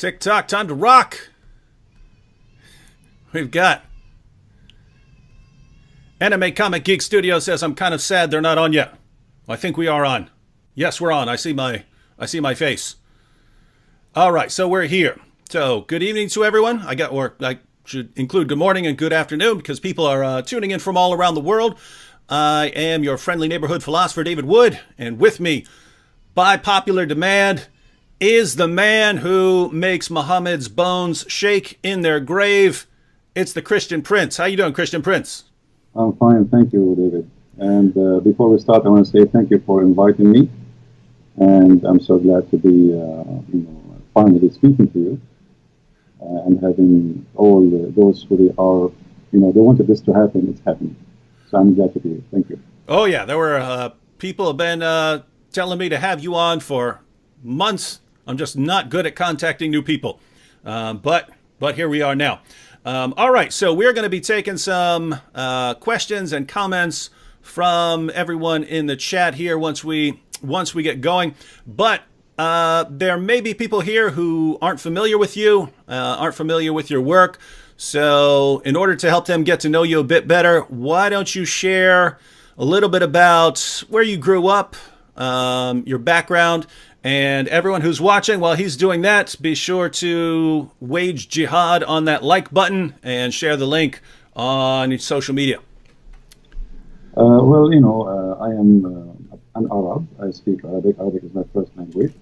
Tick-tock, time to rock. We've got Anime Comic Geek Studio says, I'm kind of sad they're not on yet. I think we are on. Yes, we're on. I see my face. All right, so we're here. So good evening to everyone. I should include good morning and good afternoon because people are tuning in from all around the world. I am your friendly neighborhood philosopher, David Wood, and with me, by popular demand, is the man who makes Muhammad's bones shake in their grave. It's the Christian Prince. How you doing, Christian Prince? I'm fine, thank you, David. And before we start, I want to say thank you for inviting me. And I'm so glad to be, finally speaking to you and having all those who are, they wanted this to happen. It's happening. So I'm glad to be here. Thank you. Oh yeah, there were people have been telling me to have you on for months. I'm just not good at contacting new people, but here we are now. All right, so we're going to be taking some questions and comments from everyone in the chat here once we get going. But there may be people here who aren't familiar with you, aren't familiar with your work. So in order to help them get to know you a bit better, why don't you share a little bit about where you grew up, your background, and everyone who's watching, while he's doing that, be sure to wage jihad on that like button and share the link on social media. I am an Arab. I speak Arabic. Arabic is my first language.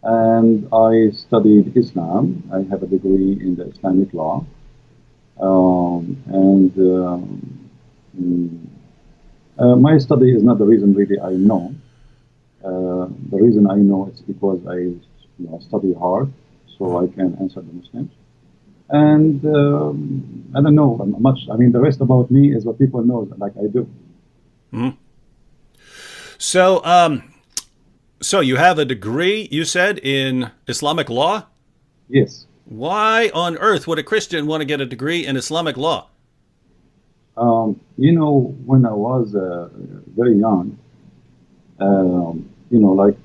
And I studied Islam. I have a degree in the Islamic law. My study is not the reason really I know. The reason I know is because I study hard, so I can answer the Muslims. And I don't know much. I mean, the rest about me is what people know, like I do. Mm-hmm. So you have a degree, you said, in Islamic law? Yes. Why on earth would a Christian want to get a degree in Islamic law? When I was very young, like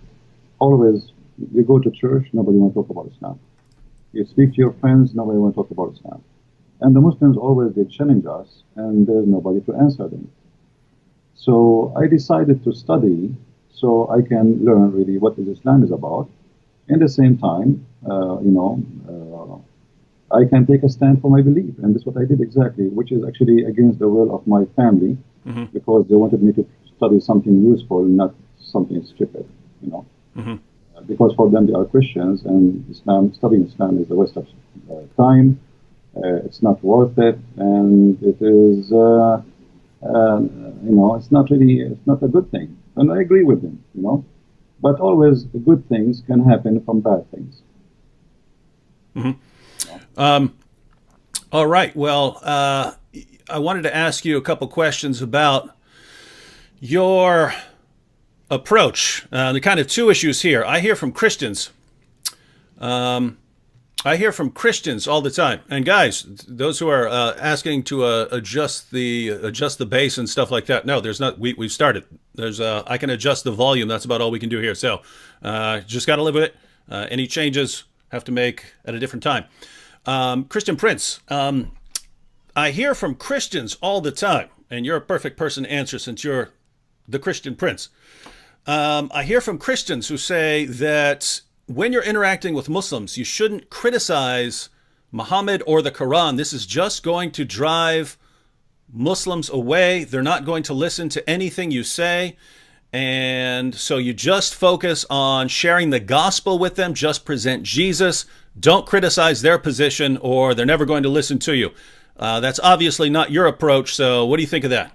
always, you go to church, nobody want to talk about Islam. You speak to your friends, nobody want to talk about Islam. And the Muslims always, they challenge us, and there's nobody to answer them. So I decided to study so I can learn really what Islam is about. In the same time, I can take a stand for my belief, and that's what I did exactly, which is actually against the will of my family, mm-hmm. because they wanted me to study something useful, not something stupid, Mm-hmm. Because for them they are Christians, and studying Islam is a waste of time. It's not worth it, and it is, it's not a good thing. And I agree with them, But always good things can happen from bad things. Mm-hmm. All right. Well, I wanted to ask you a couple questions about your approach. The kind of two issues here. I hear from Christians. I hear from Christians all the time. And guys, those who are asking to adjust the bass and stuff like that. No, there's not. We've started. There's I can adjust the volume. That's about all we can do here. So just got to live with it. Any changes have to make at a different time. Christian Prince, I hear from Christians all the time, and you're a perfect person to answer since you're the Christian Prince. I hear from Christians who say that when you're interacting with Muslims, you shouldn't criticize Muhammad or the Quran. This is just going to drive Muslims away. They're not going to listen to anything you say. And so you just focus on sharing the gospel with them, just present Jesus. Don't criticize their position or they're never going to listen to you. That's obviously not your approach. So what do you think of that?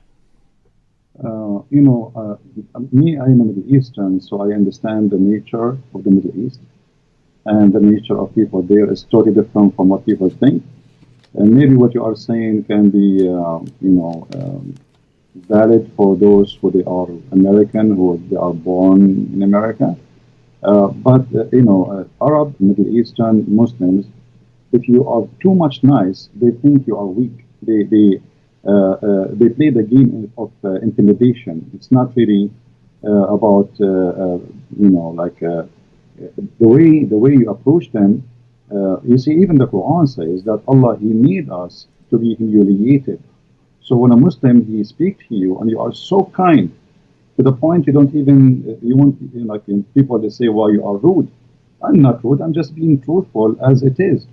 Me, I am a Middle Eastern, so I understand the nature of the Middle East. And the nature of people there is totally different from what people think. And maybe what you are saying can be, valid for those who they are American, who they are born in America. Arab, Middle Eastern Muslims, if you are too much nice, they think you are weak. They play the game of intimidation. It's not really about the way you approach them. You see, even the Quran says that Allah, He made us to be humiliated. So when a Muslim, he speaks to you and you are so kind to the point you don't even, you won't, like in people, they say, why you are rude. I'm not rude, I'm just being truthful as it is.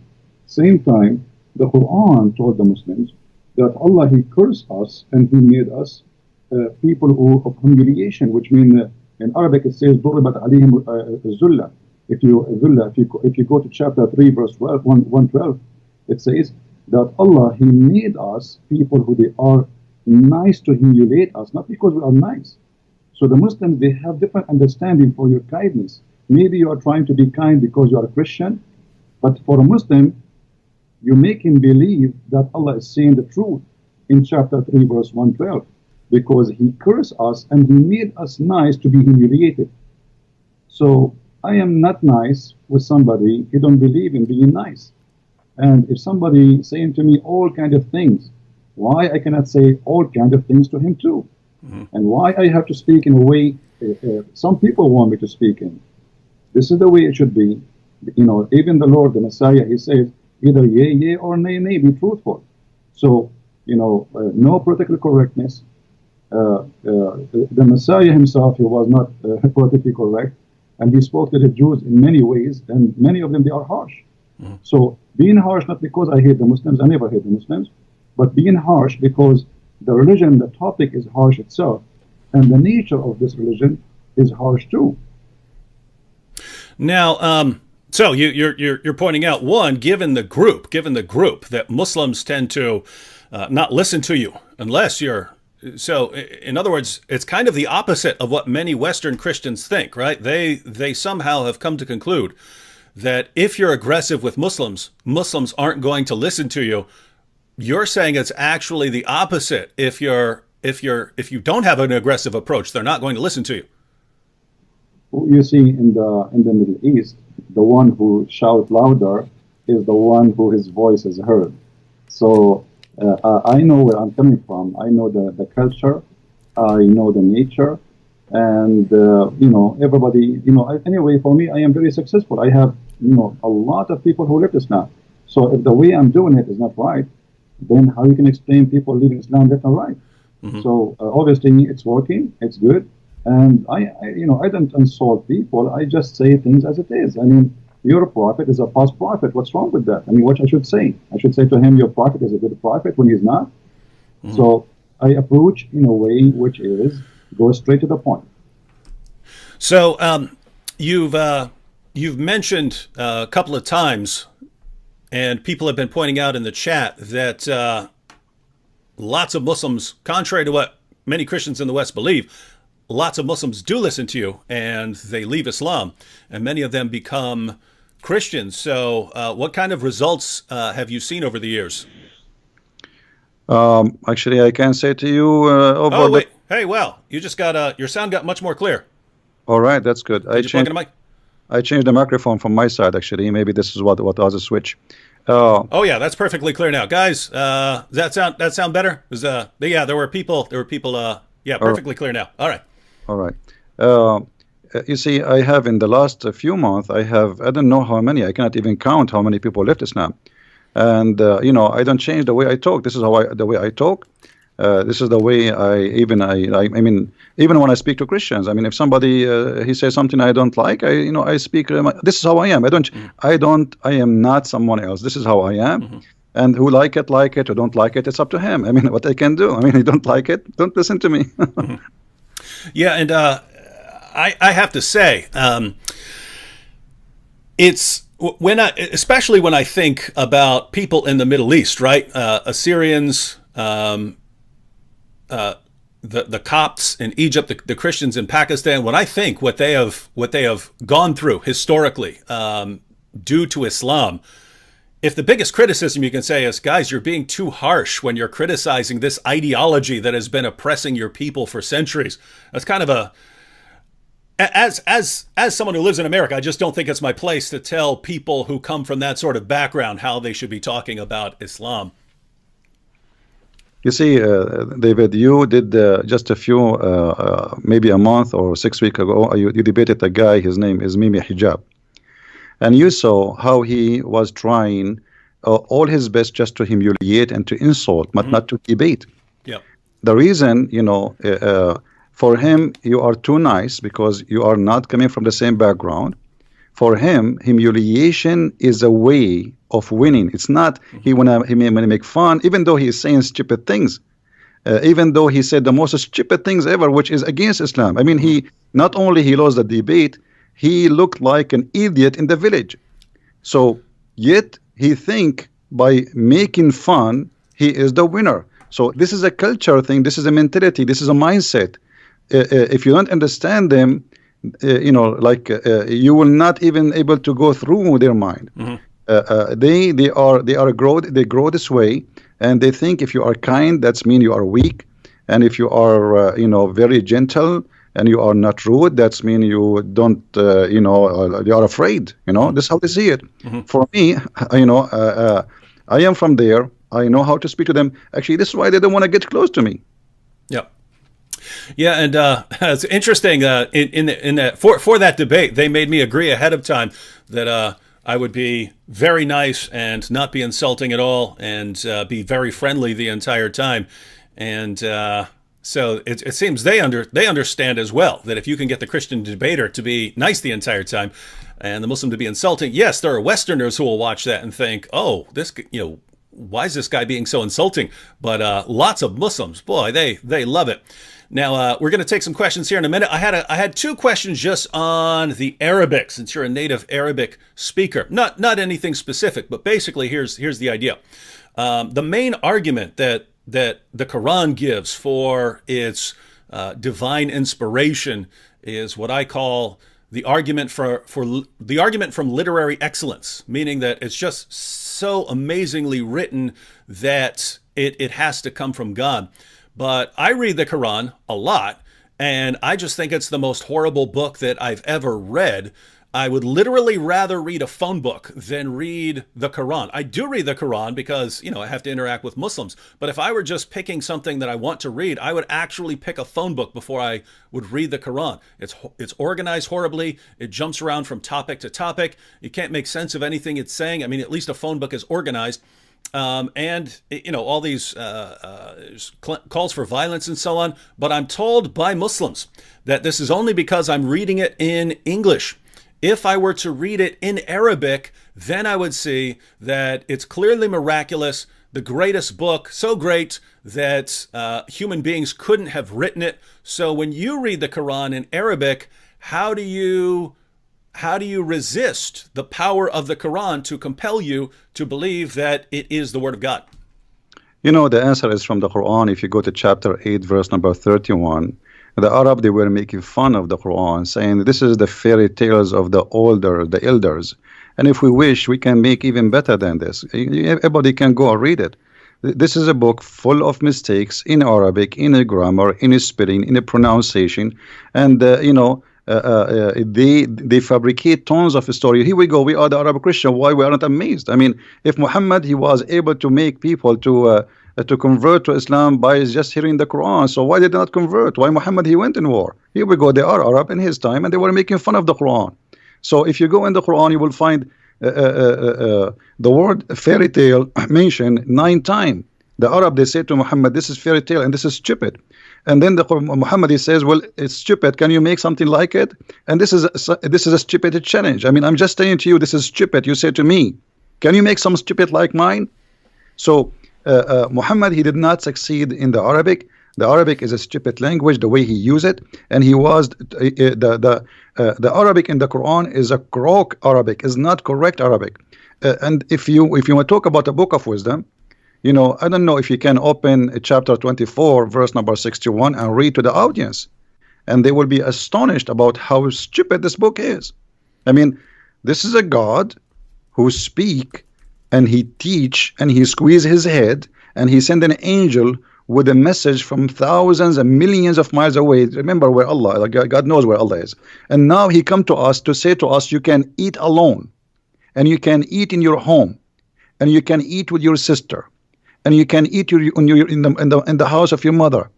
Same time, the Quran told the Muslims that Allah, He cursed us and He made us people of humiliation, which means in Arabic it says ضربت عليهم الذلة. If you go to chapter 3 verse 12, 112, it says that Allah, He made us people who they are nice to humiliate us, not because we are nice. So the Muslims, they have different understanding for your kindness. Maybe you are trying to be kind because you are a Christian, but for a Muslim, you make him believe that Allah is saying the truth in chapter 3 verse 112, because He cursed us and He made us nice to be humiliated. So I am not nice with somebody who don't believe in being nice. And if somebody saying to me all kind of things, why I cannot say all kind of things to him too? And why I have to speak in a way some people want me to speak in? This is the way it should be. You know, even the Lord, the Messiah, He says either yea, yea, or nay, nay, be truthful. So, you know, no political correctness. The Messiah Himself, He was not politically correct, and He spoke to the Jews in many ways, and many of them, they are harsh. So being harsh, not because I hate the Muslims, I never hate the Muslims, but being harsh because the religion, the topic is harsh itself, and the nature of this religion is harsh too. Now, so you're pointing out, one, given the group that Muslims tend to not listen to you unless you're. So, in other words, it's kind of the opposite of what many Western Christians think, right? They somehow have come to conclude that if you're aggressive with Muslims, Muslims aren't going to listen to you. You're saying it's actually the opposite. If you don't have an aggressive approach, they're not going to listen to you. You see, in the Middle East, the one who shouts louder is the one who his voice is heard. So I know where I'm coming from. I know the culture. I know the nature. And, you know, everybody, you know, anyway, for me, I am very successful. I have, you know, a lot of people who live Islam. So if the way I'm doing it is not right, then how you can explain people leaving Islam left and right? So obviously it's working, it's good. And I you know, I don't insult people. I just say things as it is. I mean, your prophet is a false prophet. What's wrong with that? I mean, what I should say? I should say to him, your prophet is a good prophet when he's not. So I approach in a way which is go straight to the point. So you've mentioned a couple of times, and people have been pointing out in the chat that lots of Muslims, contrary to what many Christians in the West believe, lots of Muslims do listen to you and they leave Islam, and many of them become Christians. So what kind of results have you seen over the years? Actually, I can say to you oh, wait. Hey, well, you just got your sound got much more clear. All right, that's good. I changed the microphone from my side, actually. Maybe this is what was a switch. Oh yeah, that's perfectly clear now, guys. Does that sound better? Yeah, there were people. Yeah, perfectly clear now. All right. All right. You see, I have in the last few months, I don't know how many. I cannot even count how many people left Islam. And you know, I don't change the way I talk. This is the way I talk. This is the way I mean, even when I speak to Christians, I mean, if somebody he says something I don't like, I speak. This is how I am. I am not someone else. This is how I am. And who like it, who don't like it, it's up to him. I mean, what I can do. I mean, you don't like it, don't listen to me. Yeah, and I have to say, it's especially when I think about people in the Middle East, right? Assyrians. The Copts in Egypt, the Christians in Pakistan. When I think what they have gone through historically due to Islam, if the biggest criticism you can say is, guys, you're being too harsh when you're criticizing this ideology that has been oppressing your people for centuries. That's kind of a as someone who lives in America, I just don't think it's my place to tell people who come from that sort of background how they should be talking about Islam. You see, David, you did just a few, maybe a month or 6 weeks ago, you debated a guy, his name is Mimi Hijab. And you saw how he was trying all his best just to humiliate and to insult, but not to debate. Yep. The reason, for him, you are too nice because you are not coming from the same background. For him, humiliation is a way of winning. It's not he wanna make fun, even though he is saying stupid things. Even though he said the most stupid things ever, which is against Islam. I mean, he not only he lost the debate, he looked like an idiot in the village. So yet he think by making fun, he is the winner. So this is a culture thing. This is a mentality. This is a mindset. If you don't understand them, you will not even able to go through their mind. They grow this way, and they think if you are kind, that's mean you are weak, and if you are very gentle and you are not rude, that's mean you don't you are afraid. This is how they see it. For me, I am from there. I know how to speak to them. Actually, this is why they don't want to get close to me. Yep. Yeah, and it's interesting. For that debate, they made me agree ahead of time that I would be very nice and not be insulting at all, and be very friendly the entire time. And so it seems they understand as well that if you can get the Christian debater to be nice the entire time, and the Muslim to be insulting, yes, there are Westerners who will watch that and think, oh, this, why is this guy being so insulting? But lots of Muslims, boy, they love it. Now, we're going to take some questions here in a minute. I had two questions just on the Arabic, since you're a native Arabic speaker. Not anything specific, but basically here's the idea. The main argument that the Quran gives for its divine inspiration is what I call the argument the argument from literary excellence, meaning that it's just so amazingly written that it has to come from God. But I read the Quran a lot, and I just think it's the most horrible book that I've ever read. I would literally rather read a phone book than read the Quran. I do read the Quran because, I have to interact with Muslims. But if I were just picking something that I want to read, I would actually pick a phone book before I would read the Quran. It's organized horribly. It jumps around from topic to topic. You can't make sense of anything it's saying. I mean, at least a phone book is organized. And all these calls for violence and so on. But I'm told by Muslims that this is only because I'm reading it in English. If I were to read it in Arabic, then I would see that it's clearly miraculous, the greatest book, so great that human beings couldn't have written it. So when you read the Quran in Arabic, how do you resist the power of the Quran to compel you to believe that it is the Word of God? The answer is from the Quran. If you go to chapter 8, verse number 31, the Arab, they were making fun of the Quran, saying this is the fairy tales of the elders. And if we wish, we can make even better than this. Everybody can go and read it. This is a book full of mistakes in Arabic, in a grammar, in a spelling, in a pronunciation. And, they fabricate tons of story. Here we go. We are the Arab Christian. Why we are not amazed? I mean, if Muhammad, he was able to make people to convert to Islam by just hearing the Quran, so why did they not convert? Why Muhammad, he went in war? Here we go. They are Arab in his time, and they were making fun of the Quran. So if you go in the Quran, you will find the word fairy tale mentioned 9 times. The Arab, they say to Muhammad, this is fairy tale and this is stupid. And then Muhammad, he says, well, it's stupid. Can you make something like it? And this is a stupid challenge. I mean, I'm just saying to you, this is stupid. You say to me, can you make some stupid like mine? So Muhammad, he did not succeed in the Arabic. The Arabic is a stupid language, the way he used it. And he was, the Arabic in the Quran is a crook Arabic, is not correct Arabic. And if you want to talk about a book of wisdom, I don't know if you can open chapter 24, verse number 61 and read to the audience. And they will be astonished about how stupid this book is. I mean, this is a God who speak and he teach and he squeeze his head and he send an angel with a message from thousands and millions of miles away. Remember where Allah, God knows where Allah is. And now he come to us to say to us, you can eat alone and you can eat in your home and you can eat with your sister and you can eat in the house of your mother.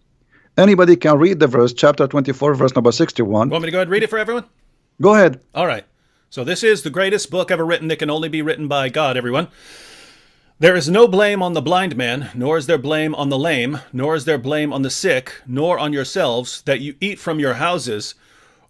Anybody can read the verse, chapter 24, verse number 61. Want me to go ahead and read it for everyone? Go ahead. All right. So this is the greatest book ever written that can only be written by God, everyone. There is no blame on the blind man, nor is there blame on the lame, nor is there blame on the sick, nor on yourselves, that you eat from your houses,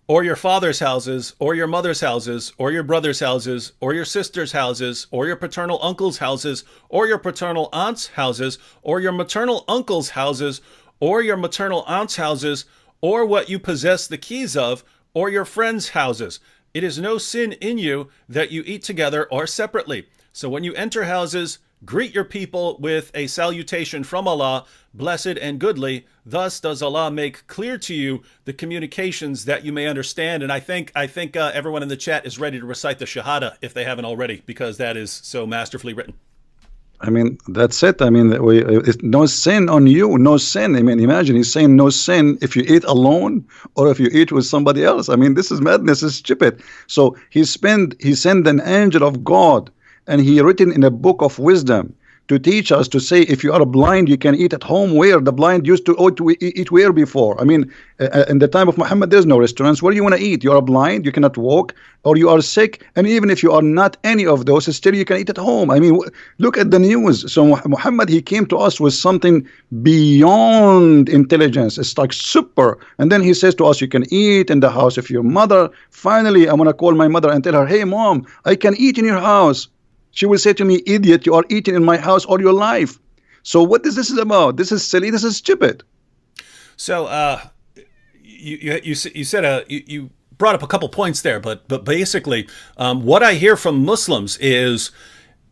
or your father's houses, or your mother's houses, or your brother's houses, or your sister's houses, or your paternal uncle's houses, or your paternal aunt's houses, or your maternal uncle's houses, or your maternal aunt's houses, or what you possess the keys of, or your friends' houses. It is no sin in you that you eat together or separately. So when you enter houses, greet your people with a salutation from Allah, blessed and goodly. Thus does Allah make clear to you the communications that you may understand. And I think everyone in the chat is ready to recite the Shahada if they haven't already, because that is so masterfully written. I mean, that's it. I mean, it's no sin on you, no sin. I mean, imagine he's saying no sin if you eat alone or if you eat with somebody else. I mean, this is madness, it's stupid. So he sent an angel of God, and he written in a book of wisdom to teach us, to say, if you are blind, you can eat at home. Where the blind used to eat where before? I mean, in the time of Muhammad, there's no restaurants. Where do you want to eat? You are blind, you cannot walk, or you are sick, and even if you are not any of those, still you can eat at home. I mean, look at the news. So Muhammad, he came to us with something beyond intelligence. It's like super. And then he says to us, you can eat in the house of your mother. Finally, I want to call my mother and tell her, hey, mom, I can eat in your house. She will say to me, idiot, you are eating in my house all your life. So what is this about? This is silly. This is stupid. So you brought up a couple points there, but basically what I hear from Muslims is,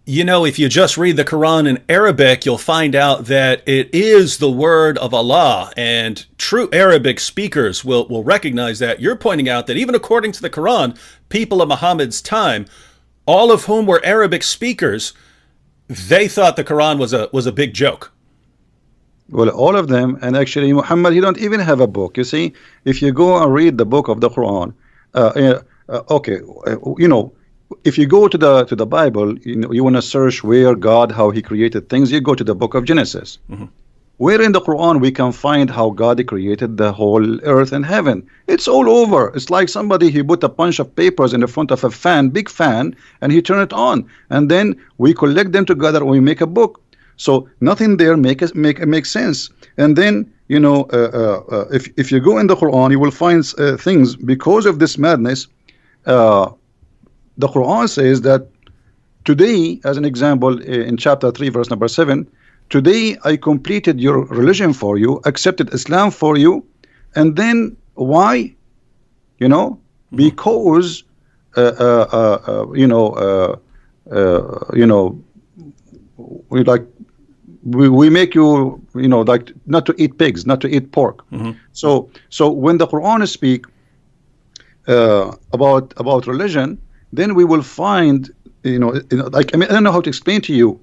you know, if you just read the Quran in Arabic, you'll find out that it is the word of Allah, and true Arabic speakers will recognize that. You're pointing out that even according to the Quran, people of Muhammad's time, all of whom were Arabic speakers, they thought the Quran was a big joke. Well, all of them, and actually Muhammad, he don't even have a book. You see, if you go and read the book of the Quran, you know, if you go to the Bible, you know, you want to search where God, how he created things, you go to the book of Genesis. Mm-hmm. Where in the Quran we can find how God created the whole earth and heaven. It's all over. It's like somebody, he put a bunch of papers in the front of a fan, big fan, and he turned it on. And then we collect them together and we make a book. So nothing there makes sense. And then, you know, if you go in the Quran, you will find things because of this madness. The Quran says that today, as an example, in chapter 3, verse number 7, today I completed your religion for you, accepted Islam for you. And then why? You know, because we make you, you know, like not to eat pigs, not to eat pork. Mm-hmm. So when the Quran speak about religion, then we will find, you know, like, I mean, I don't know how to explain to you.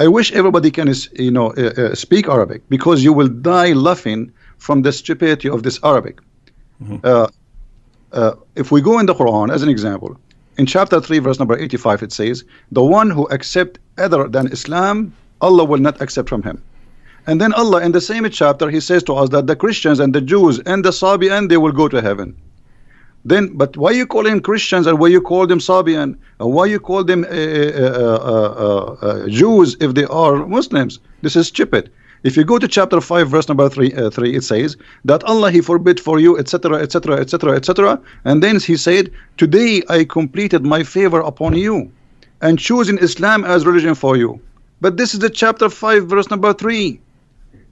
I wish everybody can, you know, speak Arabic, because you will die laughing from the stupidity of this Arabic. Mm-hmm. If we go in the Quran, as an example, in chapter 3, verse number 85, it says, the one who accepts other than Islam, Allah will not accept from him. And then Allah, in the same chapter, he says to us that the Christians and the Jews and the Sabian, they will go to heaven. Then, but why you call them Christians, and why you call them Sabian, and why you call them Jews if they are Muslims? This is stupid. If you go to chapter 5, verse number 3, it says that Allah, he forbid for you, etc., etc., etc., etc. And then he said, today I completed my favor upon you and choosing Islam as religion for you. But this is the chapter 5, verse number 3.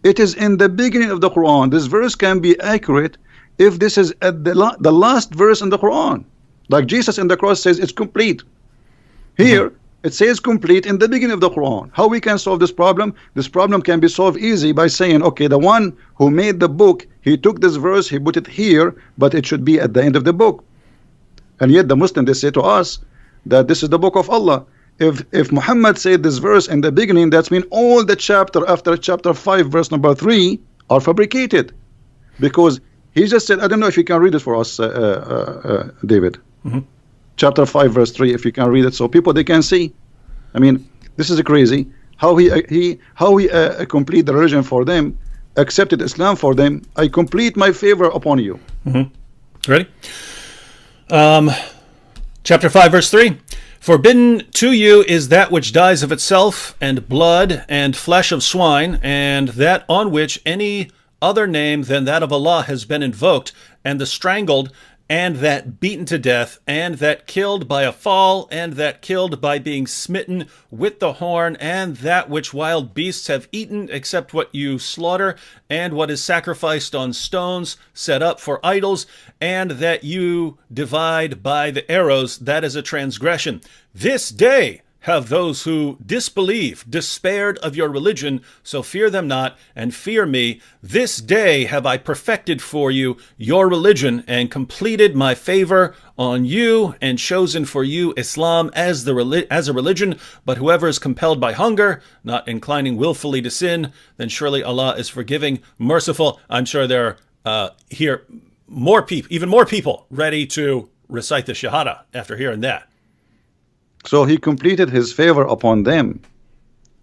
It is in the beginning of the Quran. This verse can be accurate if this is at the last verse in the Quran. Like Jesus in the cross says it's complete. Here, it says complete in the beginning of the Quran. How we can solve this problem? This problem can be solved easy by saying, okay, the one who made the book, he took this verse, he put it here, but it should be at the end of the book. And yet the Muslims, they say to us that this is the book of Allah. If Muhammad said this verse in the beginning, that means all the chapter after chapter 5, verse number 3 are fabricated. Because he just said, I don't know if you can read it for us, David. Mm-hmm. Chapter 5, verse 3, if you can read it, so people, they can see. I mean, this is crazy. How he complete the religion for them, accepted Islam for them. I complete my favor upon you. Mm-hmm. Ready? Chapter 5, verse 3. Forbidden to you is that which dies of itself, and blood, and flesh of swine, and that on which any other name than that of Allah has been invoked, and the strangled, and that beaten to death, and that killed by a fall, and that killed by being smitten with the horn, and that which wild beasts have eaten, except what you slaughter, and what is sacrificed on stones set up for idols, and that you divide by the arrows, that is a transgression. This day have those who disbelieve despaired of your religion, so fear them not, and fear me. This day have I perfected for you your religion, and completed my favor on you, and chosen for you Islam as a religion. But whoever is compelled by hunger, not inclining willfully to sin, then surely Allah is forgiving, merciful. I'm sure there are here more people, even more people, ready to recite the Shahada after hearing that. So he completed his favor upon them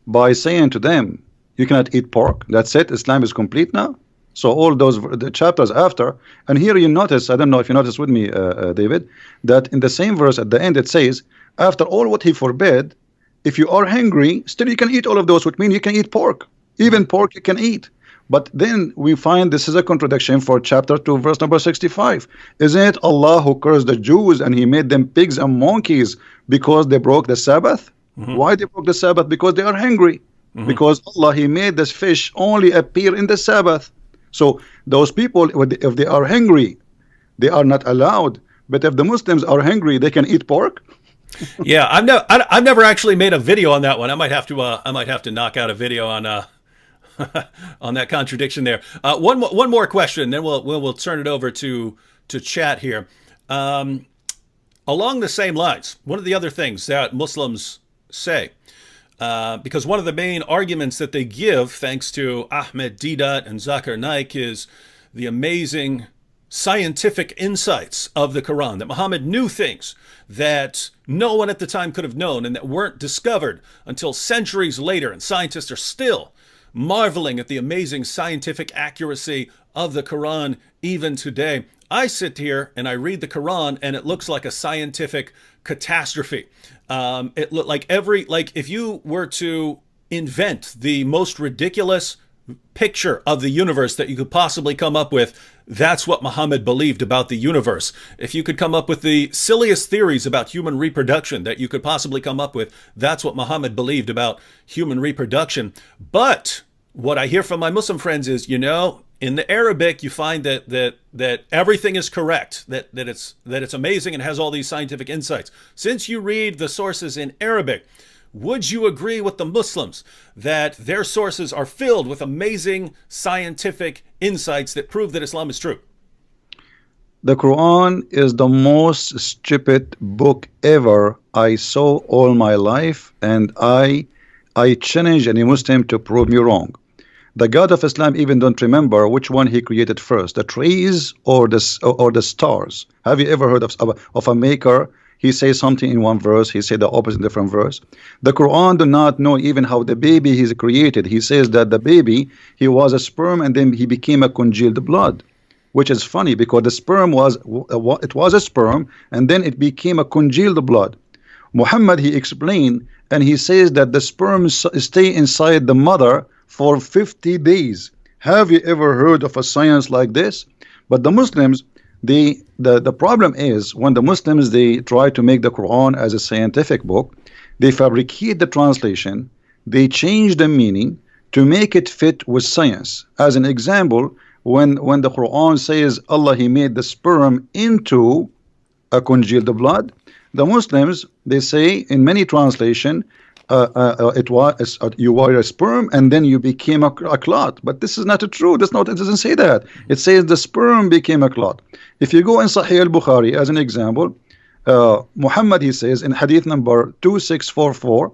by saying to them, you cannot eat pork. That's it. Islam is complete now. So all the chapters after, and here you notice, I don't know if you noticed with me, David, that in the same verse at the end it says, after all what he forbade, if you are hungry, still you can eat all of those, which means you can eat pork. Even pork you can eat. But then we find this is a contradiction for chapter 2, verse number 65. Isn't it Allah who cursed the Jews and he made them pigs and monkeys because they broke the Sabbath? Why they broke the Sabbath? Because they are hungry. Because Allah, he made this fish only appear in the Sabbath. So those people, if they are hungry, they are not allowed. But if the Muslims are hungry, they can eat pork. Yeah, I've never actually made a video on that one. I might have to knock out a video on on that contradiction there. One more question, then we'll turn it over to chat here. Along the same lines, one of the other things that Muslims say, because one of the main arguments that they give, thanks to Ahmed Deedat and Zakir Naik, is the amazing scientific insights of the Quran, that Muhammad knew things that no one at the time could have known and that weren't discovered until centuries later, and scientists are still marveling at the amazing scientific accuracy of the Quran even today. I sit here and I read the Quran and it looks like a scientific catastrophe. It looked like if you were to invent the most ridiculous picture of the universe that you could possibly come up with, that's what Muhammad believed about the universe. If you could come up with the silliest theories about human reproduction that you could possibly come up with, that's what Muhammad believed about human reproduction. But what I hear from my Muslim friends is, in the Arabic, you find that everything is correct, that it's amazing and has all these scientific insights. Since you read the sources in Arabic, would you agree with the Muslims that their sources are filled with amazing scientific insights that prove that Islam is true? The Quran is the most stupid book ever I saw all my life, and I challenge any Muslim to prove me wrong. The God of Islam even don't remember which one he created first, the trees or the stars. Have you ever heard of a maker? He says something in one verse, he said the opposite in different verse. The Quran do not know even how the baby is created. He says that the baby, he was a sperm and then he became a congealed blood, which is funny because the sperm was a sperm and then it became a congealed blood. Muhammad, he explained, and he says that the sperm stay inside the mother for 50 days. Have you ever heard of a science like this? But the Muslims, the problem is when the Muslims, they try to make the Quran as a scientific book, they fabricate the translation, they change the meaning to make it fit with science. As an example, when the Quran says Allah, he made the sperm into a congealed blood, the Muslims, they say in many translation, you were a sperm and then you became a clot. But this is not true. It doesn't say that. It says the sperm became a clot. If you go in Sahih al-Bukhari as an example, Muhammad, he says in hadith number 2644,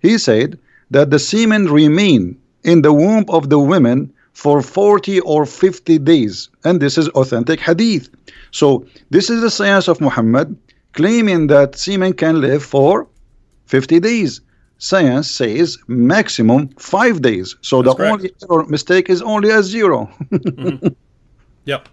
he said that the semen remain in the womb of the women for 40 or 50 days, and this is authentic hadith. So this is the science of Muhammad, claiming that semen can live for 50 days. Science says maximum 5 days. So that's the correct. Only mistake is only a 0. Yep.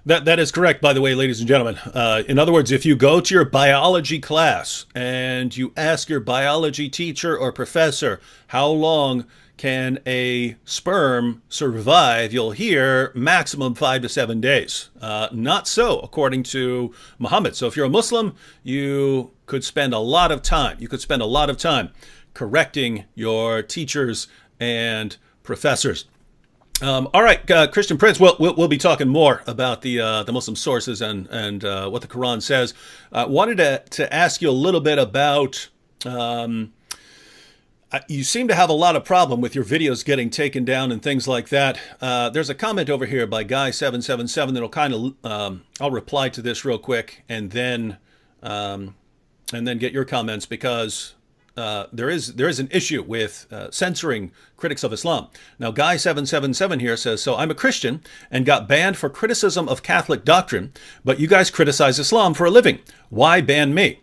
That is correct, by the way, ladies and gentlemen. In other words, if you go to your biology class and you ask your biology teacher or professor how long can a sperm survive, you'll hear maximum 5 to 7 days. Not so, according to Muhammad. So if you're a Muslim, you could spend a lot of time. You could spend a lot of time correcting your teachers and professors. All right, Christian Prince. We'll be talking more about the Muslim sources and what the Quran says. Wanted to ask you a little bit about. You seem to have a lot of problem with your videos getting taken down and things like that. There's a comment over here by Guy777 that'll kind of. I'll reply to this real quick and then get your comments because. There is an issue with censoring critics of Islam. Now, Guy777 here says, so I'm a Christian and got banned for criticism of Catholic doctrine, but you guys criticize Islam for a living. Why ban me?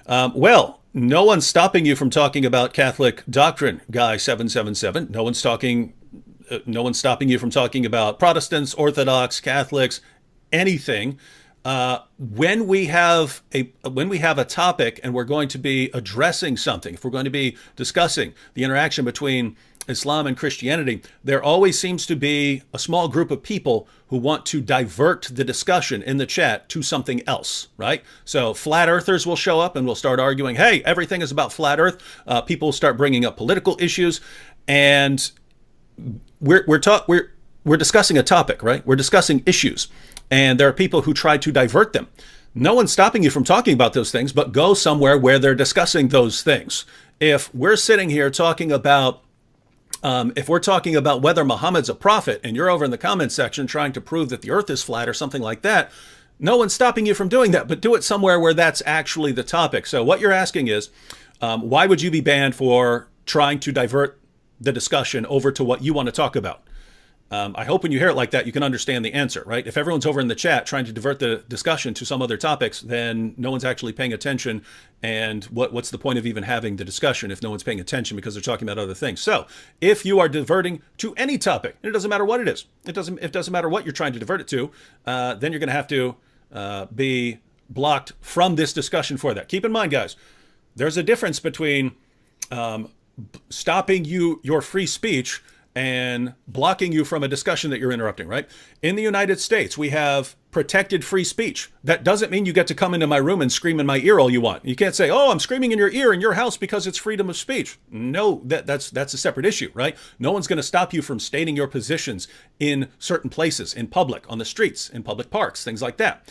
Well, no one's stopping you from talking about Catholic doctrine, Guy777. No one's stopping you from talking about Protestants, Orthodox, Catholics, anything. When we have a topic and we're going to be addressing something, if we're going to be discussing the interaction between Islam and Christianity, there always seems to be a small group of people who want to divert the discussion in the chat to something else, right? So flat earthers will show up and we'll start arguing, hey, everything is about flat earth. People will start bringing up political issues, and we're discussing a topic, right? We're discussing issues. And there are people who try to divert them. No one's stopping you from talking about those things, but go somewhere where they're discussing those things. If we're sitting here talking about, whether Muhammad's a prophet, and you're over in the comments section trying to prove that the earth is flat or something like that, no one's stopping you from doing that, but do it somewhere where that's actually the topic. So what you're asking is, why would you be banned for trying to divert the discussion over to what you want to talk about? I hope when you hear it like that, you can understand the answer, right? If everyone's over in the chat trying to divert the discussion to some other topics, then no one's actually paying attention. And what's the point of even having the discussion if no one's paying attention because they're talking about other things? So if you are diverting to any topic, and it doesn't matter what it is, it doesn't matter what you're trying to divert it to, then you're going to have to be blocked from this discussion for that. Keep in mind, guys, there's a difference between stopping your free speech and blocking you from a discussion that you're interrupting, right? In the United States, we have protected free speech. That doesn't mean you get to come into my room and scream in my ear all you want. You can't say, oh, I'm screaming in your ear in your house because it's freedom of speech. No, that's a separate issue, right? No one's going to stop you from stating your positions in certain places, in public, on the streets, in public parks, things like that.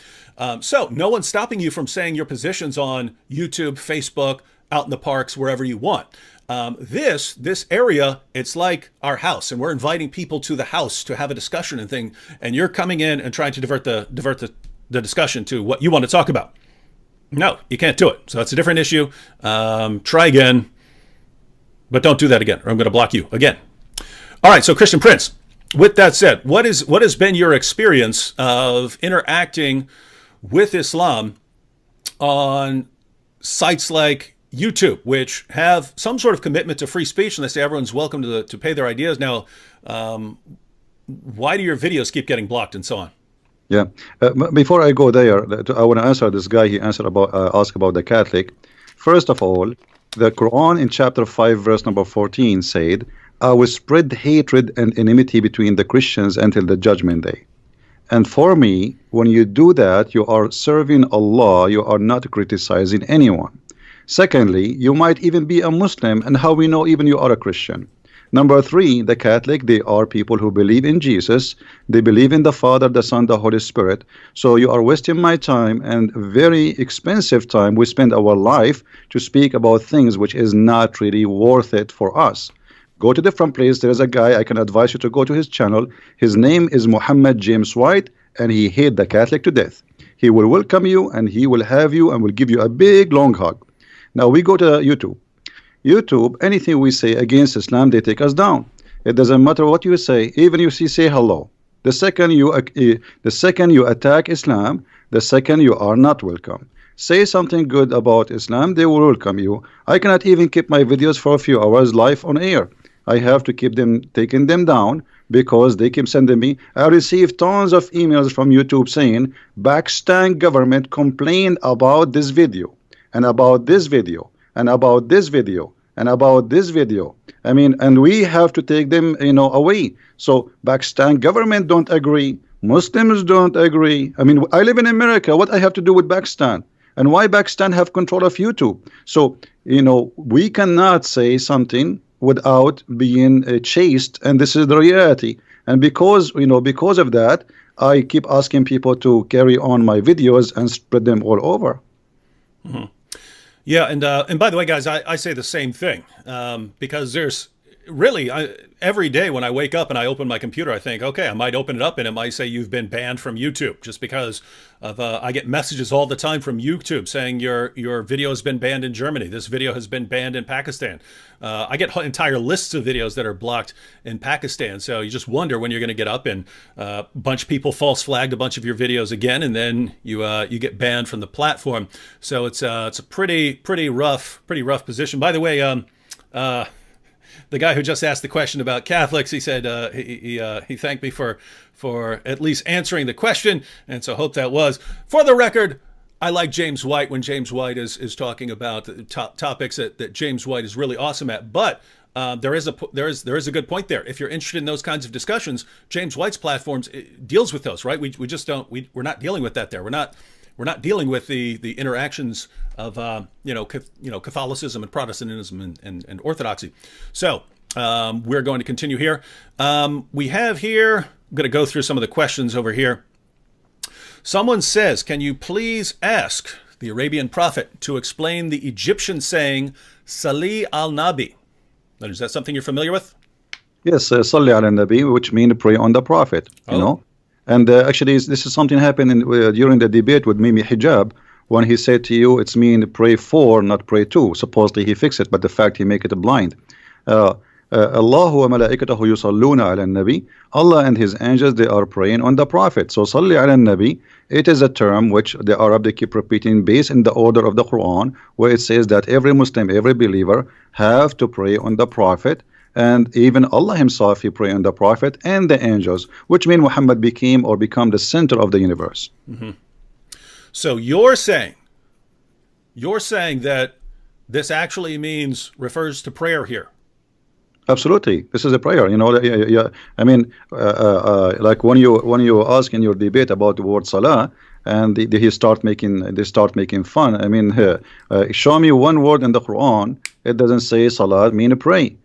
So no one's stopping you from saying your positions on YouTube, Facebook, out in the parks, wherever you want. This area, it's like our house, and we're inviting people to the house to have a discussion and thing, and you're coming in and trying to divert the discussion to what you want to talk about. No, you can't do it. So that's a different issue. Try again, but don't do that again, or I'm going to block you again. All right, so Christian Prince, with that said, what has been your experience of interacting with Islam on sites like YouTube, which have some sort of commitment to free speech, and they say everyone's welcome to pay their ideas. Now, why do your videos keep getting blocked and so on? Yeah. Before I go there, I want to answer this guy. He asked about the Catholic. First of all, the Quran in chapter 5, verse number 14 said, I will spread hatred and enmity between the Christians until the judgment day. And for me, when you do that, you are serving Allah. You are not criticizing anyone. Secondly, you might even be a Muslim, and how we know even you are a Christian. Number three, the Catholic, they are people who believe in Jesus. They believe in the Father, the Son, the Holy Spirit. So you are wasting my time and very expensive time. We spend our life to speak about things which is not really worth it for us. Go to different place. There is a guy, I can advise you to go to his channel. His name is Muhammad James White, and he hate the Catholic to death. He will welcome you, and he will have you, and will give you a big long hug. Now we go to YouTube. YouTube, anything we say against Islam, they take us down. It doesn't matter what you say, even you say hello. The second you attack Islam, the second you are not welcome. Say something good about Islam, they will welcome you. I cannot even keep my videos for a few hours live on air. I have to keep them, taking them down, because they keep sending me. I received tons of emails from YouTube saying Pakistan government complained about this video and about this video and about this video and about this video. I mean, and we have to take them, away. So Pakistan government don't agree. Muslims don't agree. I mean, I live in America. What I have to do with Pakistan? And why Pakistan have control of YouTube? So, we cannot say something without being chased, and this is the reality. And because of that, I keep asking people to carry on my videos and spread them all over. Mm-hmm. Yeah, and by the way, guys, I say the same thing, because there's really, every day when I wake up and I open my computer, I think, okay, I might open it up and it might say you've been banned from YouTube, just because of I get messages all the time from YouTube saying your video has been banned in Germany. This video has been banned in Pakistan. I get entire lists of videos that are blocked in Pakistan. So you just wonder when you're going to get up and a bunch of people false flagged a bunch of your videos again, and then you get banned from the platform. So it's a pretty rough position. By the way, the guy who just asked the question about Catholics, he said he thanked me for at least answering the question, and so hope that was. For the record, I like James White when James White is talking about the topics that James White is really awesome at. But there is a good point there. If you're interested in those kinds of discussions, James White's platforms deals with those, right? We just don't we're not dealing with that there. We're not dealing with the interactions of Catholicism and Protestantism and Orthodoxy. So we're going to continue here. We have here, I'm going to go through some of the questions over here. Someone says, can you please ask the Arabian prophet to explain the Egyptian saying Salli al-Nabi? Is that something you're familiar with? Yes, Salli al-Nabi, which means pray on the prophet, you know. And actually, this is something happened during the debate with Mimi Hijab, when he said to you, it's mean pray for, not pray to. Supposedly he fixed it, but the fact he make it blind. Allah wa malaikatahu yusalluna ala nabi. Allah and his angels, they are praying on the prophet. So salli ala nabi, it is a term which the Arab, they keep repeating based in the order of the Quran, where it says that every Muslim, every believer have to pray on the prophet. And even Allah himself, he prayed on the prophet and the angels, which means Muhammad become the center of the universe. Mm-hmm. So you're saying that this actually refers to prayer here. Absolutely, this is a prayer. I mean, like when you ask in your debate about the word salah, and they start making fun. I mean, show me one word in the Quran. It doesn't say salah mean pray.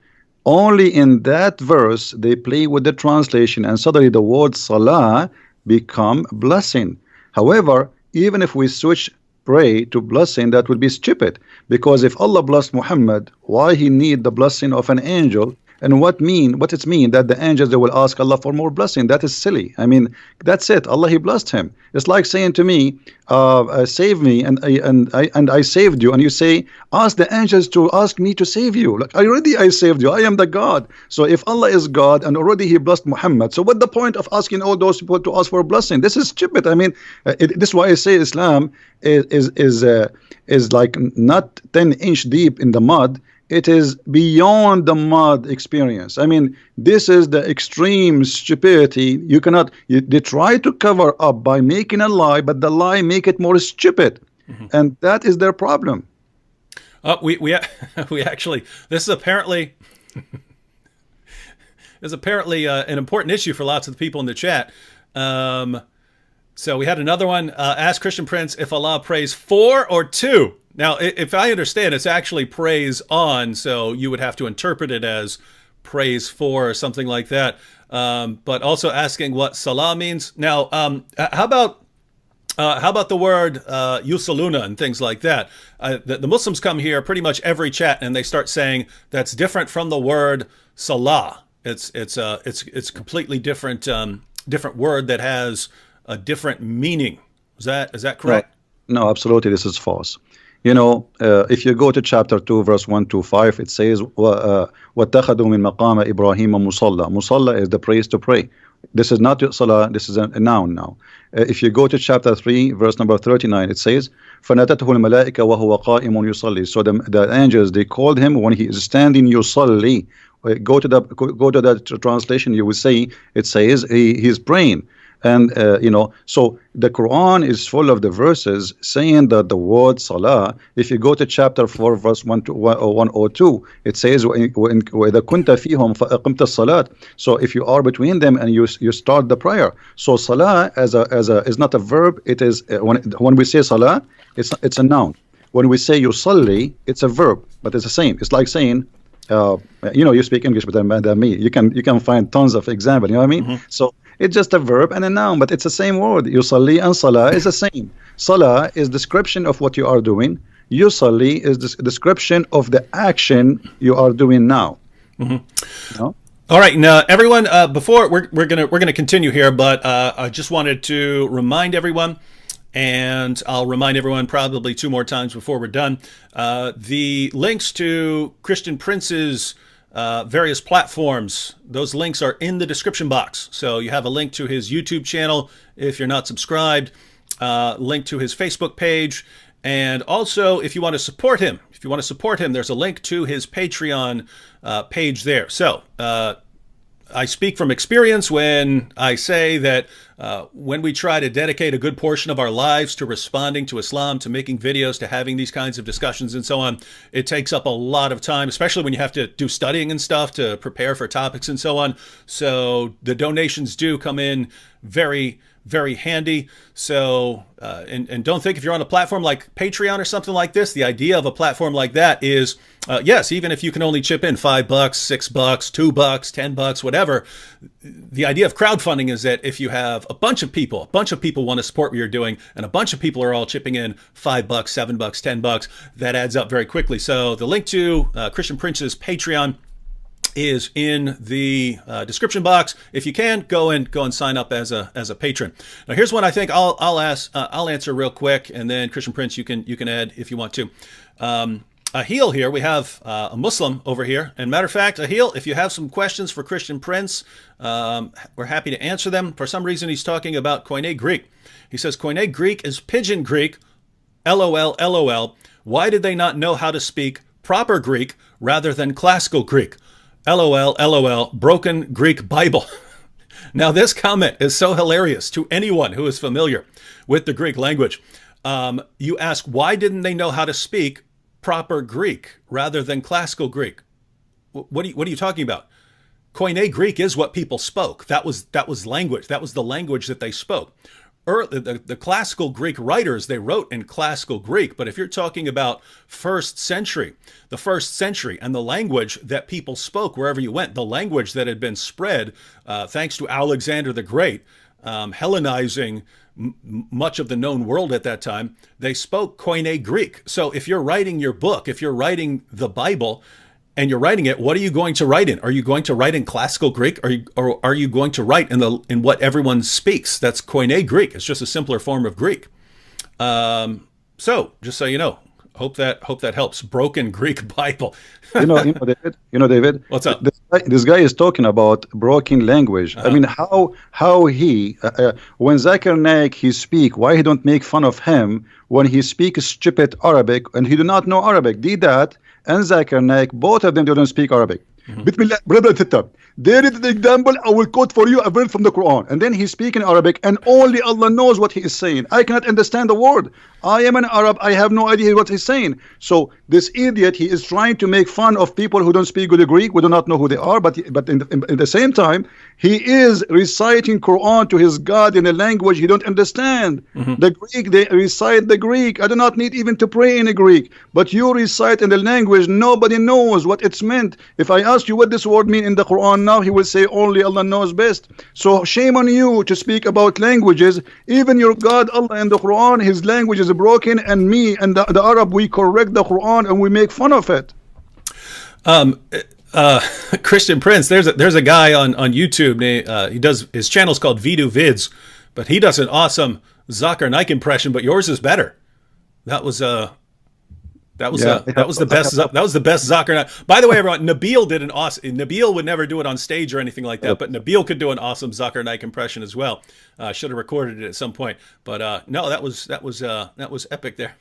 Only in that verse they play with the translation, and suddenly the word salah become blessing. However, even if we switch pray to blessing, that would be stupid, because if Allah blessed Muhammad, why he need the blessing of an angel? And what it mean that the angels, they will ask Allah for more blessing? That is silly. I mean, that's it. Allah, he blessed him. It's like saying to me, save me, and I saved you, and you say, ask the angels to ask me to save you. Like, I saved you. I am the God. So if Allah is God and already he blessed Muhammad, so what the point of asking all those people to ask for a blessing? This is stupid. I mean, this is why I say Islam is like not 10-inch deep in the mud. It is beyond the mud experience. I mean, this is the extreme stupidity. They try to cover up by making a lie, but the lie make it more stupid. Mm-hmm. And that is their problem. We actually, this is apparently an important issue for lots of the people in the chat. So we had another one. Ask Christian Prince if Allah prays for or to. Now, if I understand, it's actually praise on, so you would have to interpret it as praise for or something like that. But also asking what salah means. Now, how about the word yusaluna and things like that? The Muslims come here pretty much every chat and they start saying that's different from the word salah. It's completely different word that has a different meaning. Is that correct? No, absolutely. This is false. If you go to chapter 2, verse 1 to 5, it says, وَاتَّخَذُوا مِن مَقَامَ إِبْرَاهِيمَ مُصَلَّى. Musalla is the place to pray. This is not salah, this is a noun now. If you go to chapter 3, verse number 39, it says, فَنَتَتْهُ الْمَلَائِكَ وَهُوَ قَائِمٌ يُصَلِّي. So the angels, they called him when he is standing, yusalli. go to that translation, you will say it says he's praying. And so the Quran is full of the verses saying that the word salah, if you go to chapter 4 verse 102, it says وَإِذَا كُنْتَ فِيهُمْ فَأَقِمْتَ الصَّلَاةِ. So if you are between them and you start the prayer. So salah is not a verb. It is when we say salah, it's a noun. When we say yusalli, it's a verb, but it's the same. It's like saying, you speak English better than me. You can find tons of examples. You know what I mean? So it's just a verb and a noun, but it's the same word. Yusalli and salah is the same. Salah is description of what you are doing. Yusalli is the description of the action you are doing now. You know? All right, now everyone. Before we're gonna continue here, but I just wanted to remind everyone. And I'll remind everyone probably 2 more times before we're done. The links to Christian Prince's various platforms, those links are in the description box. So you have a link to his YouTube channel if you're not subscribed, link to his Facebook page, and also if you want to support him, there's a link to his Patreon page there. So I speak from experience when I say that when we try to dedicate a good portion of our lives to responding to Islam, to making videos, to having these kinds of discussions and so on, it takes up a lot of time, especially when you have to do studying and stuff to prepare for topics and so on. So the donations do come in very, very handy. So, and don't think if you're on a platform like Patreon or something like this, the idea of a platform like that is, yes, even if you can only chip in $5, $6, $2, $10, whatever, the idea of crowdfunding is that if you have a bunch of people want to support what you're doing, and a bunch of people are all chipping in $5, $7, $10, that adds up very quickly. So the link to Christian Prince's Patreon is in the description box. If you can, go and sign up as a patron. Now, here's one I think I'll answer real quick, and then Christian Prince, you can add if you want to. Ahil here, we have a Muslim over here, and matter of fact, Ahil, if you have some questions for Christian Prince, we're happy to answer them. For some reason, he's talking about Koine Greek. He says Koine Greek is Pidgin Greek. LOL, LOL. Why did they not know how to speak proper Greek rather than classical Greek? LOL, LOL, broken Greek Bible. Now, this comment is so hilarious to anyone who is familiar with the Greek language. You ask, why didn't they know how to speak proper Greek rather than classical Greek? What are you talking about? Koine Greek is what people spoke. That was language. That was the language that they spoke. The classical Greek writers, they wrote in classical Greek, but if you're talking about the first century and the language that people spoke wherever you went, the language that had been spread thanks to Alexander the Great, Hellenizing much of the known world at that time, they spoke Koine Greek. So if you're writing your book, if you're writing the Bible, and you're writing it, what are you going to write in? Are you going to write in classical Greek, or are you going to write in what everyone speaks? That's Koine Greek. It's just a simpler form of Greek. So just so you know, hope that helps. Broken Greek Bible. David. What's up? This guy is talking about broken language. I mean, how he when Zakir Naik he speak, why he don't make fun of him when he speaks stupid Arabic and he do not know Arabic? Did that? And Zakir Naik, both of them don't speak Arabic. There is the example. I will quote for you a verse from the Quran, and then he's speaking Arabic, and only Allah knows what he is saying. I cannot understand the word. I am an Arab. I have no idea what he's saying. So this idiot, he is trying to make fun of people who don't speak good Greek. We do not know who they are, but in the same time, he is reciting Quran to his God in a language he don't understand. The Greek, they recite the Greek. I do not need even to pray in a Greek, but you recite in the language nobody knows what it's meant. If I ask you what this word mean in the Quran now, he will say only Allah knows best. So shame on you to speak about languages. Even your God Allah in the Quran, his language is broken, and me and the Arab, we correct the Quran and we make fun of it. Christian Prince, there's a guy on YouTube. He does, his channel's called Vidu Vids, but he does an awesome Zakir Naik impression. But yours is better. That was the best Zakir Naik. By the way, everyone, Nabil did an awesome. Nabil would never do it on stage or anything like that, but Nabil could do an awesome Zakir Naik impression as well. Should have recorded it at some point, but no, that was epic there.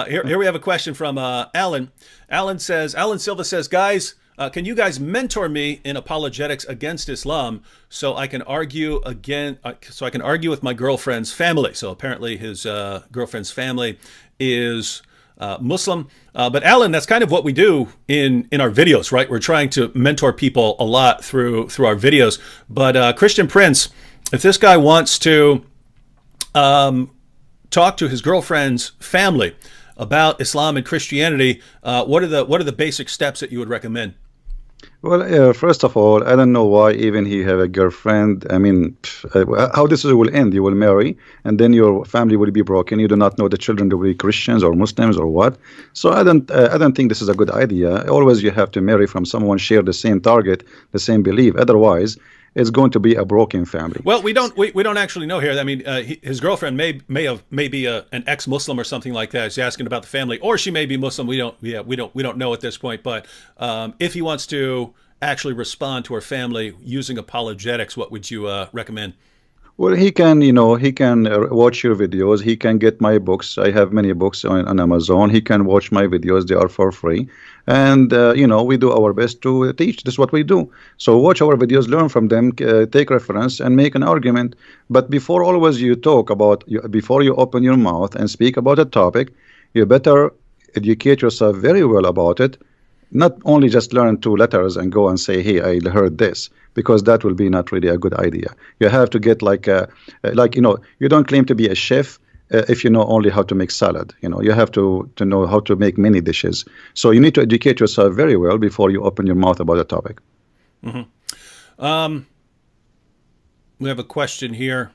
Here we have a question from Alan. Alan Silva says, guys, Can you guys mentor me in apologetics against Islam so I can argue again? So I can argue with my girlfriend's family. So apparently his girlfriend's family is Muslim. But Alan, that's kind of what we do in our videos, right? We're trying to mentor people a lot through our videos. But Christian Prince, if this guy wants to talk to his girlfriend's family about Islam and Christianity, what are the basic steps that you would recommend? Well, first of all, I don't know why even he have a girlfriend. I mean, how this will end? You will marry, and then your family will be broken. You do not know the children will be Christians or Muslims or what. So I don't think this is a good idea. Always you have to marry from someone share the same target, the same belief. Otherwise, it's going to be a broken family. Well, we don't actually know here. I mean, his girlfriend may be an ex-Muslim or something like that. He's asking about the family, or she may be Muslim. We don't know at this point. But if he wants to actually respond to her family using apologetics, what would you recommend? Well, he can watch your videos. He can get my books. I have many books on Amazon. He can watch my videos. They are for free. And, we do our best to teach. This is what we do. So watch our videos, learn from them, take reference, and make an argument. But before always you talk about, before you open your mouth and speak about a topic, you better educate yourself very well about it. Not only just learn 2 letters and go and say, hey, I heard this, because that will be not really a good idea. You have to get you don't claim to be a chef if you know only how to make salad. You have to know how to make many dishes. So you need to educate yourself very well before you open your mouth about a topic. Mm-hmm. We have a question here.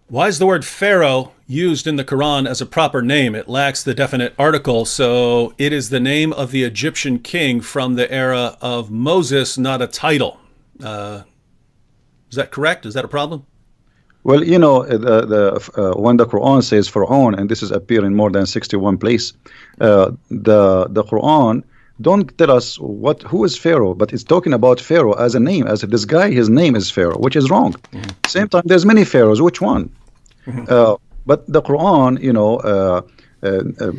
Why is the word Pharaoh used in the Quran as a proper name? It lacks the definite article, so it is the name of the Egyptian king from the era of Moses, not a title. Is that correct? Is that a problem? Well, when the Quran says Pharaoh, and this is appear in more than 61 places, the Quran don't tell us who is Pharaoh, but it's talking about Pharaoh as a name, as this guy, his name is Pharaoh, which is wrong. Mm-hmm. Same time, there's many Pharaohs. Which one? Mm-hmm. But the Quran,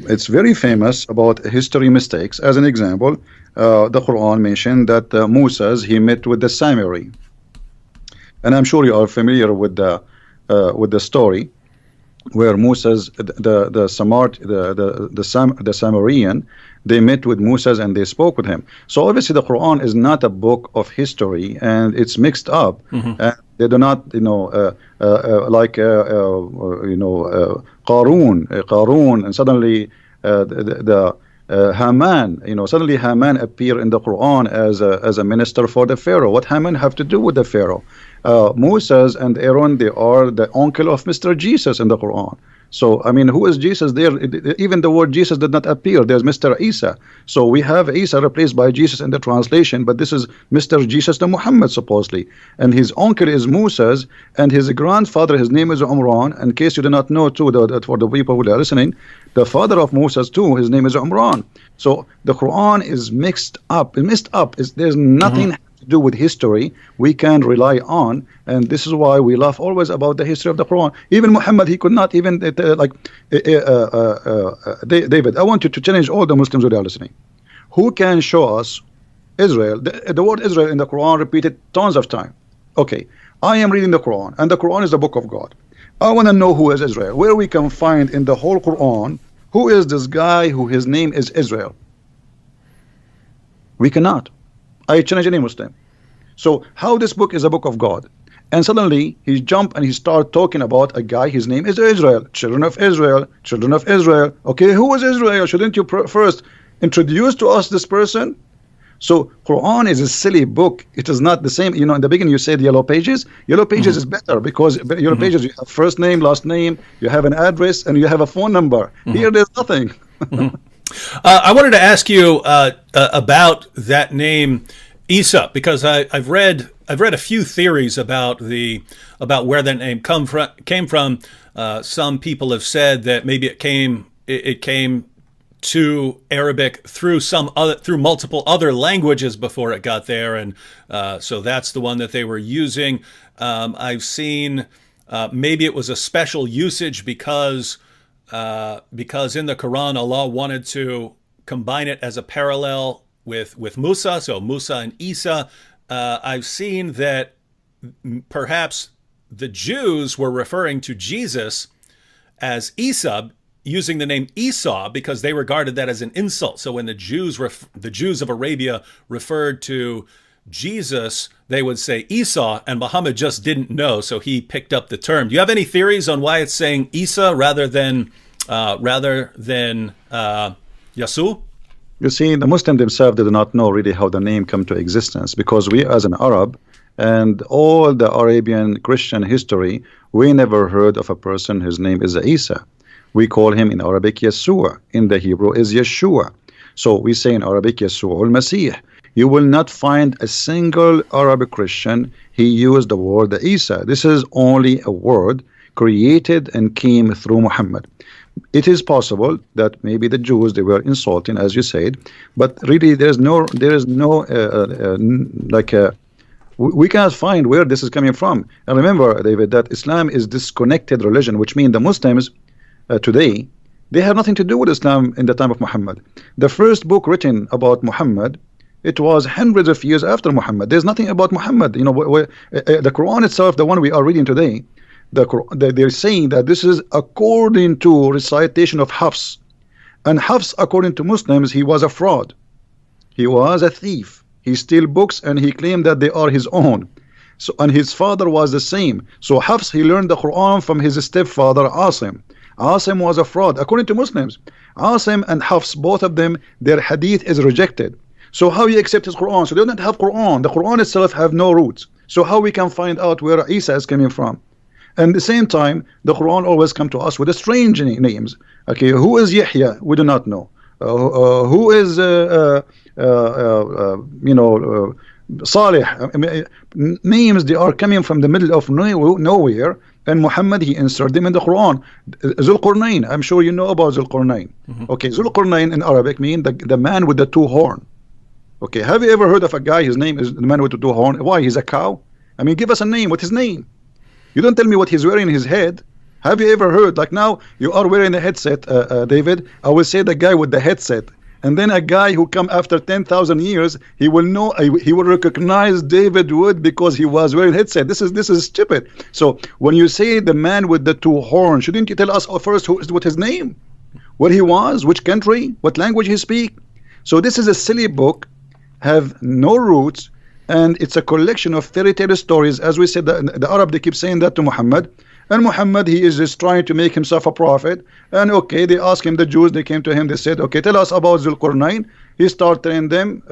it's very famous about history mistakes. As an example, the Quran mentioned that Moses, he met with the Samiri, and I'm sure you are familiar with the story where Moses, the Samarian, they met with Moses and they spoke with him. So obviously the Quran is not a book of history, and it's mixed up. Mm-hmm. And they do not, Qarun, and suddenly Haman, suddenly Haman appear in the Quran as a minister for the Pharaoh. What Haman have to do with the Pharaoh? Moses and Aaron, they are the uncle of Mr. Jesus in the Quran. So, I mean, who is Jesus there? Even the word Jesus did not appear. There's Mr. Isa. So we have Isa replaced by Jesus in the translation, but this is Mr. Jesus the Muhammad, supposedly. And his uncle is Moses, and his grandfather, his name is Umran. In case you do not know, too, for the people who are listening, the father of Moses, too, his name is Umran. So the Quran is mixed up. There's nothing to do with history we can rely on, and this is why we laugh always about the history of the Quran. Even Muhammad, he could not even David, I want you to challenge all the Muslims who are listening. Who can show us Israel? The word Israel in the Quran repeated tons of time. Okay, I am reading the Quran, and the Quran is the book of God. I want to know who is Israel, where we can find in the whole Quran who is this guy who his name is Israel. We cannot. I challenge any Muslim. So how this book is a book of God, and suddenly he jump and he start talking about a guy, his name is Israel, children of Israel, children of Israel. Okay, who is Israel? Shouldn't you first introduce to us this person? So Quran is a silly book. It is not the same. In the beginning you said yellow pages. Yellow pages is better because yellow pages, you have first name, last name, you have an address, and you have a phone number. Here there's nothing. I wanted to ask you about that name Isa, because I've read a few theories about where that name came from. Some people have said that maybe it came to Arabic through multiple other languages before it got there, and so that's the one that they were using. I've seen maybe it was a special usage because in the Quran Allah wanted to combine it as a parallel with Musa, so Musa and Isa. I've seen that perhaps the Jews were referring to Jesus as Isa, using the name Esau because they regarded that as an insult. So when the Jews of Arabia referred to Jesus, they would say Esau, and Muhammad just didn't know, so he picked up the term. Do you have any theories on why it's saying Isa rather than Yasu? You see, the Muslims themselves did not know really how the name came to existence, because we as an Arab and all the Arabian Christian history, we never heard of a person whose name is Isa. We call him in Arabic Yeshua. In the Hebrew is Yeshua. So we say in Arabic Yeshua al-Masih. You will not find a single Arabic Christian he used the word Isa. This is only a word created and came through Muhammad. It is possible that maybe the Jews, they were insulting, as you said, but really there is no we cannot find where this is coming from. And remember, David, that Islam is disconnected religion, which means the Muslims today, they have nothing to do with Islam in the time of Muhammad. The first book written about Muhammad, it was hundreds of years after Muhammad. There's nothing about Muhammad. You know, the Quran itself, the one we are reading today, they're saying that this is according to recitation of Hafs. And Hafs, according to Muslims, he was a fraud. He was a thief. He stole books and he claimed that they are his own. So, and his father was the same. So Hafs, he learned the Quran from his stepfather Asim. Asim was a fraud, according to Muslims. Asim and Hafs, both of them, their hadith is rejected. So how you accept his Quran? So they don't have Quran. The Quran itself have no roots. So how we can find out where Isa is coming from? And at the same time, the Quran always come to us with strange names. Okay, who is Yahya? We do not know. Who is Salih? Names, they are coming from the middle of nowhere. And Muhammad, he inserted them in the Quran. Zulqarnain, I'm sure you know about Zulqarnain. Okay, Zulqarnain in Arabic means the man with the two horn. Okay, have you ever heard of a guy, his name is the man with the two horn? Why, he's a cow? I mean, give us a name. What's his name? You don't tell me what he's wearing in his head. Have you ever heard, like now, you are wearing a headset, David, I will say the guy with the headset. And then a guy who come after 10,000 years, he will know, he will recognize David Wood because he was wearing a headset. This is stupid. So when you say the man with the two horns, shouldn't you tell us first what his name, where he was, which country, what language he speak? So this is a silly book, have no roots, and it's a collection of fairy tale stories. As we said, the Arab, they keep saying that to Muhammad. And Muhammad, he is just trying to make himself a prophet. And okay, they asked him, the Jews, they came to him, they said, okay, tell us about Zulqarnain. He started telling them,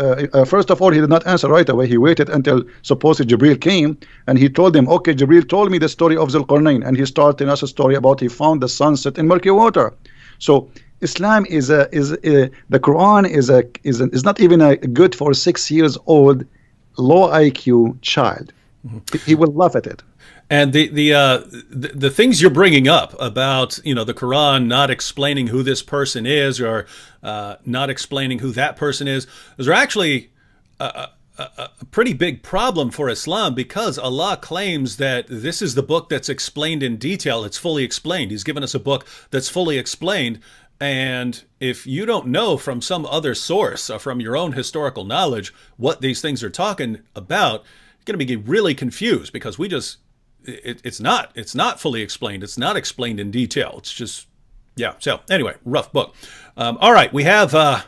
first of all, he did not answer right away. He waited until supposedly Jibril came, and he told them, okay, Jibril told me the story of Zulqarnain, and he started telling us a story about he found the sunset in murky water. So Islam the Quran is not even good for 6 years old low IQ child. He will laugh at it. And the things you're bringing up about, the Quran not explaining who this person is, or not explaining who that person is, those are actually a pretty big problem for Islam, because Allah claims that this is the book that's explained in detail. It's fully explained. He's given us a book that's fully explained. And if you don't know from some other source or from your own historical knowledge what these things are talking about, you're going to be really confused, because it's not fully explained. It's not explained in detail. It's just, yeah. So anyway, rough book. All right, we have a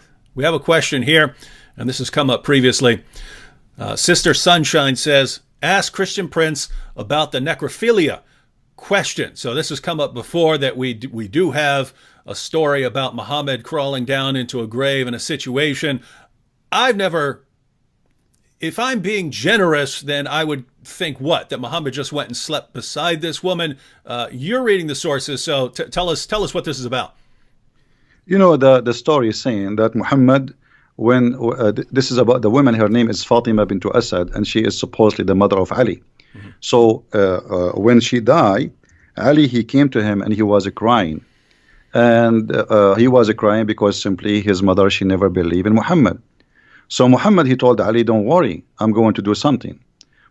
question here, and this has come up previously. Sister Sunshine says, ask Christian Prince about the necrophilia question. So this has come up before, that we do have a story about Muhammad crawling down into a grave in a situation. If I'm being generous, then I would think that Muhammad just went and slept beside this woman. You're reading the sources, so tell us what this is about. You know, the story is saying that Muhammad, when this is about the woman, her name is Fatima bint Asad, and she is supposedly the mother of Ali. So when she died, Ali, he came to him and he was crying. And he was crying because simply his mother, she never believed in Muhammad. So Muhammad, he told Ali, don't worry, I'm going to do something.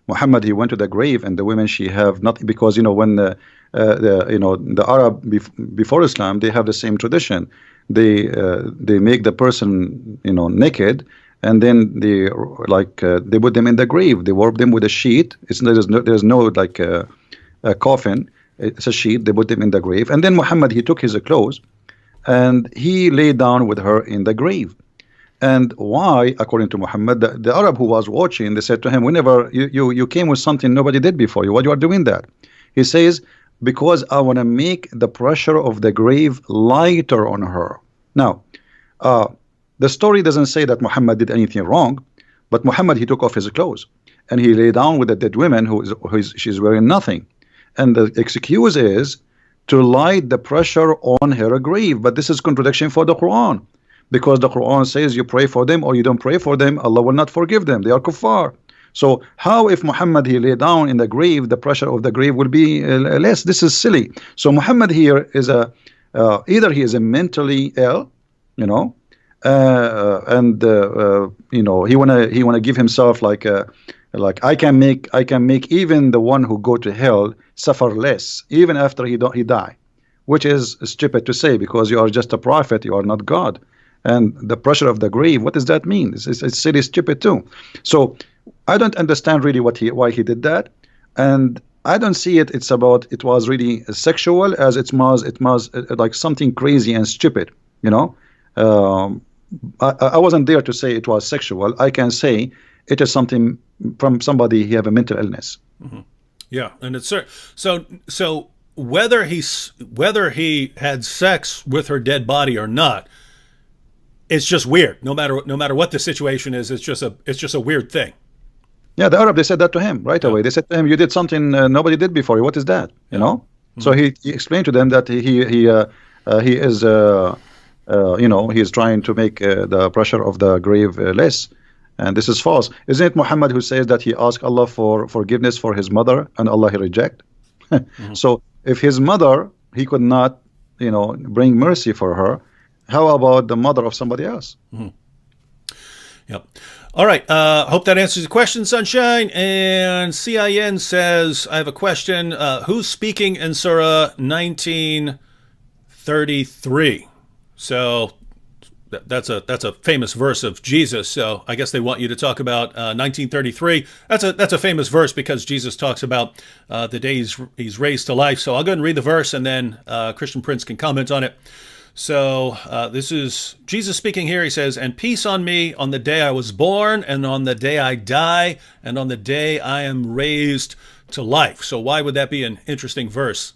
Muhammad, he went to the grave, and the women, she have nothing, because when the Arab before Islam, they have the same tradition. They make the person naked, and then they put them in the grave. They warp them with a sheet. There's no like a coffin. It's a sheet. They put them in the grave, and then Muhammad, he took his clothes and he lay down with her in the grave. And why? According to Muhammad, the Arab who was watching, they said to him, whenever you came with something nobody did before you, why you are doing that? He says, because I want to make the pressure of the grave lighter on her. Now, the story doesn't say that Muhammad did anything wrong, but Muhammad, he took off his clothes and he lay down with a dead woman she's wearing nothing. And the excuse is to light the pressure on her grave. But this is contradiction for the Quran, because the Quran says you pray for them or you don't pray for them, Allah will not forgive them. They are kuffar. So how, if Muhammad, he lay down in the grave, the pressure of the grave will be less? This is silly. So Muhammad here is either he is a mentally ill, you know, and you know, he wanna give himself like I can make even the one who go to hell suffer less even after he die, which is stupid to say, because you are just a prophet, you are not God. And the pressure of the grave, what does that mean? It's silly, stupid too. So I don't understand really why he did that, and I don't see it was really sexual as it was like something crazy and stupid, you know. I wasn't there to say it was sexual. I can say it is something from somebody he have a mental illness. Mm-hmm. Yeah, and it's so whether he had sex with her dead body or not, it's just weird. No matter what the situation is, it's just a weird thing. Yeah, the Arab, they said that to him right away. They said to him, "You did something nobody did before you. What is that?" You know. Mm-hmm. So he explained to them that he is you know, he is trying to make the pressure of the grave less, and this is false. Isn't it Muhammad who says that he asked Allah for forgiveness for his mother and Allah he reject? Mm-hmm. So if his mother, he could not, you know, bring mercy for her, how about the mother of somebody else? Mm-hmm. Yep. All right. Hope that answers the question, Sunshine. And CIN says, I have a question. Who's speaking in Surah 1933? So that's a famous verse of Jesus. So I guess they want you to talk about 1933. That's a famous verse because Jesus talks about the day he's raised to life. So I'll go ahead and read the verse, and then Christian Prince can comment on it. So this is Jesus speaking here. He says, "And peace on me on the day I was born, and on the day I die, and on the day I am raised to life." So why would that be an interesting verse?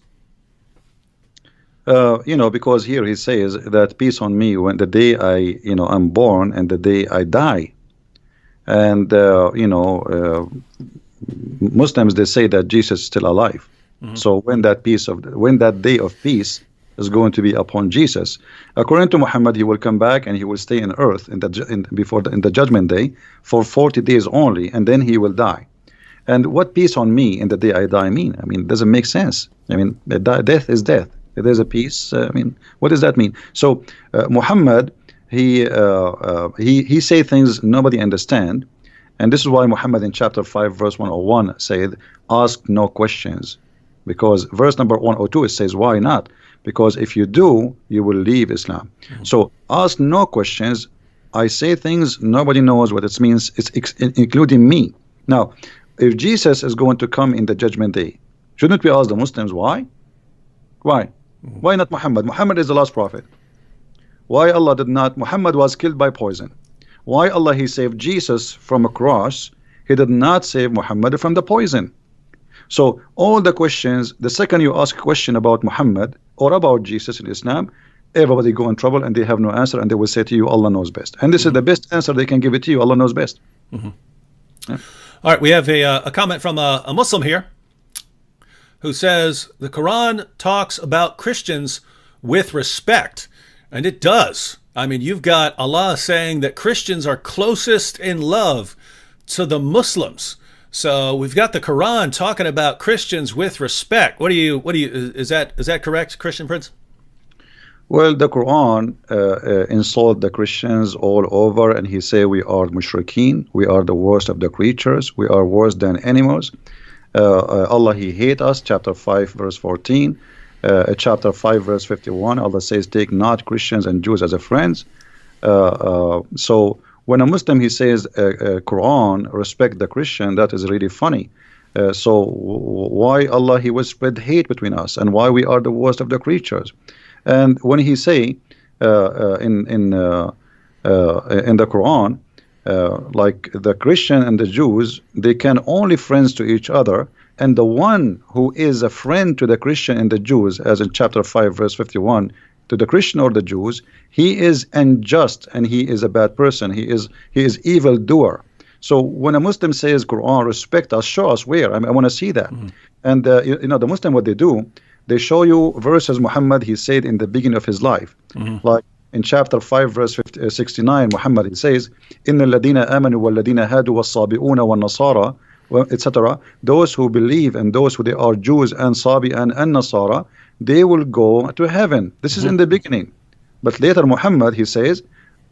You know, because here he says that peace on me when the day I'm born and the day I die. And, you know, Muslims, they say that Jesus is still alive. Mm-hmm. So when that day of peace is going to be upon Jesus, according to Muhammad, he will come back and he will stay in earth in the judgment day for 40 days only, and then he will die. And what peace on me in the day I die mean? I mean, it doesn't make sense. I mean, death is death. If there's a peace, I mean, what does that mean? So Muhammad, he say things nobody understand, and this is why Muhammad in chapter 5 verse 101 said, "Ask no questions," because verse number 102 it says, "Why not?" Because if you do, you will leave Islam. Mm-hmm. So ask no questions. I say things nobody knows what it means. It's including me. Now, if Jesus is going to come in the judgment day, shouldn't we ask the Muslims why? Why? Mm-hmm. Why not Muhammad? Muhammad is the last prophet. Why Allah did not? Muhammad was killed by poison. Why Allah he saved Jesus from a cross? He did not save Muhammad from the poison. So all the questions, the second you ask a question about Muhammad or about Jesus in Islam, everybody go in trouble and they have no answer, and they will say to you, Allah knows best. And this is the best answer they can give it to you. Allah knows best. Mm-hmm. Yeah. All right, we have a comment from a Muslim here who says the Quran talks about Christians with respect, and it does. I mean, you've got Allah saying that Christians are closest in love to the Muslims. So we've got the Quran talking about Christians with respect. Is that correct, Christian Prince? Well, the Quran insult the Christians all over, and he say we are mushrikeen, we are the worst of the creatures, we are worse than animals. Allah he hate us, chapter 5 verse 14. Chapter 5 verse 51, Allah says, take not Christians and Jews as a friends. So when a Muslim he says Quran respect the Christian, that is really funny. So why Allah he will spread hate between us, and why we are the worst of the creatures? And when he say in the Quran, like the Christian and the Jews, they can only friends to each other, and the one who is a friend to the Christian and the Jews, as in chapter 5 verse 51, to the Christian or the Jews, he is unjust and he is a bad person. He is evil doer. So when a Muslim says Quran respect us, show us where. I want to see that. And the Muslim, what they do, they show you verses Muhammad he said in the beginning of his life, like in chapter 5 verse 69, Muhammad he says, inna alladhina amanu walladhina hadu was-sabi'una wan-nasara, etc. Those who believe and those who they are Jews and Sabi and Nasara, they will go to heaven. This is in the beginning. But later Muhammad he says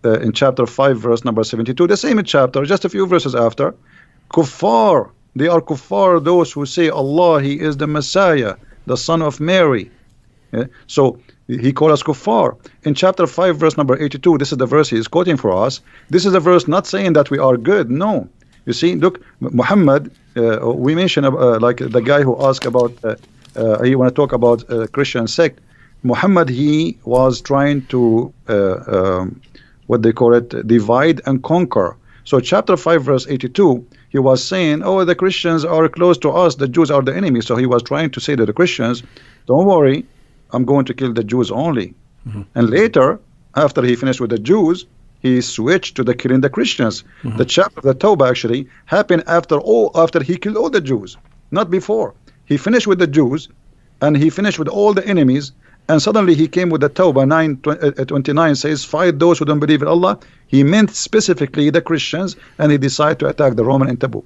in chapter 5 verse number 72, the same chapter, just a few verses after, kuffar, they are kuffar, those who say Allah he is the Messiah, the son of Mary. So he called us kuffar. In chapter 5 verse number 82, this is the verse he is quoting for us. This is a verse not saying that we are good. No, you see, look, Muhammad, we mentioned like the guy who asked about he want to talk about Christian sect. Muhammad he was trying to what they call it, divide and conquer. So chapter 5 verse 82, he was saying, oh, the Christians are close to us, the Jews are the enemy. So he was trying to say to the Christians, don't worry, I'm going to kill the Jews only. And later, after he finished with the Jews, he switched to the killing the Christians. The chapter of the Tawbah actually happened after he killed all the Jews, not before. He finished with the Jews and he finished with all the enemies, and suddenly he came with the Tawbah 9:29 says, fight those who don't believe in Allah. He meant specifically the Christians, and he decided to attack the Roman in Tabuk.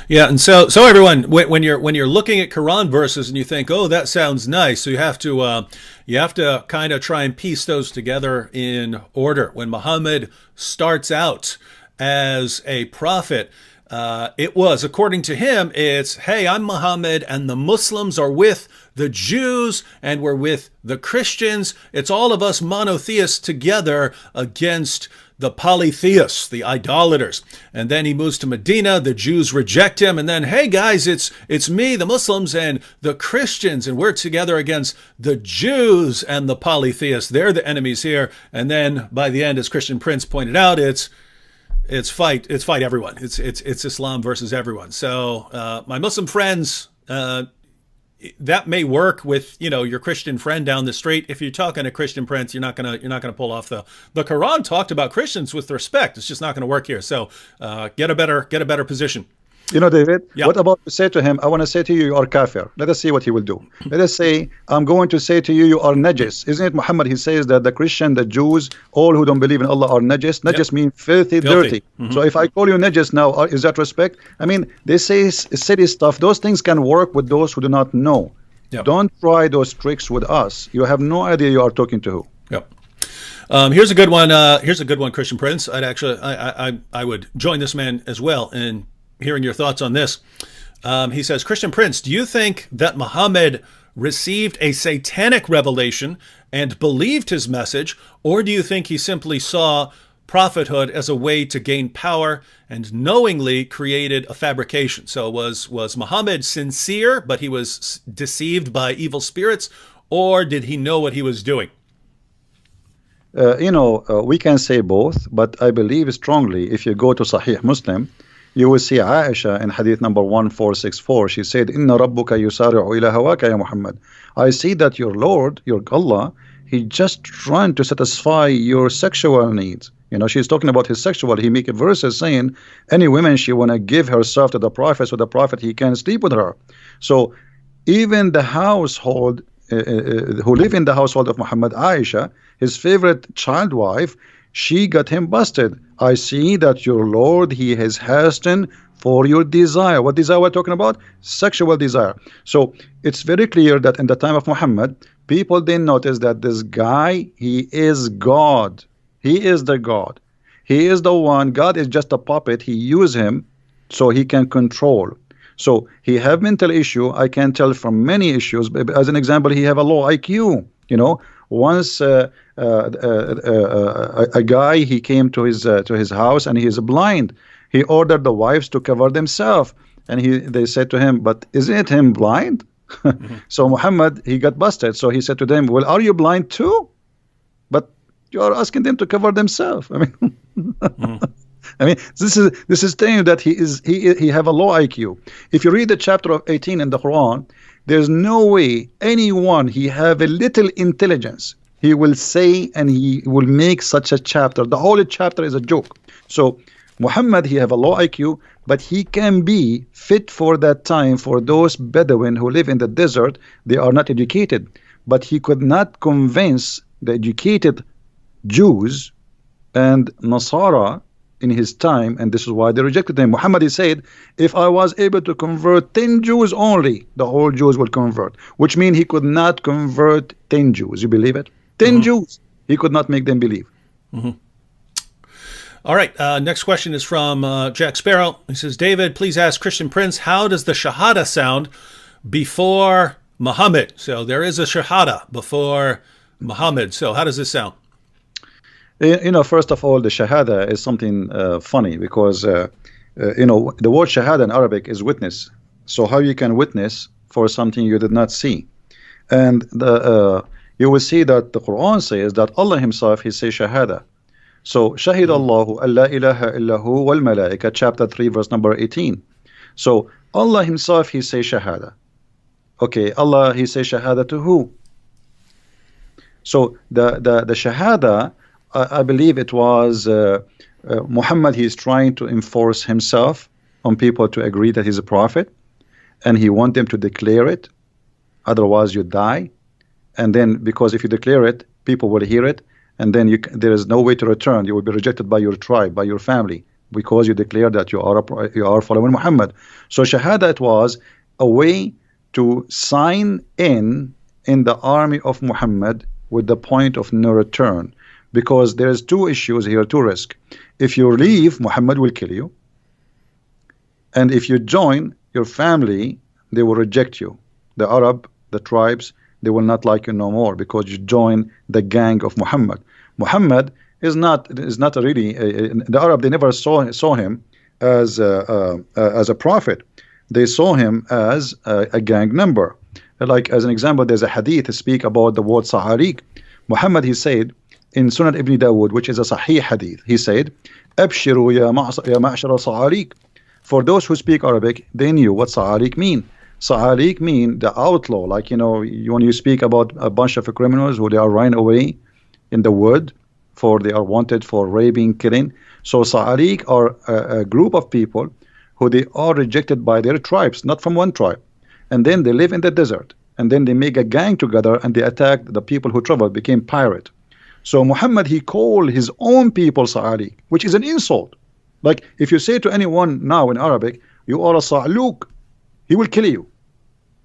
Yeah, and so everyone, when you're looking at Quran verses and you think, oh, that sounds nice, so you have to kind of try and piece those together in order. When Muhammad starts out as a prophet, it was, according to him, it's, hey, I'm Muhammad and the Muslims are with the Jews and we're with the Christians. It's all of us monotheists together against the polytheists, the idolaters. And then he moves to Medina, the Jews reject him, and then, hey guys, it's me, the Muslims, and the Christians, and we're together against the Jews and the polytheists. They're the enemies here. And then by the end, as Christian Prince pointed out, it's fight everyone. It's Islam versus everyone. So my Muslim friends, that may work with your Christian friend down the street. If you're talking to Christian Prince, you're not gonna pull off the Quran talked about Christians with respect. It's just not gonna work here. So get a better position. David, Yeah. what about to say to him, I want to say to you, you are kafir. Let us see what he will do. Let us say, I'm going to say to you, you are najis. Isn't it Muhammad? He says that the Christian, the Jews, all who don't believe in Allah are najis. Najis means filthy, dirty. So if I call you najis now, is that respect? I mean, they say silly stuff. Those things can work with those who do not know. Yep. Don't try those tricks with us. You have no idea you are talking to who. Yep. Here's a good one. Christian Prince. I would join this man as well in hearing your thoughts on this. He says, Christian Prince, do you think that Muhammad received a satanic revelation and believed his message, or do you think he simply saw prophethood as a way to gain power and knowingly created a fabrication? So was Muhammad sincere, but he was deceived by evil spirits, or did he know what he was doing? We can say both, but I believe strongly if you go to Sahih Muslim, you will see Aisha in hadith number 1464. She said, Inna rabbuka yusari'u ila hawaka ya Muhammad. I see that your Lord, your Allah, he just trying to satisfy your sexual needs. She's talking about his sexual. He make verses saying any woman she want to give herself to the prophet, so the prophet he can sleep with her. So even the household who live in the household of Muhammad, Aisha, his favorite child wife, she got him busted. I see that your Lord, he has hastened for your desire. What desire we're talking about? Sexual desire. So it's very clear that in the time of Muhammad, people didn't notice that this guy, he is God. He is the God. He is the one. God is just a puppet. He use him so he can control. So he have mental issue. I can tell from many issues. As an example, he have a low IQ. Once a guy, he came to his house and he is blind. He ordered the wives to cover themselves, and they said to him, "But isn't him blind?" So Muhammad, he got busted. So he said to them, "Well, are you blind too? But you are asking them to cover themselves." I mean, I mean, this is telling you that he have a low IQ. If you read the chapter of 18 in the Quran, there's no way anyone he have a little intelligence he will say and he will make such a chapter. The whole chapter is a joke. So Muhammad, he have a low IQ, but he can be fit for that time for those Bedouin who live in the desert. They are not educated, but he could not convince the educated Jews and Nasara in his time, and this is why they rejected him. Muhammad, he said, if I was able to convert 10 Jews only, the whole Jews will convert, which means he could not convert 10 Jews. You believe it? 10 Jews, he could not make them believe. All right, next question is from Jack Sparrow. He says, David, please ask Christian Prince, how does the Shahada sound before Muhammad? So there is a Shahada before Muhammad. So how does this sound? You know, first of all, the Shahada is something funny because, you know, the word Shahada in Arabic is witness. So how you can witness for something you did not see? And you will see that the Quran says that Allah himself, he says Shahada. So Shahid Allahu an la ilaha illahu wal malaika, chapter 3, verse number 18. So Allah himself, he says Shahada. Okay, Allah, he says Shahada to who? So the Shahada, I believe it was Muhammad, he is trying to enforce himself on people to agree that he's a prophet, and he wants them to declare it, otherwise you die. And then because if you declare it, people will hear it, and then there is no way to return. You will be rejected by your tribe, by your family, because you declare that you are following Muhammad. So Shahada, it was a way to sign in the army of Muhammad with the point of no return. Because there's two issues here, two risks. If you leave, Muhammad will kill you. And if you join your family, they will reject you. The Arab, the tribes, they will not like you no more because you join the gang of Muhammad. Muhammad is not really the Arab. They never saw him as a prophet. They saw him as a gang member. Like as an example, there's a hadith to speak about the word Sa'ariq. Muhammad, he said in Sunan Ibn Dawood, which is a Sahih hadith, he said, "Abshiru ya ma'shara Sa'ariq." For those who speak Arabic, they knew what Sa'ariq mean. Sa'ariq mean the outlaw, like, you know, when you speak about a bunch of criminals who they are running away in the wood, for they are wanted for raping, killing. So Sa'ariq are a group of people who they are rejected by their tribes, not from one tribe. And then they live in the desert, and then they make a gang together and they attack the people who travel, became pirate. So Muhammad, he called his own people Sa'ariq, which is an insult. Like if you say to anyone now in Arabic, you are a Sa'luq, he will kill you.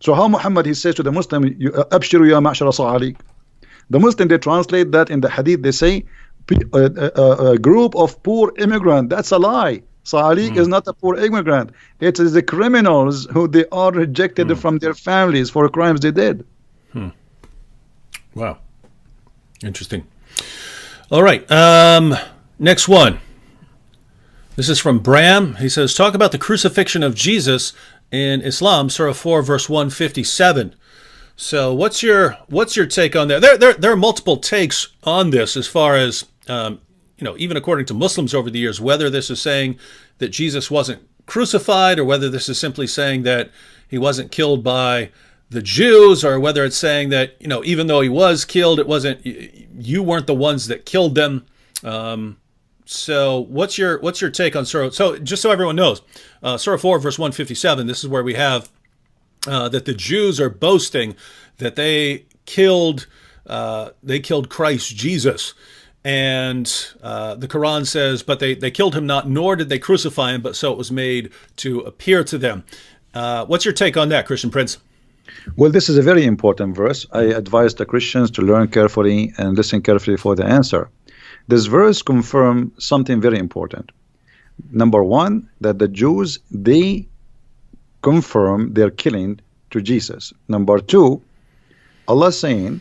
So how Muhammad, he says to the Muslim, Abshiru ya ma'shara Sa'ariq. The Muslim, they translate that in the hadith, they say a group of poor immigrants. That's a lie. Sa'ariq is not a poor immigrant. It is the criminals who they are rejected from their families for crimes they did. Wow. Interesting. All right. Next one. This is from Bram. He says, talk about the crucifixion of Jesus in Islam, Surah 4, verse 157. So what's your take on that? There are multiple takes on this as far as, you know, even according to Muslims over the years, whether this is saying that Jesus wasn't crucified or whether this is simply saying that he wasn't killed by the Jews, or whether it's saying that, you know, even though he was killed, it wasn't, you weren't the ones that killed them. So what's your take on Surah? So just so everyone knows, Surah 4, verse 157, this is where we have that the Jews are boasting that they killed Christ Jesus. And the Quran says, but they killed him not, nor did they crucify him, but so it was made to appear to them. What's your take on that, Christian Prince? Well, this is a very important verse. I advise the Christians to learn carefully and listen carefully for the answer. This verse confirms something very important. Number one, that the Jews, they confirm their killing to Jesus. Number two, Allah saying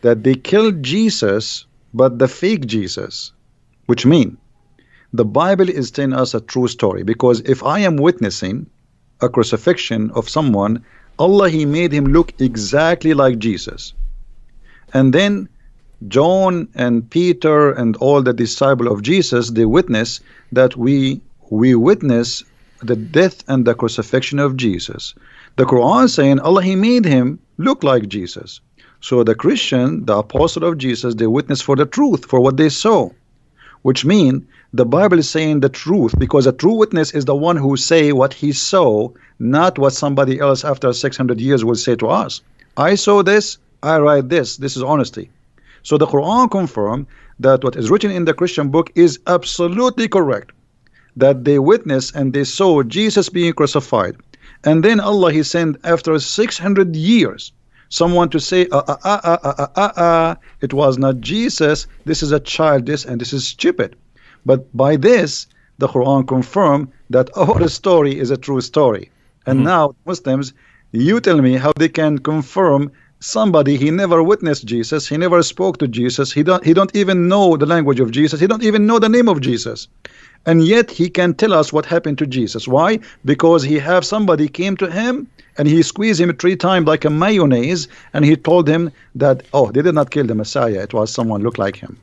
that they killed Jesus, but the fake Jesus, which mean the Bible is telling us a true story. Because if I am witnessing a crucifixion of someone, Allah, He made him look exactly like Jesus. And then John and Peter and all the disciples of Jesus, they witness that we witness the death and the crucifixion of Jesus. The Quran saying Allah, He made him look like Jesus. So the Christian, the apostle of Jesus, they witness for the truth, for what they saw. Which mean the Bible is saying the truth, because a true witness is the one who say what he saw, not what somebody else after 600 years will say to us. I saw this, I write this. This is honesty. So the Quran confirm that what is written in the Christian book is absolutely correct. That they witnessed and they saw Jesus being crucified. And then Allah, He sent after 600 years someone to say, it was not Jesus, this is a child, this, and this is stupid. But by this, the Quran confirmed that our story is a true story. And now Muslims, you tell me how they can confirm somebody, he never witnessed Jesus, he never spoke to Jesus, he don't even know the language of Jesus, he don't even know the name of Jesus. And yet he can tell us what happened to Jesus. Why? Because he have somebody came to him and he squeezed him 3 times like a mayonnaise, and he told him that, oh, they did not kill the Messiah, it was someone looked like him.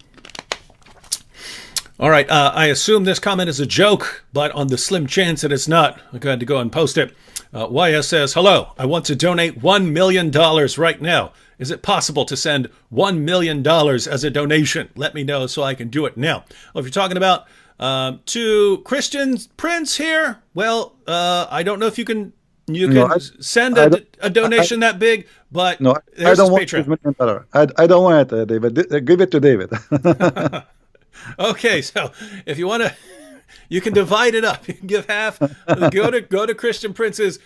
All right, I assume this comment is a joke, but on the slim chance that it's not, I'm going to go and post it. YS says, hello, I want to donate $1 million right now. Is it possible to send $1 million as a donation? Let me know so I can do it now. Well, if you're talking about to Christian Prince here, well, I don't know if you can send a donation that big, but no, I don't want $1 million. I don't want it, David. Give it to David. Okay, so if you want to, you can divide it up. You can give half. Go to Christian Prince's.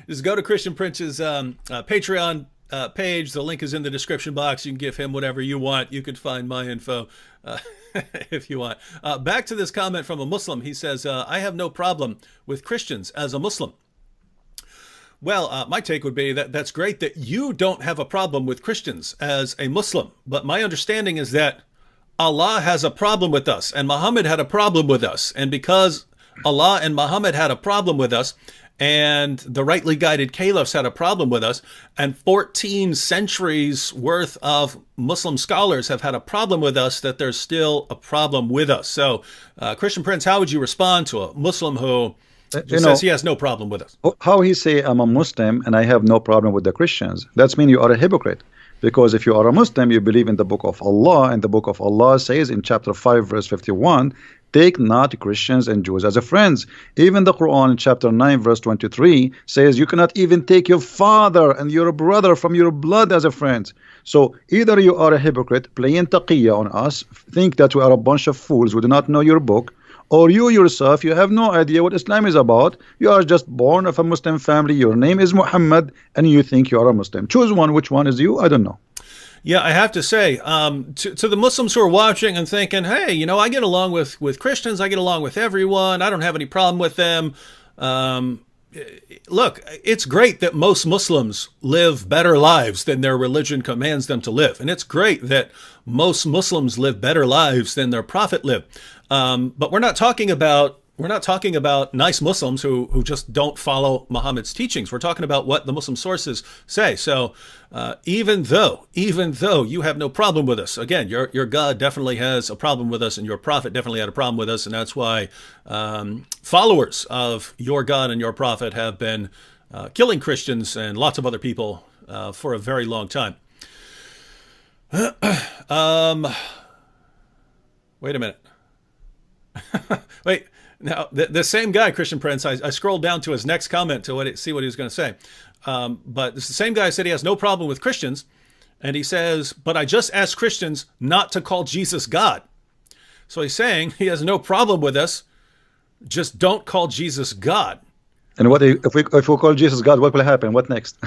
Just go to Christian Prince's Patreon page. The link is in the description box. You can give him whatever you want. You can find my info if you want. Back to this comment from a Muslim. He says, "I have no problem with Christians as a Muslim." Well, my take would be that that's great that you don't have a problem with Christians as a Muslim. But my understanding is that Allah has a problem with us, and Muhammad had a problem with us. And because Allah and Muhammad had a problem with us, and the rightly guided caliphs had a problem with us, and 14 centuries worth of Muslim scholars have had a problem with us, that there's still a problem with us. So, Christian Prince, how would you respond to a Muslim who says he has no problem with us? How he say, I'm a Muslim and I have no problem with the Christians? That means you are a hypocrite. Because if you are a Muslim, you believe in the book of Allah, and the book of Allah says in chapter 5, verse 51, take not Christians and Jews as a friends. Even the Quran in chapter 9, verse 23 says you cannot even take your father and your brother from your blood as a friend. So either you are a hypocrite, playing taqiyya on us, think that we are a bunch of fools who do not know your book, or you yourself, you have no idea what Islam is about. You are just born of a Muslim family. Your name is Muhammad, and you think you are a Muslim. Choose one. Which one is you? I don't know. Yeah, I have to say, to the Muslims who are watching and thinking, hey, I get along with Christians. I get along with everyone. I don't have any problem with them. Look, it's great that most Muslims live better lives than their religion commands them to live. And it's great that most Muslims live better lives than their prophet lived. But we're not talking about nice Muslims who just don't follow Muhammad's teachings. We're talking about what the Muslim sources say. So even though you have no problem with us, again, your God definitely has a problem with us, and your prophet definitely had a problem with us, and that's why followers of your God and your prophet have been killing Christians and lots of other people for a very long time. Wait a minute. Wait. Now, the same guy, Christian Prince, I scrolled down to his next comment to see what he was going to say. But it's the same guy said he has no problem with Christians. And he says, but I just asked Christians not to call Jesus God. So he's saying he has no problem with us. Just don't call Jesus God. And what if we call Jesus God, what will happen? What next?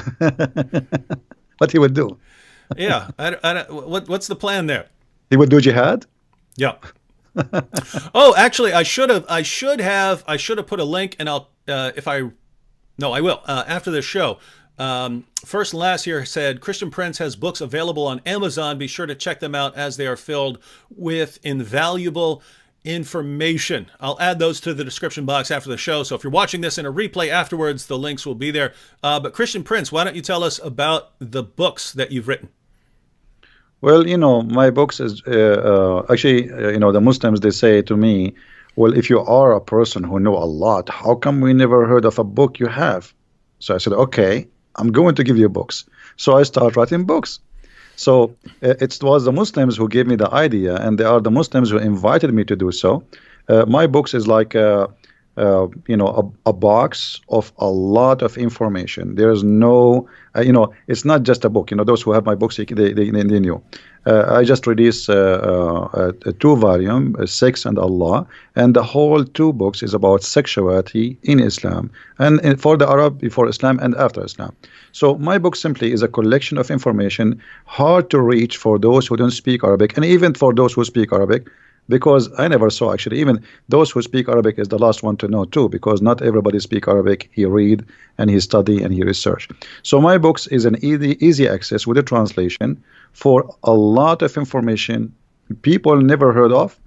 What he would do? Yeah. What's the plan there? He would do jihad? Yeah. Oh, actually, I should have put a link, and I will after this show. First and last here said, Christian Prince has books available on Amazon. Be sure to check them out as they are filled with invaluable information. I'll add those to the description box after the show. So if you're watching this in a replay afterwards, the links will be there. But Christian Prince, why don't you tell us about the books that you've written? Well, my books is actually, the Muslims, they say to me, well, if you are a person who know a lot, how come we never heard of a book you have? So I said, okay, I'm going to give you books. So I start writing books. So it was the Muslims who gave me the idea, and they are the Muslims who invited me to do so. My books is like a box of a lot of information. There's no, it's not just a book. Those who have my books, they knew. I just released a 2-volume, Sex and Allah, and the whole 2 books is about sexuality in Islam, and for the Arab, before Islam and after Islam. So my book simply is a collection of information, hard to reach for those who don't speak Arabic, and even for those who speak Arabic, because I never saw, actually, even those who speak Arabic is the last one to know too, because not everybody speak Arabic. He read and he study and he research. So my books is an easy access with a translation for a lot of information people never heard of,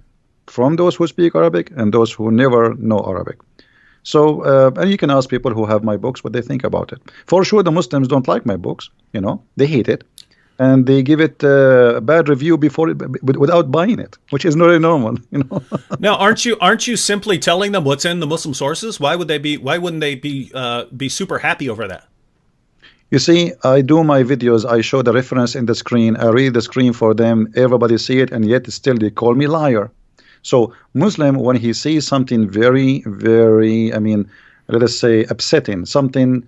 from those who speak Arabic and those who never know Arabic. So and you can ask people who have my books what they think about it. For sure, the Muslims don't like my books. They hate it, and they give it a bad review without buying it, which is not normal. Now, aren't you simply telling them what's in the Muslim sources? Why wouldn't they be super happy over that? You see, I do my videos. I show the reference in the screen. I read the screen for them. Everybody see it, and yet still they call me liar. So Muslim, when he sees something very, very, let us say upsetting, something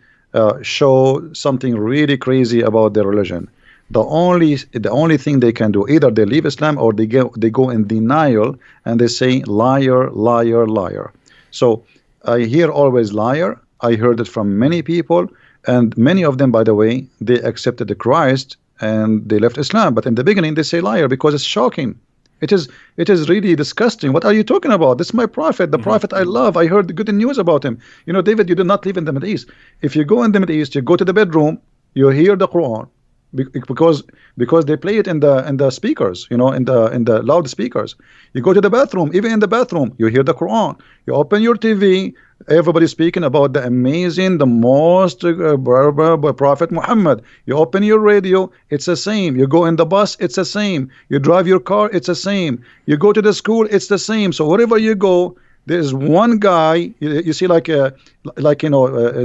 show something really crazy about their religion, the only thing they can do, either they leave Islam or they go in denial and they say liar, liar, liar. So I hear always liar. I heard it from many people, and many of them, by the way, they accepted the Christ and they left Islam. But in the beginning they say liar because it's shocking. It is really disgusting. What are you talking about? This is my prophet, the prophet I love. I heard the good news about him. David, you do not live in the Middle East. If you go in the Middle East, you go to the bedroom, you hear the Quran, because they play it in the speakers, in the loudspeakers. You go to the bathroom, even in the bathroom, you hear the Quran. You open your TV, everybody's speaking about the amazing, the most Prophet Muhammad. You open your radio, it's the same. You go in the bus, it's the same. You drive your car, it's the same. You go to the school, it's the same. So wherever you go, there's one guy. You see, a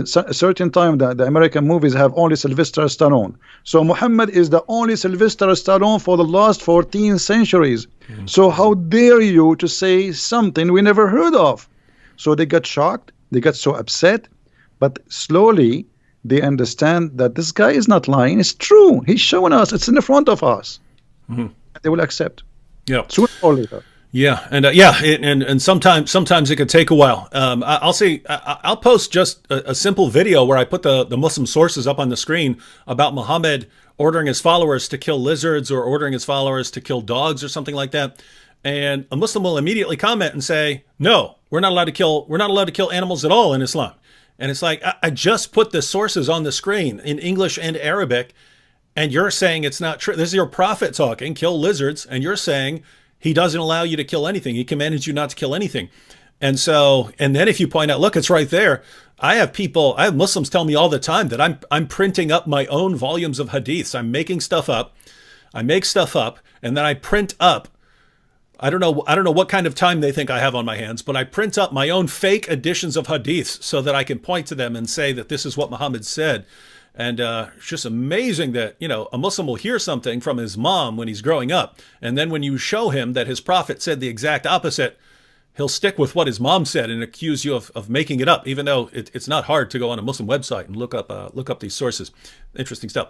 certain time the American movies have only Sylvester Stallone. So Muhammad is the only Sylvester Stallone for the last 14 centuries. So how dare you to say something we never heard of? So they got shocked, they got so upset, but slowly they understand that this guy is not lying. It's true. He's showing us. It's in the front of us. They will accept. Yeah. Sooner or later. Yeah, and sometimes it could take a while. I'll post just a simple video where I put the Muslim sources up on the screen about Muhammad ordering his followers to kill lizards or ordering his followers to kill dogs or something like that. And a Muslim will immediately comment and say, "No, we're not allowed to kill animals at all in Islam." And it's like, I just put the sources on the screen in English and Arabic, and you're saying it's not true. This is your prophet talking, kill lizards, and you're saying he doesn't allow you to kill anything. He commanded you not to kill anything. And then if you point out, look, it's right there. I have Muslims tell me all the time that I'm printing up my own volumes of hadiths. I'm making stuff up. I make stuff up, and then I print up. I don't know what kind of time they think I have on my hands, but I print up my own fake editions of hadiths so that I can point to them and say that this is what Muhammad said. And it's just amazing that, a Muslim will hear something from his mom when he's growing up. And then when you show him that his prophet said the exact opposite, he'll stick with what his mom said and accuse you of making it up, even though it's not hard to go on a Muslim website and look up these sources. Interesting stuff.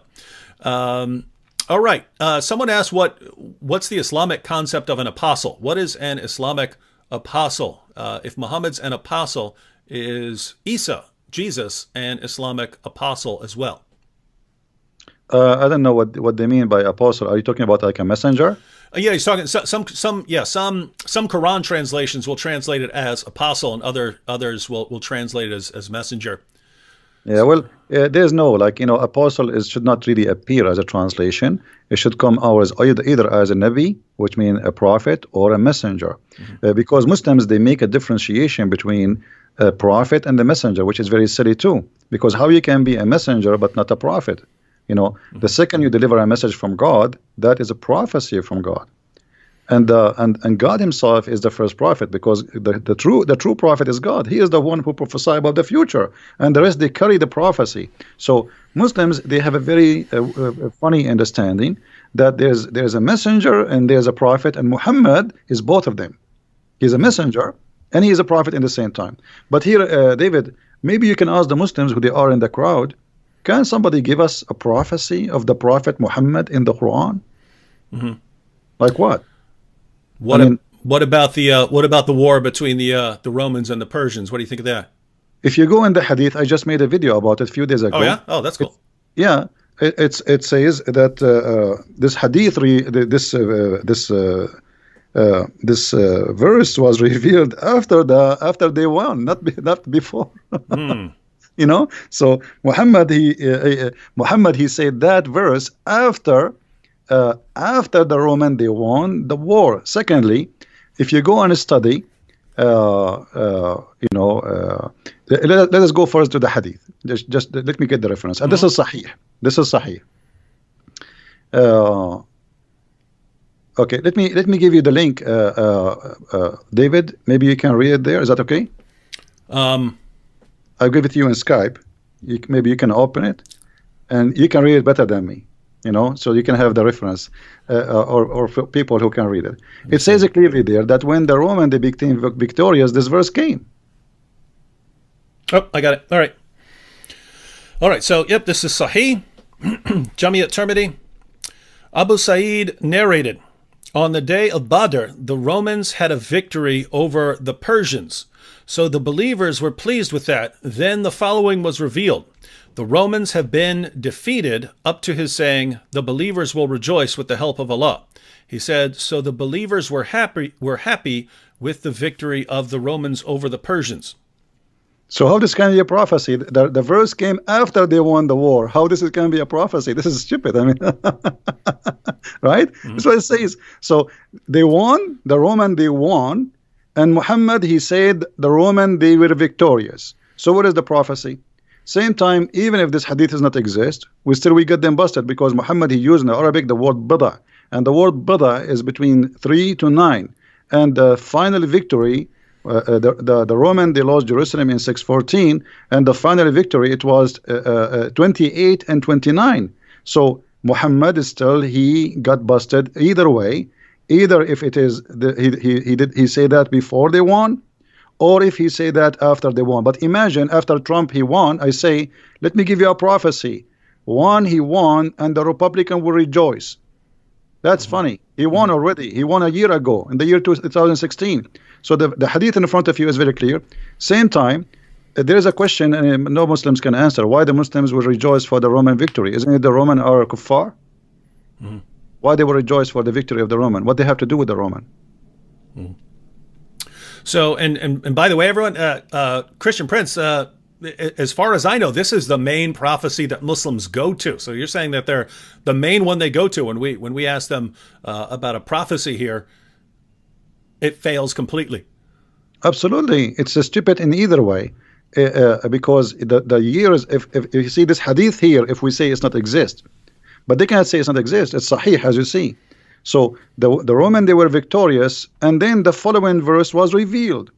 All right. Someone asked, what's the Islamic concept of an apostle? What is an Islamic apostle? If Muhammad's an apostle, is Isa, Jesus, an Islamic apostle as well? I don't know what they mean by apostle. Are you talking about like a messenger? Yeah, he's talking some Quran translations will translate it as apostle, and others will translate it as messenger. Yeah, well, there's no, like, apostle should not really appear as a translation. It should come out as either as a nabi, which means a prophet, or a messenger. Because Muslims, they make a differentiation between a prophet and the messenger, which is very silly too. Because how you can be a messenger but not a prophet? The second you deliver a message from God, that is a prophecy from God. And God Himself is the first prophet, because the true prophet is God. He is the one who prophesies about the future, and the rest, they carry the prophecy. So Muslims, they have a very funny understanding that there's a messenger and there's a prophet, and Muhammad is both of them. He's a messenger and he is a prophet in the same time. But here, David, maybe you can ask the Muslims who they are in the crowd, can somebody give us a prophecy of the prophet Muhammad in the Quran? Like what? What about the war between the Romans and the Persians? What do you think of that? If you go in the hadith, I just made a video about it a few days ago. Oh yeah, oh that's cool. It says that this hadith, this verse was revealed after they won, not before. So Muhammad he said that verse after the Roman they won the war. Secondly, if you go and study, let us go first to the hadith. Just let me get the reference. And this is Sahih. Okay, let me give you the link. David, maybe you can read it there. Is that okay? I'll give it to you in Skype. Maybe you can open it, and you can read it better than me. So you can have the reference, or for people who can read it. It says clearly there that when the Roman they became victorious, this verse came. Oh, I got it. All right. So, yep, this is Sahih, Jami at-Tirmidhi. Abu Sa'id narrated, on the day of Badr, the Romans had a victory over the Persians. So the believers were pleased with that. Then the following was revealed. The Romans have been defeated, up to his saying, the believers will rejoice with the help of Allah. He said, so the believers were happy with the victory of the Romans over the Persians. So how this can be a prophecy? The verse came after they won the war. How this can be a prophecy? This is stupid. I mean, right? That's what it says. So they won, the Roman they won, and Muhammad, he said the Roman they were victorious. So what is the prophecy? Same time, even if this hadith does not exist, we get them busted, because Muhammad, he used in Arabic the word bada, and the word bada is between 3 to 9, and the final victory, the Roman they lost Jerusalem in 614, and the final victory it was 28 and 29. So Muhammad he got busted either way, either if it is he say that before they won, or if he say that after they won. But imagine after Trump he won, I say, let me give you a prophecy. He won, and the Republican will rejoice. That's funny. He won already. He won a year ago, in the year 2016. So the hadith in front of you is very clear. Same time, there is a question, and no Muslims can answer, why the Muslims will rejoice for the Roman victory. Isn't it the Roman are kuffar? Why they will rejoice for the victory of the Roman? What they have to do with the Roman? So, and by the way, everyone, Christian Prince, as far as I know, this is the main prophecy that Muslims go to. So you're saying that they're the main one they go to when we ask them about a prophecy here, it fails completely. Absolutely, it's stupid in either way, because the years. If you see this hadith here, if we say it's not exist, but they cannot say it's not exist. It's sahih, as you see. So the Roman they were victorious, and then the following verse was revealed.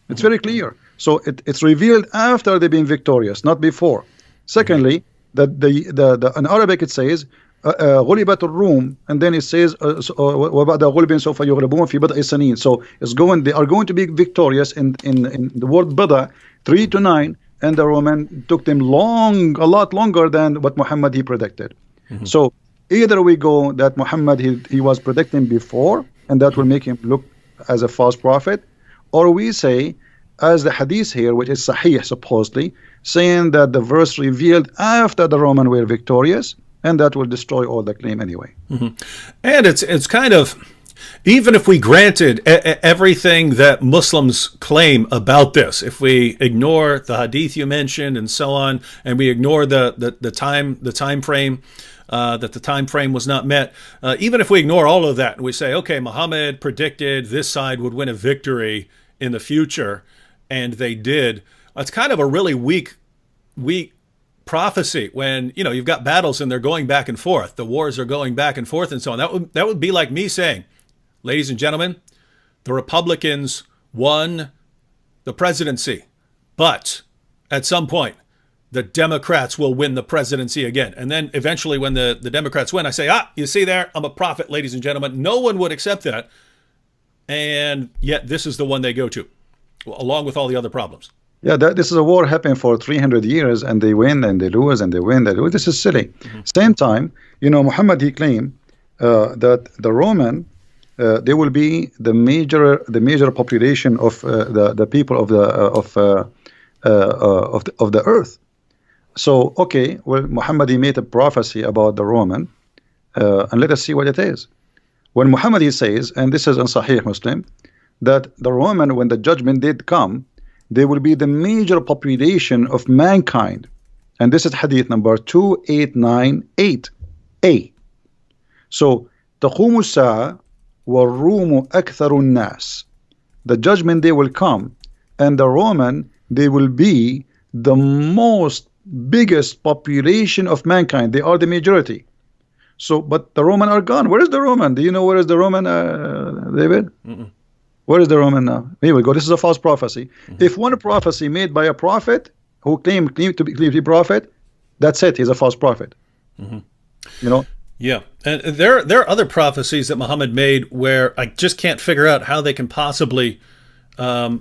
It's very clear. So it's revealed after they've been victorious, not before. Secondly, in Arabic it says غُلِبَتُ الروم, and then it says وَبَعْدَ غُلْبٍ سَوْفَ يُغْلَبُونَ فِي بِضْعِ سَنِينَ. So they are going to be victorious in the word bada 3 to 9, and the Roman took them a lot longer than what Muhammad he predicted. So either we go that Muhammad he was predicting before, and that will make him look as a false prophet, or we say, as the hadith here, which is sahih supposedly, saying that the verse revealed after the Roman were victorious, and that will destroy all the claim anyway. And it's kind of, Even if we granted everything that Muslims claim about this, if we ignore the hadith you mentioned and so on, and we ignore the time frame, that the time frame was not met, even if we ignore all of that and we say, okay, Muhammad predicted this side would win a victory in the future, and they did, it's kind of a really weak prophecy when, you know, you've got battles and they're going back and forth. The wars are going back and forth and so on. That would be like me saying, ladies and gentlemen, the Republicans won the presidency, but at some point, the Democrats will win the presidency again. And then eventually when the Democrats win, I say, you see there, I'm a prophet, ladies and gentlemen. No one would accept that. And yet this is the one they go to, along with all the other problems. Yeah, this is a war happening for 300 years, and they win and they lose and they win. They lose. This is silly. Mm-hmm. Same time, you know, Muhammad, he claimed that the Roman, they will be the major population of the people of the earth. So, okay, well, Muhammad, he made a prophecy about the Roman, and let us see what it is. When Muhammad, he says, and this is in Sahih Muslim, that the Roman, when the judgment did come, they will be the major population of mankind. And this is hadith number 2898a. So, تقوم الساعة والروم أكثر الناس. The judgment day will come, and the Roman, they will be the biggest population of mankind. They are the majority. So, but the Roman are gone. Where is the Roman? Do you know where is the Roman, David? Mm-mm. Where is the Roman now? Here we go. This is a false prophecy. Mm-hmm. If one prophecy made by a prophet who claimed to be a prophet, that's it. He's a false prophet. Mm-hmm. You know? Yeah, and there are other prophecies that Muhammad made where I just can't figure out how they can possibly come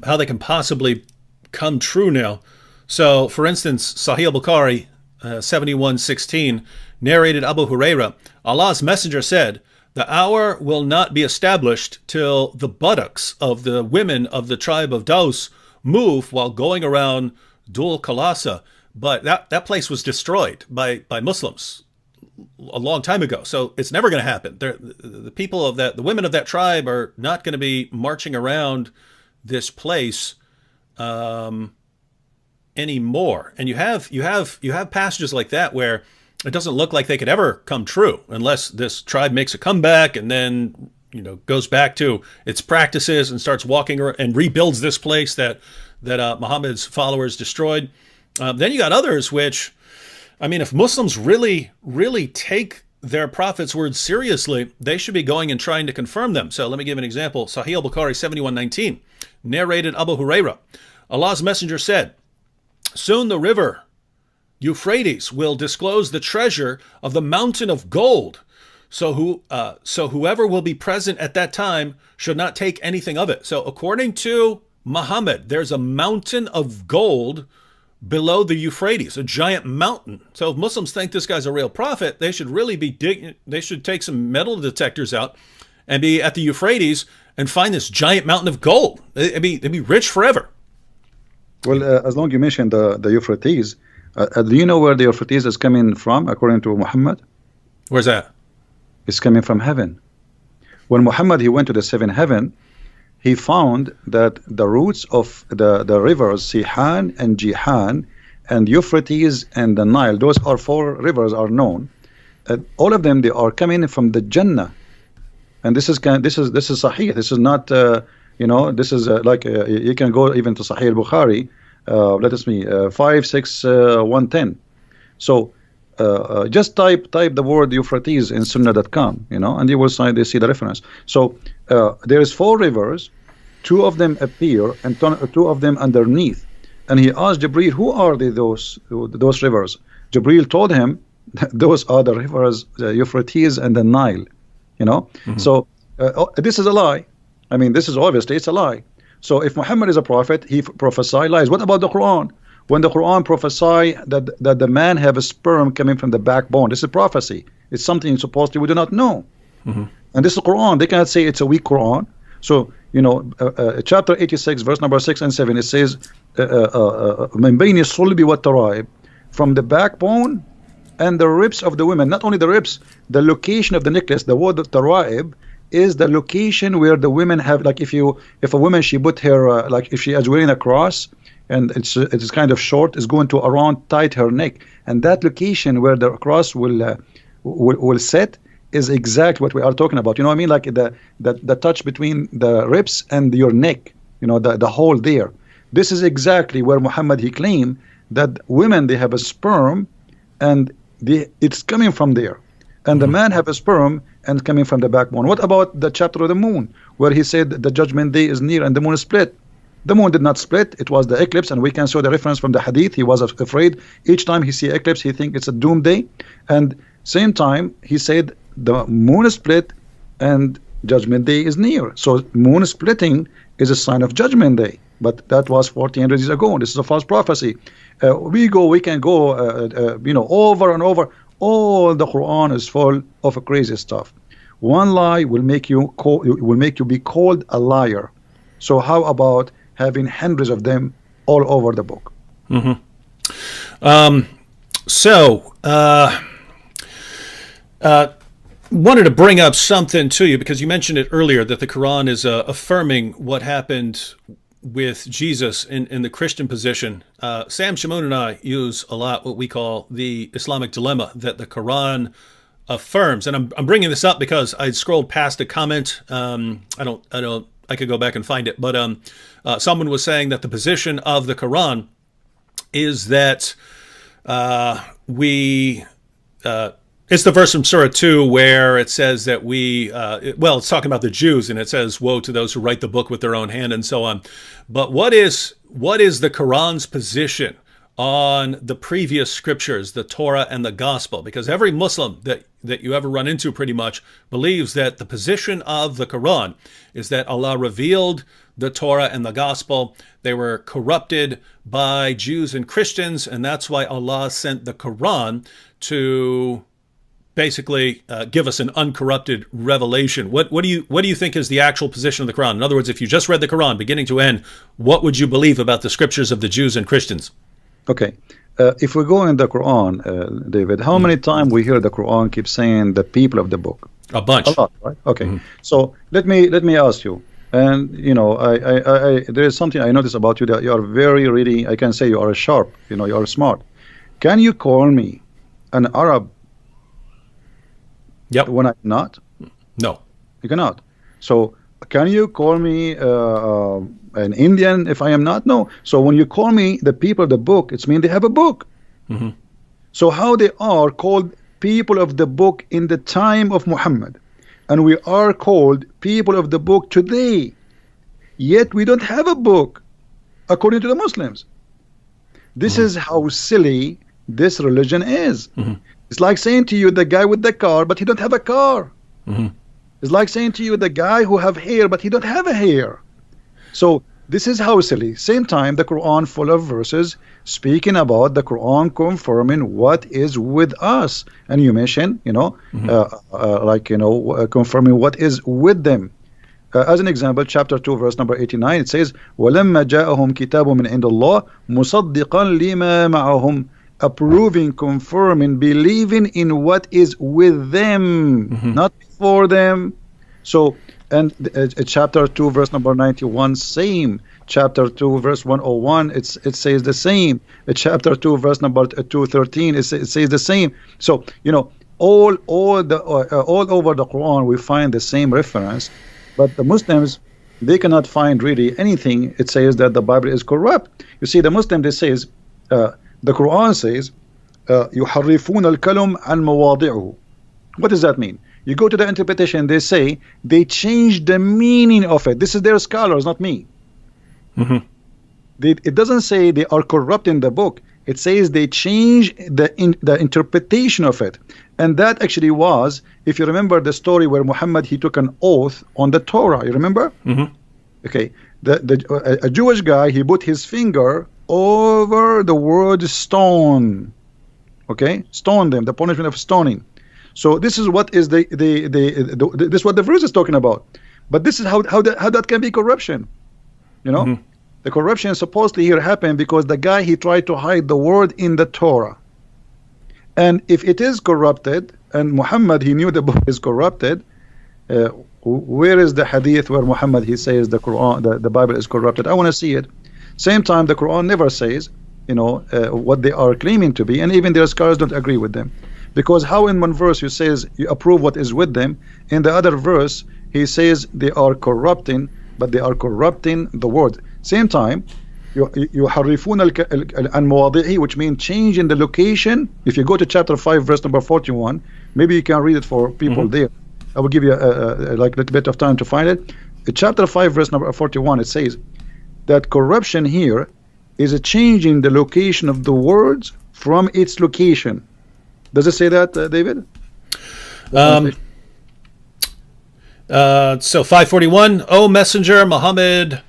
true now. So, for instance, Sahih al-Bukhari 71:16 narrated Abu Huraira, Allah's messenger said, "The hour will not be established till the buttocks of the women of the tribe of Daus move while going around Dul Khalasa." But that place was destroyed by Muslims a long time ago, so it's never going to happen. The people of the women of that tribe are not going to be marching around this place anymore. And you have passages like that where it doesn't look like they could ever come true unless this tribe makes a comeback and then, you know, goes back to its practices and starts walking and rebuilds this place that Muhammad's followers destroyed. Then you got others which, I mean, if Muslims really, really take their prophet's words seriously, they should be going and trying to confirm them. So let me give an example. Sahih al-Bukhari 71:19 narrated Abu Huraira, Allah's messenger said, "Soon the river Euphrates will disclose the treasure of the mountain of gold. So whoever will be present at that time should not take anything of it." So according to Muhammad, there's a mountain of gold below the Euphrates, a giant mountain. So if Muslims think this guy's a real prophet, they should really they should take some metal detectors out and be at the Euphrates and find this giant mountain of gold. They'd be rich forever. Well, as long as you mentioned the Euphrates, do you know where the Euphrates is coming from, according to Muhammad? Where's that? It's coming from heaven. When Muhammad, he went to the seventh heaven, he found that the roots of the rivers, Sihan and Jihan, and Euphrates and the Nile, those are 4 rivers are known. All of them, they are coming from the Jannah. And this is Sahih. This is not, this is like, you can go even to Sahih al-Bukhari, let us see, 56110. So just type the word Euphrates in sunnah.com, and you will see the reference. So there is 4 rivers, 2 of them appear and 2 of them underneath. And he asked Jibreel, who are those rivers? Jibreel told him, those are the rivers, Euphrates and the Nile. Mm-hmm. So this is a lie. I mean, this is obviously, it's a lie. So if Muhammad is a prophet, he prophesy lies. What about the Quran? When the Quran prophesy that the man have a sperm coming from the backbone, this is prophecy. It's something supposedly we do not know. Mm-hmm. And this is Quran. They cannot say it's a weak Quran. So, chapter 86, verse number 6 and 7, it says, من بين الصلب والترائب, from the backbone and the ribs of the women. Not only the ribs, the location of the necklace, the word of taraib, is the location where the women have, like, if a woman, she put her like if she is wearing a cross and it's kind of short, is going to around tight her neck, and that location where the cross will set is exactly what we are talking about. You know what I mean? Like the touch between the ribs and your neck, you know, the hole there. This is exactly where Muhammad, he claimed that women, they have a sperm and it's coming from there, and the man have a sperm and coming from the backbone. What about the chapter of the moon, where he said the judgment day is near and the moon is split? The moon did not split, it was the eclipse, and we can show the reference from the hadith. He was afraid each time he see eclipse, he think it's a doomsday, and same time he said the moon is split and judgment day is near. So moon splitting is a sign of judgment day, but that was 1400 years ago. This is a false prophecy. We can go you know, over and over. All the Quran is full of crazy stuff. One lie will make you be called a liar. So how about having hundreds of them all over the book? Wanted to bring up something to you because you mentioned it earlier that the Quran is affirming what happened with Jesus in the Christian position. Sam Shamoun and I use a lot what we call the Islamic dilemma that the Quran affirms, and I'm bringing this up because I scrolled past a comment. I could go back and find it, but someone was saying that the position of the Quran is that it's the verse from Surah 2 where it says that it's talking about the Jews, and it says, woe to those who write the book with their own hand and so on. But what is the Quran's position on the previous scriptures, the Torah and the Gospel? Because every Muslim that you ever run into pretty much believes that the position of the Quran is that Allah revealed the Torah and the Gospel. They were corrupted by Jews and Christians, and that's why Allah sent the Quran to basically give us an uncorrupted revelation. What do you think is the actual position of the Quran? In other words, if you just read the Quran beginning to end, what would you believe about the scriptures of the Jews and Christians? Okay, if we go in the Quran, David, how many times we hear the Quran keep saying the people of the book? A bunch. A lot, right? Okay. So let me ask you, and you know, I there is something I notice about you, that you are very really, I can say you are sharp. You know, you are smart. Can you call me an Arab? Yep. When I'm not? No. You cannot. So can you call me an Indian if I am not? No. So when you call me the people of the book, it's mean they have a book. So how they are called people of the book in the time of Muhammad, and we are called people of the book today, yet we don't have a book according to the Muslims. This is how silly this religion is. It's like saying to you the guy with the car, but he don't have a car. It's like saying to you the guy who have hair, but he don't have a hair. So this is how silly. Same time, the Quran full of verses speaking about the Quran confirming what is with us, and you mentioned, you know, confirming what is with them. As an example, chapter 2, verse number 89, it says, وَلَمَّا جَاءَهُمْ كِتَابٌ مِنْ عِنْدِ اللَّهِ مُصَدِّقًا لِمَا مَعَهُمْ, approving, confirming, believing in what is with them, not before them. So, and chapter 2, verse number 91, same. Chapter 2, verse 101, it says the same. Chapter 2, verse number 213, it says the same. So, you know, all over the Quran, we find the same reference. But the Muslims, they cannot find really anything. It says that the Bible is corrupt. You see, the Muslim, they says, the Quran says, يُحَرِّفُونَ الْكَلُمْ عَنْ مَوَاضِعُهُ. What does that mean? You go to the interpretation, they say they change the meaning of it. This is their scholars, not me. It doesn't say they are corrupting the book. It says they change the interpretation of it. And that actually was, if you remember the story where Muhammad, he took an oath on the Torah. You remember? Okay. A Jewish guy, he put his finger over the word stone. Okay? Stone them, the punishment of stoning. So this is what is this is what the verse is talking about. But this is how that can be corruption. You know? The corruption supposedly here happened because the guy, he tried to hide the word in the Torah. And if it is corrupted, and Muhammad, he knew the book is corrupted, where is the hadith where Muhammad he says the Quran, the Bible is corrupted? I want to see it. Same time, the Quran never says, what they are claiming to be, and even their scholars don't agree with them, because how in one verse you says you approve what is with them, in the other verse he says they are corrupting, but they are corrupting the word. Same time, يحرفون عن مواضعه, which means changing the location. If you go to chapter 5 verse number 41, maybe you can read it for people there. I will give you like a little bit of time to find it. In chapter 5 verse number 41, it says that corruption here is a change in the location of the words from its location. Does it say that, David? So 541, O Messenger Muhammad,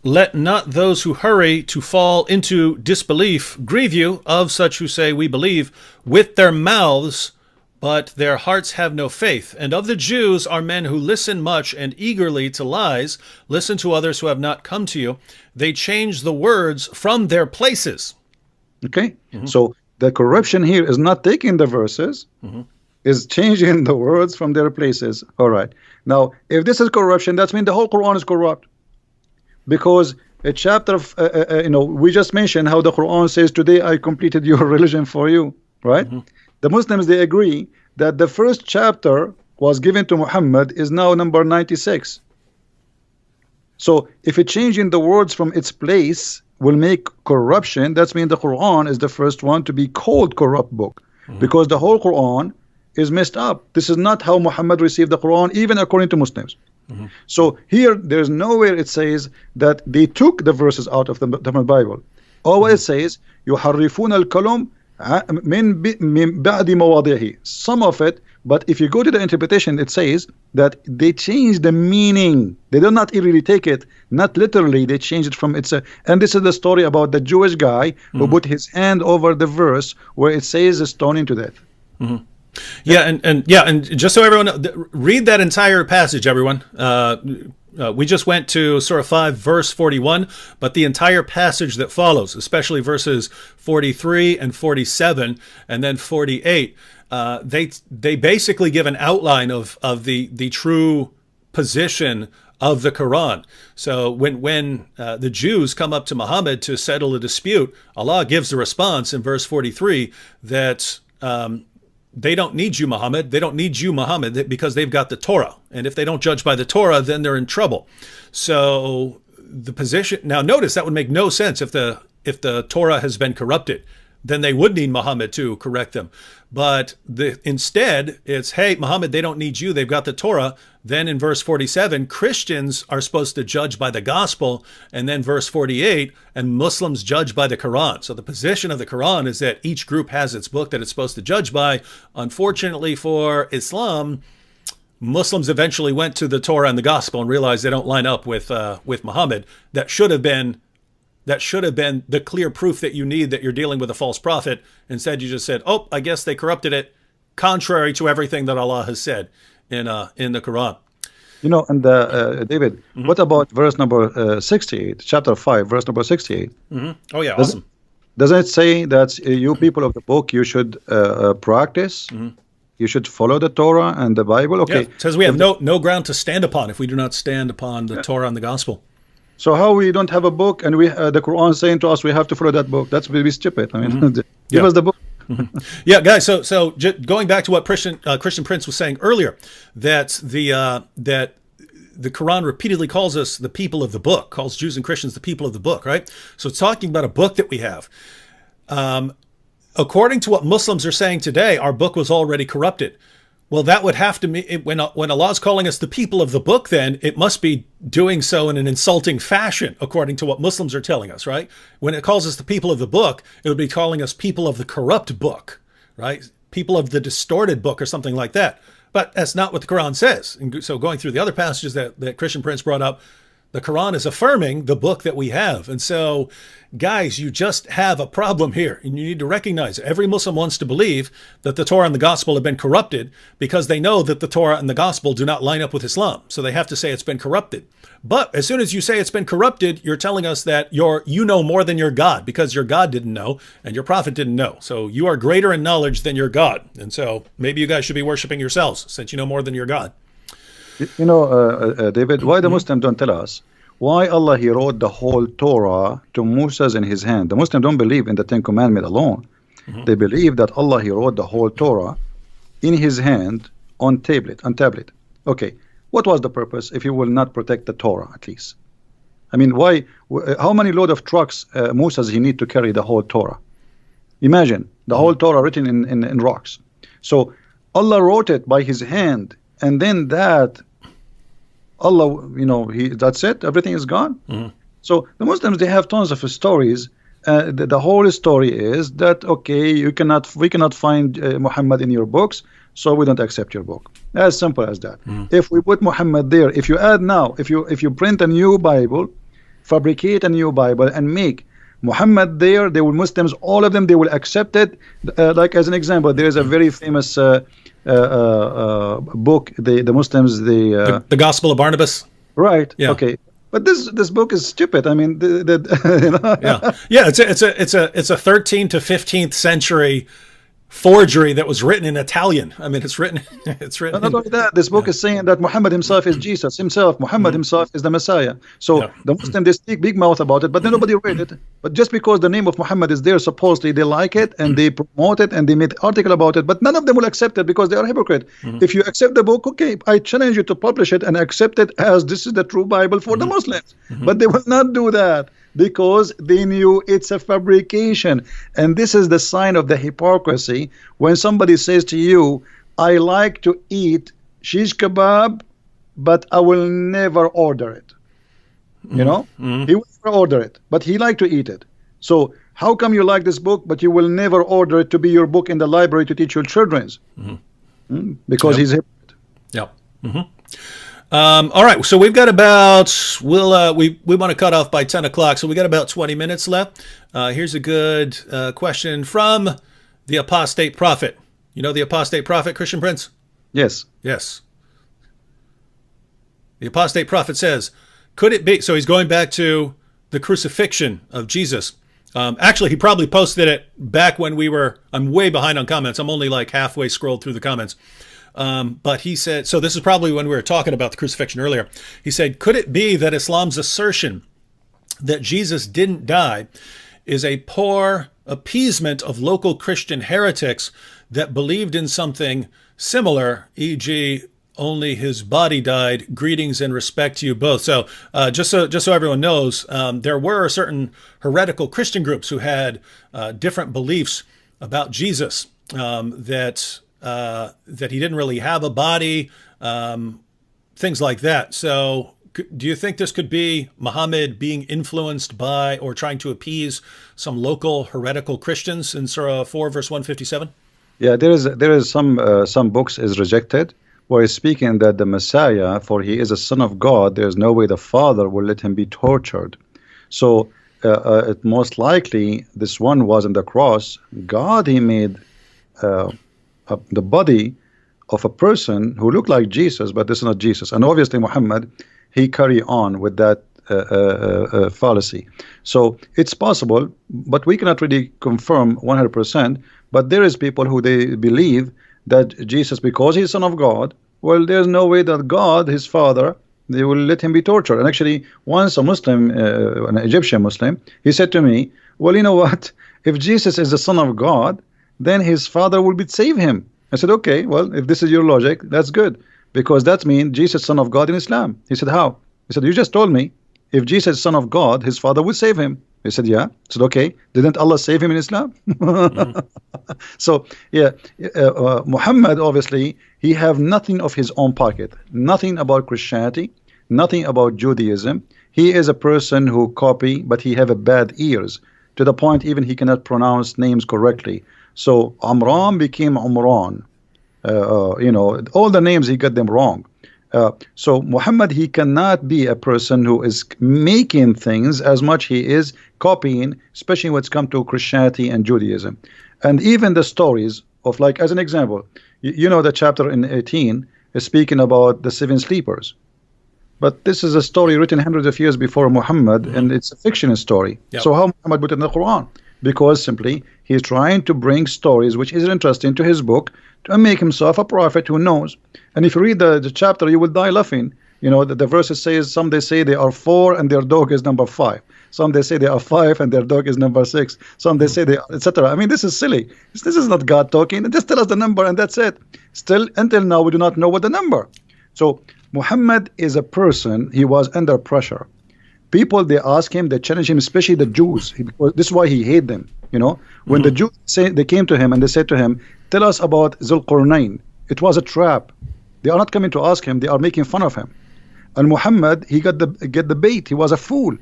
let not those who hurry to fall into disbelief grieve you, of such who say we believe with their mouths, but their hearts have no faith. And of the Jews are men who listen much and eagerly to lies, listen to others who have not come to you. They change the words from their places. Okay, so the corruption here is not taking the verses, is changing the words from their places. All right. Now, if this is corruption, that means the whole Quran is corrupt. Because a chapter of, we just mentioned how the Quran says, today I completed your religion for you, right? The Muslims, they agree that the first chapter was given to Muhammad is now number 96. So if it changing the words from its place will make corruption, that means the Quran is the first one to be called corrupt book, because the whole Quran is messed up. This is not how Muhammad received the Quran, even according to Muslims. So here, there's nowhere it says that they took the verses out of the Bible. All it says, يُحَرِّفُونَ الْكَلَمَ مِنْ بَعْدِ مَوَاضِعِهِ. Some of it, but if you go to the interpretation, it says that they change the meaning. They do not really take it, not literally, they change it from its... and this is the story about the Jewish guy who put his hand over the verse where it says stoning to death. Yeah, and just so everyone read that entire passage, everyone. We just went to Surah 5, verse 41, but the entire passage that follows, especially verses 43 and 47, and then 48, they basically give an outline of the true position of the Quran. So when the Jews come up to Muhammad to settle a dispute, Allah gives the response in verse 43 that they don't need you, Muhammad. They don't need you, Muhammad, because they've got the Torah. And if they don't judge by the Torah, then they're in trouble. So the position... Now notice that would make no sense if the Torah has been corrupted. Then they would need Muhammad to correct them. But instead, it's, hey, Muhammad, they don't need you. They've got the Torah. Then in verse 47, Christians are supposed to judge by the gospel. And then verse 48, and Muslims judge by the Quran. So the position of the Quran is that each group has its book that it's supposed to judge by. Unfortunately for Islam, Muslims eventually went to the Torah and the gospel and realized they don't line up with Muhammad. That should have been the clear proof that you need that you're dealing with a false prophet. Instead, you just said, oh, I guess they corrupted it, contrary to everything that Allah has said in the Quran. And David, what about verse number 68, chapter 5, verse number 68? Oh, yeah, awesome. Doesn't it say that you people of the book, you should practice, you should follow the Torah and the Bible? Okay. Yeah, it says we have no ground to stand upon if we do not stand upon the Torah and the gospel. So how we don't have a book and we the Quran saying to us we have to follow that book? That's really stupid. I mean, give us the book. Yeah, guys. So going back to what Christian Prince was saying earlier, that the Quran repeatedly calls us the people of the book, calls Jews and Christians the people of the book, right? So it's talking about a book that we have. According to what Muslims are saying today, our book was already corrupted. Well, that would have to mean, when Allah is calling us the people of the book, then it must be doing so in an insulting fashion, according to what Muslims are telling us, right? When it calls us the people of the book, it would be calling us people of the corrupt book, right? People of the distorted book or something like that. But that's not what the Quran says. And so going through the other passages that Christian Prince brought up, the Quran is affirming the book that we have. And so, guys, you just have a problem here. And you need to recognize every Muslim wants to believe that the Torah and the gospel have been corrupted because they know that the Torah and the gospel do not line up with Islam. So they have to say it's been corrupted. But as soon as you say it's been corrupted, you're telling us that you know more than your God, because your God didn't know and your prophet didn't know. So you are greater in knowledge than your God. And so maybe you guys should be worshiping yourselves since you know more than your God. You know, David, why the Muslims don't tell us why Allah he wrote the whole Torah to Moses in his hand? The Muslims don't believe in the Ten Commandments alone. They believe that Allah he wrote the whole Torah in his hand on tablet. Okay, what was the purpose if he will not protect the Torah at least? I mean, why? How many load of trucks Moses he need to carry the whole Torah? Imagine the whole Torah written in rocks. So Allah wrote it by his hand, and then that Allah, you know, that's it. Everything is gone. So the Muslims, they have tons of stories. The whole story is that okay, we cannot find Muhammad in your books, so we don't accept your book. As simple as that. If we put Muhammad there, if you add now, if you print a new Bible, fabricate a new Bible and make Muhammad there, they will, Muslims, all of them, they will accept it. Like as an example, there is a very famous book, the Muslims, the Gospel of Barnabas. Right. Yeah. Okay. But this book is stupid. I mean, you know? Yeah. It's a 13th to 15th century forgery that was written in Italian. I mean, it's written. Not only that, this book is saying that Muhammad himself is Jesus himself. Muhammad himself is the Messiah. So the Muslims, they speak big mouth about it, but then nobody read it. But just because the name of Muhammad is there, supposedly they like it and they promote it and they made article about it. But none of them will accept it because they are hypocrite. If you accept the book, okay, I challenge you to publish it and accept it as this is the true Bible for the Muslims. But they will not do that, because they knew it's a fabrication. And this is the sign of the hypocrisy when somebody says to you, I like to eat shish kebab, but I will never order it. You know, he will never order it, but he like to eat it. So how come you like this book, but you will never order it to be your book in the library to teach your children? Because he's a hypocrite. Yep. All right, so we've got about, we want to cut off by 10 o'clock, so we got about 20 minutes left. Here's a good question from the apostate prophet. You know the apostate prophet, Christian Prince? Yes. Yes. The apostate prophet says, could it be, so he's going back to the crucifixion of Jesus. Actually, he probably posted it back when I'm way behind on comments. I'm only like halfway scrolled through the comments. But he said, so this is probably when we were talking about the crucifixion earlier. He said, could it be that Islam's assertion that Jesus didn't die is a poor appeasement of local Christian heretics that believed in something similar, e.g., only his body died? Greetings and respect to you both. So just so everyone knows, there were certain heretical Christian groups who had different beliefs about Jesus, that he didn't really have a body, things like that. So do you think this could be Muhammad being influenced by or trying to appease some local heretical Christians in Surah 4, verse 157? Yeah, there is some books is rejected where he's speaking that the Messiah, for he is a son of God, there is no way the Father will let him be tortured. So it most likely this one was on the cross. God, he made the body of a person who looked like Jesus, but this is not Jesus. And obviously Muhammad, he carry on with that fallacy. So it's possible, but we cannot really confirm 100%. But there is people who they believe that Jesus, because he's son of God, well, there's no way that God, his father, they will let him be tortured. And actually, once a Muslim, an Egyptian Muslim, he said to me, well, you know what? If Jesus is the son of God, then his father will save him. I said, okay, well, if this is your logic, that's good. Because that means Jesus, son of God in Islam. He said, how? He said, you just told me, if Jesus is son of God, his father will save him. He said, yeah. I said, okay, didn't Allah save him in Islam? So, yeah, Muhammad, obviously, he have nothing of his own pocket. Nothing about Christianity, nothing about Judaism. He is a person who copy, but he have a bad ears, to the point even he cannot pronounce names correctly. So Amran became Umran. You know, all the names, he got them wrong. So Muhammad, he cannot be a person who is making things as much he is copying, especially when it's come to Christianity and Judaism. And even the stories of, like, as an example, you know, the chapter in 18 is speaking about the 7 sleepers. But this is a story written hundreds of years before Muhammad, and it's a fiction story. Yep. So how Muhammad put it in the Quran? because simply he's trying to bring stories which is interesting to his book to make himself a prophet who knows. And if you read the chapter, you will die laughing. You know, the verses says, some they say they are 4 and their dog is number 5. Some they say they are 5 and their dog is number 6. Some they say they are, etc. I mean, this is silly. This is not God talking. Just tell us the number and that's it. Still, until now, we do not know what the number. So Muhammad is a person, he was under pressure. People, they ask him, they challenge him, especially the Jews, because this is why he hate them. You know, when the Jews they came to him and they said to him, tell us about Zulqarnain. It was a trap. They are not coming to ask him, they are making fun of him. And Muhammad, he get the bait. He was a fool.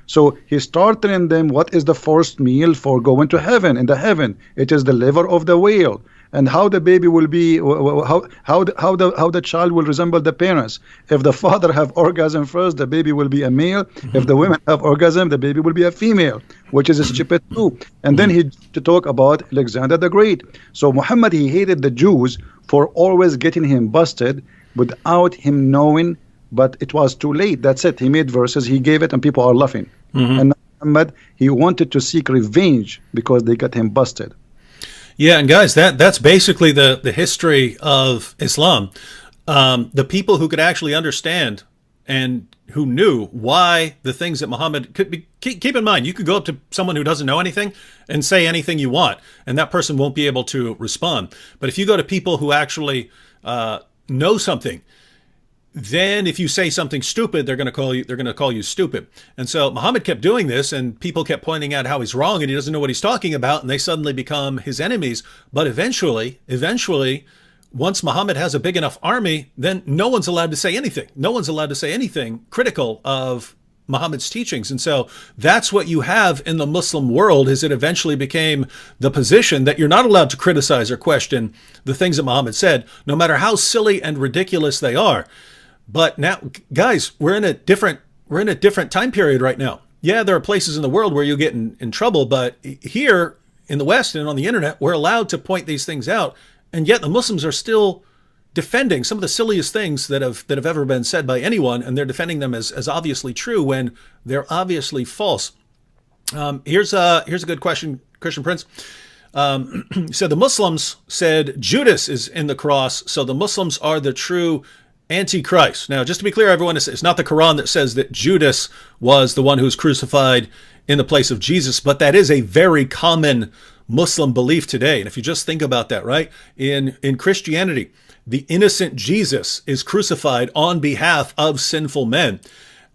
So he started telling them what is the first meal for going to heaven. In the heaven, it is the liver of the whale, and how the baby will be, how the child will resemble the parents. If the father have orgasm first, the baby will be a male. If the women have orgasm, the baby will be a female, which is stupid too. And then he to talk about Alexander the Great. So Muhammad, he hated the Jews for always getting him busted without him knowing. But it was too late. That's it. He made verses, he gave it, and people are laughing. And Muhammad, he wanted to seek revenge because they got him busted. Yeah, and guys, that's basically the history of Islam. The people who could actually understand and who knew why the things that Muhammad could be. Keep in mind, you could go up to someone who doesn't know anything and say anything you want, and that person won't be able to respond. But if you go to people who actually know something, then if you say something stupid, they're going to call you stupid. And so Muhammad kept doing this, and people kept pointing out how he's wrong and he doesn't know what he's talking about, and they suddenly become his enemies. But eventually, once Muhammad has a big enough army, then no one's allowed to say anything. No one's allowed to say anything critical of Muhammad's teachings. And so that's what you have in the Muslim world, is it eventually became the position that you're not allowed to criticize or question the things that Muhammad said, no matter how silly and ridiculous they are. But now, guys, we're in a different time period right now. Yeah, there are places in the world where you get in trouble, but here in the West and on the internet, we're allowed to point these things out, and yet the Muslims are still defending some of the silliest things that have ever been said by anyone, and they're defending them as obviously true when they're obviously false. Here's a good question, Christian Prince. So the Muslims said Judas is in the cross, so the Muslims are the true Antichrist. Now, just to be clear, everyone, it's not the Quran that says that Judas was the one who was crucified in the place of Jesus, but that is a very common Muslim belief today. And if you just think about that, right? In Christianity, the innocent Jesus is crucified on behalf of sinful men.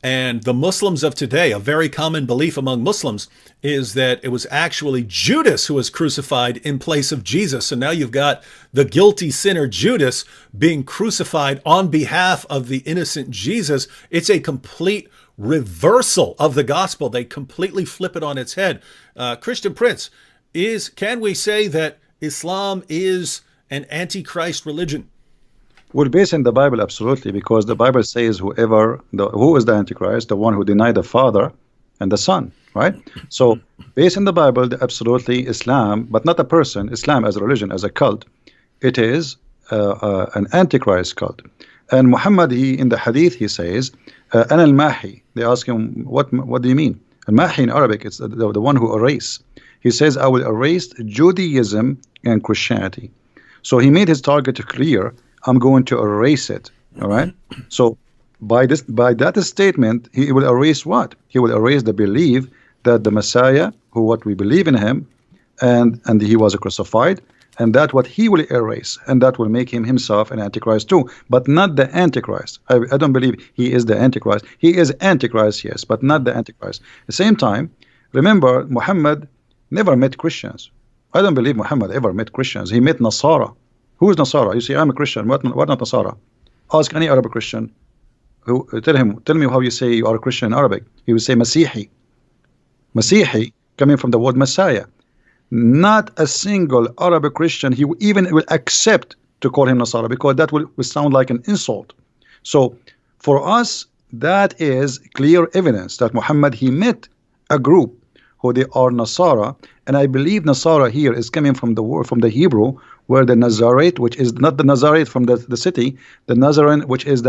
And the Muslims of today, a very common belief among Muslims, is that it was actually Judas who was crucified in place of Jesus. So now you've got the guilty sinner Judas being crucified on behalf of the innocent Jesus. It's a complete reversal of the gospel. They completely flip it on its head. Christian Prince, can we say that Islam is an antichrist religion? Well, based in the Bible, absolutely, because the Bible says who is the Antichrist? The one who denied the Father and the Son, right? So, based in the Bible, absolutely Islam, but not a person, Islam as a religion, as a cult, it is an Antichrist cult. And Muhammad, in the Hadith, he says, "Ana al-Mahi." They ask him, what do you mean? Al-Mahi in Arabic, it's the one who erase. He says, I will erase Judaism and Christianity. So he made his target clear. I'm going to erase it. All right. So by that statement, he will erase what? He will erase the belief that the Messiah, what we believe in him, and he was crucified, and that what he will erase, and that will make him himself an Antichrist too, but not the Antichrist. I don't believe he is the Antichrist. He is Antichrist, yes, but not the Antichrist. At the same time, remember, Muhammad never met Christians. I don't believe Muhammad ever met Christians. He met Nasara. Who is Nasara? You say, I'm a Christian. What not Nasara? Ask any Arab Christian. Tell me how you say you are a Christian in Arabic. He will say Masihi. Masihi, coming from the word Messiah. Not a single Arab Christian he even will accept to call him Nasara, because that will sound like an insult. So for us, that is clear evidence that Muhammad, he met a group who they are Nasara, and I believe Nasara here is coming from the word, from the Hebrew, where the Nazarite, which is not the Nazarite from the city, the Nazarene, which is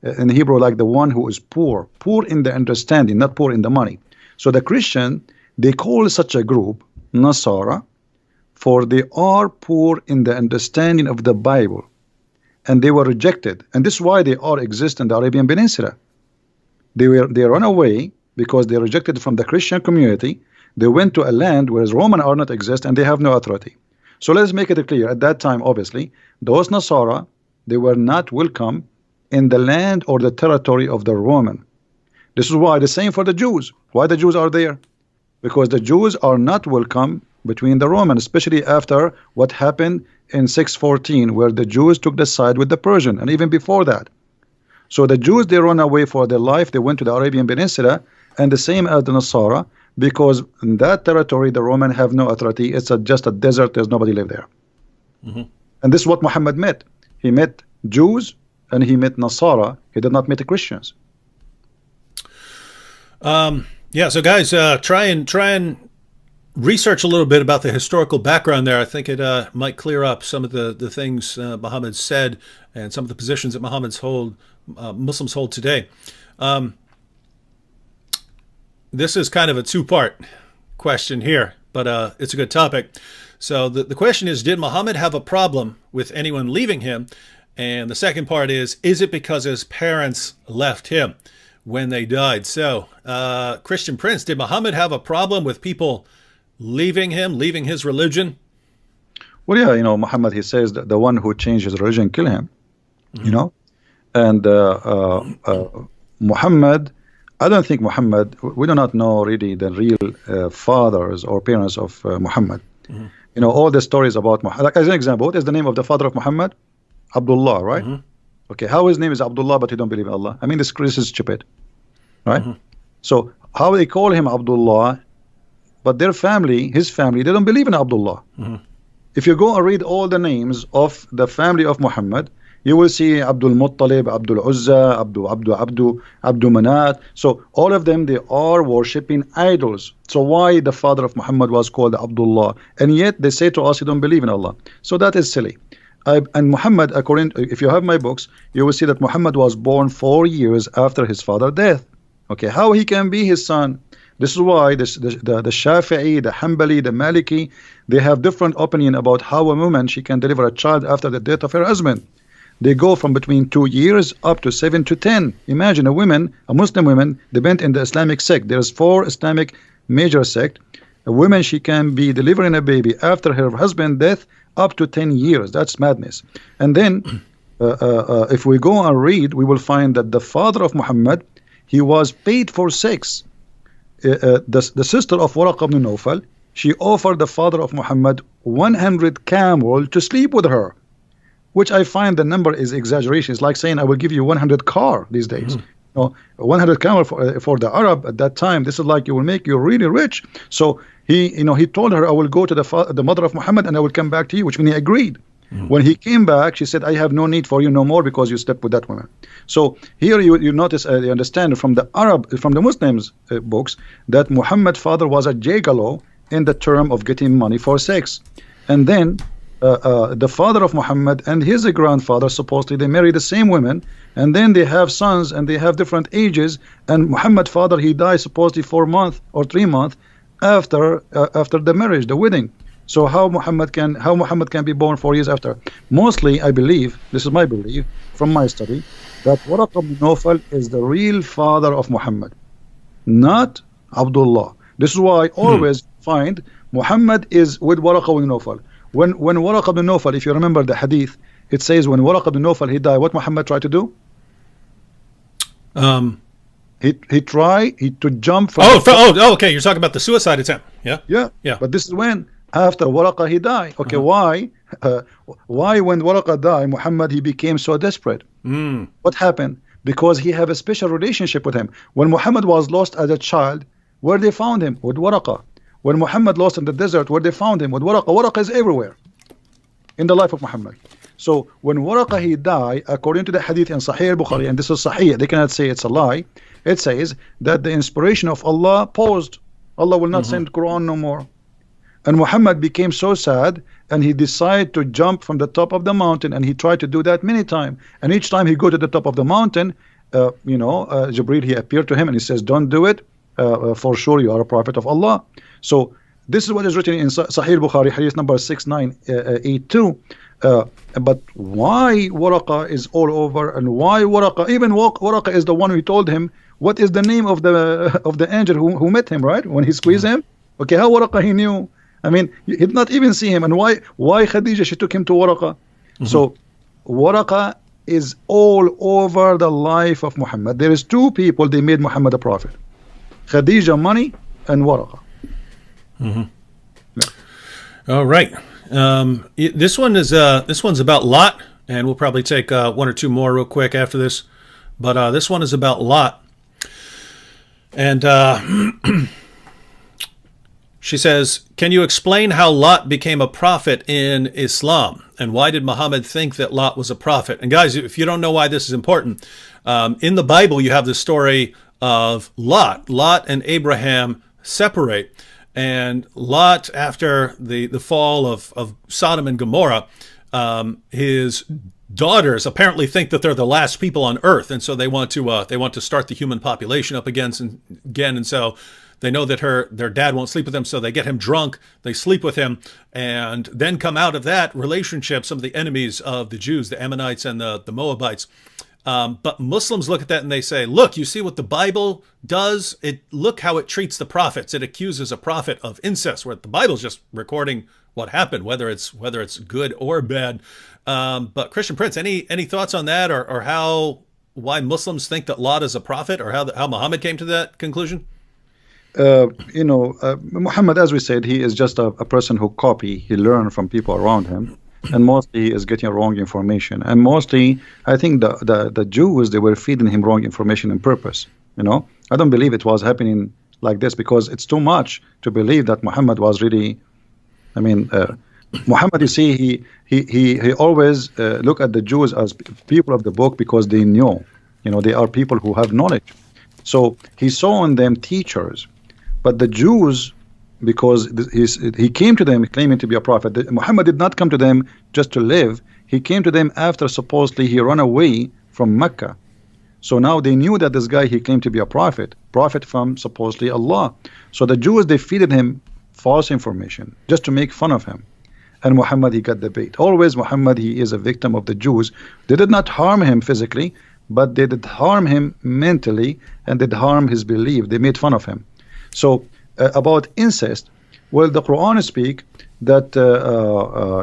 in Hebrew like the one who is poor in the understanding, not poor in the money. So the Christian, they call such a group Nasara, for they are poor in the understanding of the Bible, and they were rejected, and this is why they all exist in the Arabian Peninsula. They run away because they rejected from the Christian community. They went to a land where Roman are not exist, and they have no authority. So let's make it clear. At that time, obviously, those Nasara, they were not welcome in the land or the territory of the Roman. This is why the same for the Jews. Why the Jews are there? Because the Jews are not welcome between the Romans, especially after what happened in 614, where the Jews took the side with the Persian, and even before that. So the Jews, they run away for their life. They went to the Arabian Peninsula, and the same as the Nasara, because in that territory the Roman have no authority. It's just a desert. There's nobody live there. And this is what Muhammad met. He met Jews and he met Nasara. He did not meet the Christians. Yeah, so guys, try and research a little bit about the historical background there. I think it might clear up some of the things Muhammad said and some of the positions that Muslims hold today. This is kind of a two-part question here, but it's a good topic. So the question is, did Muhammad have a problem with anyone leaving him? And the second part is it because his parents left him when they died? So, Christian Prince, did Muhammad have a problem with people leaving him, leaving his religion? Well, yeah, Muhammad, he says that the one who changed his religion, kill him, and Muhammad, I don't think Muhammad, we do not know really the real fathers or parents of Muhammad. All the stories about Muhammad, like as an example, what is the name of the father of Muhammad? Abdullah, right? Okay, how his name is Abdullah, but he don't believe in Allah? I mean, this is stupid, right? So how they call him Abdullah, but their family, his family, they don't believe in Abdullah. If you go and read all the names of the family of Muhammad, you will see Abdul Muttalib, Abdul Uzza, Abdu Manat. So all of them, they are worshipping idols. So why the father of Muhammad was called Abdullah? And yet they say to us, you don't believe in Allah. So that is silly. And Muhammad, if you have my books, you will see that Muhammad was born 4 years after his father's death. Okay, how he can be his son? This is why the Shafi'i, the Hanbali, the Maliki, they have different opinion about how a woman, she can deliver a child after the death of her husband. They go from between 2 years up to 7 to 10. Imagine a Muslim woman, depend in the Islamic sect. There's 4 Islamic major sect. A woman, she can be delivering a baby after her husband's death up to 10 years. That's madness. And then if we go and read, we will find that the father of Muhammad, he was paid for sex. The sister of Waraq ibn Nawfal, she offered the father of Muhammad 100 camel to sleep with her, which I find the number is exaggeration. It's like saying I will give you 100 car these days. 100 camel for the Arab at that time, this is like you will make you really rich. So he told her, I will go to the mother of Muhammad and I will come back to you, which means he agreed. When he came back, she said, I have no need for you no more because you slept with that woman. So here you notice, you understand from the Muslims books that Muhammad's father was a gigolo in the term of getting money for sex. And then the father of Muhammad and his grandfather, supposedly they marry the same women, and then they have sons and they have different ages, and Muhammad's father, he died supposedly 4 months or 3 months after the marriage, the wedding. So how Muhammad can be born 4 years after? Mostly, I believe, this is my belief from my study, that Waraq ibn Nawfal is the real father of Muhammad, not Abdullah. This is why I always find Muhammad is with Waraq ibn Nawfal. When Waraq ibn Nawfal, if you remember the hadith, it says when Waraq ibn Nawfal, he died, what Muhammad tried to do? He tried to jump from okay, you're talking about the suicide attempt. Yeah. But this is when after Waraqa he died. Okay, why when Waraqa died, Muhammad, he became so desperate? What happened? Because he have a special relationship with him. When Muhammad was lost as a child, where they found him? With Waraqa. When Muhammad lost in the desert, where they found him? With Waraqa. Waraqa is everywhere in the life of Muhammad. So when Waraqa he died, according to the hadith in Sahih al-Bukhari, and this is Sahih, they cannot say it's a lie, it says that the inspiration of Allah paused. Allah will not send Quran no more. And Muhammad became so sad, and he decided to jump from the top of the mountain, and he tried to do that many times. And each time he go to the top of the mountain, Jibreel, he appeared to him and he says, don't do it, for sure you are a prophet of Allah. So This is what is written in Sahih Bukhari, hadith number 6982. But why Waraqa is all over, and why Waraqa, even Waraqa is the one who told him what is the name of the angel who met him, right? When he squeezed him. Okay, how Waraqa he knew? I mean, he did not even see him. And why Khadija, she took him to Waraqa? So Waraqa is all over the life of Muhammad. There is two people, they made Muhammad a prophet. Khadija money and Waraqa. All right. This one's about Lot, and we'll probably take one or two more real quick after this. But this one is about Lot, and she says, "Can you explain how Lot became a prophet in Islam, and why did Muhammad think that Lot was a prophet?" And guys, if you don't know why this is important, in the Bible you have the story of Lot. Lot and Abraham separate. And Lot, after the fall of Sodom and Gomorrah, his daughters apparently think that they're the last people on earth, and so they want to start the human population up again. And so they know that their dad won't sleep with them, so they get him drunk, they sleep with him, and then come out of that relationship some of the enemies of the Jews, the Ammonites and the Moabites. But Muslims look at that and they say, look, you see what the Bible does? Look how it treats the prophets. It accuses a prophet of incest, where the Bible's just recording what happened, whether it's good or bad. But Christian Prince, any thoughts on that, or why Muslims think that Lot is a prophet, or how Muhammad came to that conclusion? Muhammad, as we said, he is just a person who he learned from people around him. And mostly he is getting wrong information. And mostly, I think the Jews, they were feeding him wrong information on purpose. I don't believe it was happening like this, because it's too much to believe that Muhammad was really. I mean, Muhammad, you see, he always look at the Jews as people of the book, because they knew, they are people who have knowledge. So he saw in them teachers, but the Jews, because he came to them claiming to be a prophet. Muhammad did not come to them just to live. He came to them after supposedly he ran away from Mecca. So now they knew that this guy, he claimed to be a prophet from supposedly Allah. So the Jews, they feeded him false information just to make fun of him. And Muhammad, he got the bait. Always Muhammad, he is a victim of the Jews. They did not harm him physically, but they did harm him mentally, and did harm his belief. They made fun of him. So about incest, well, the Quran speak that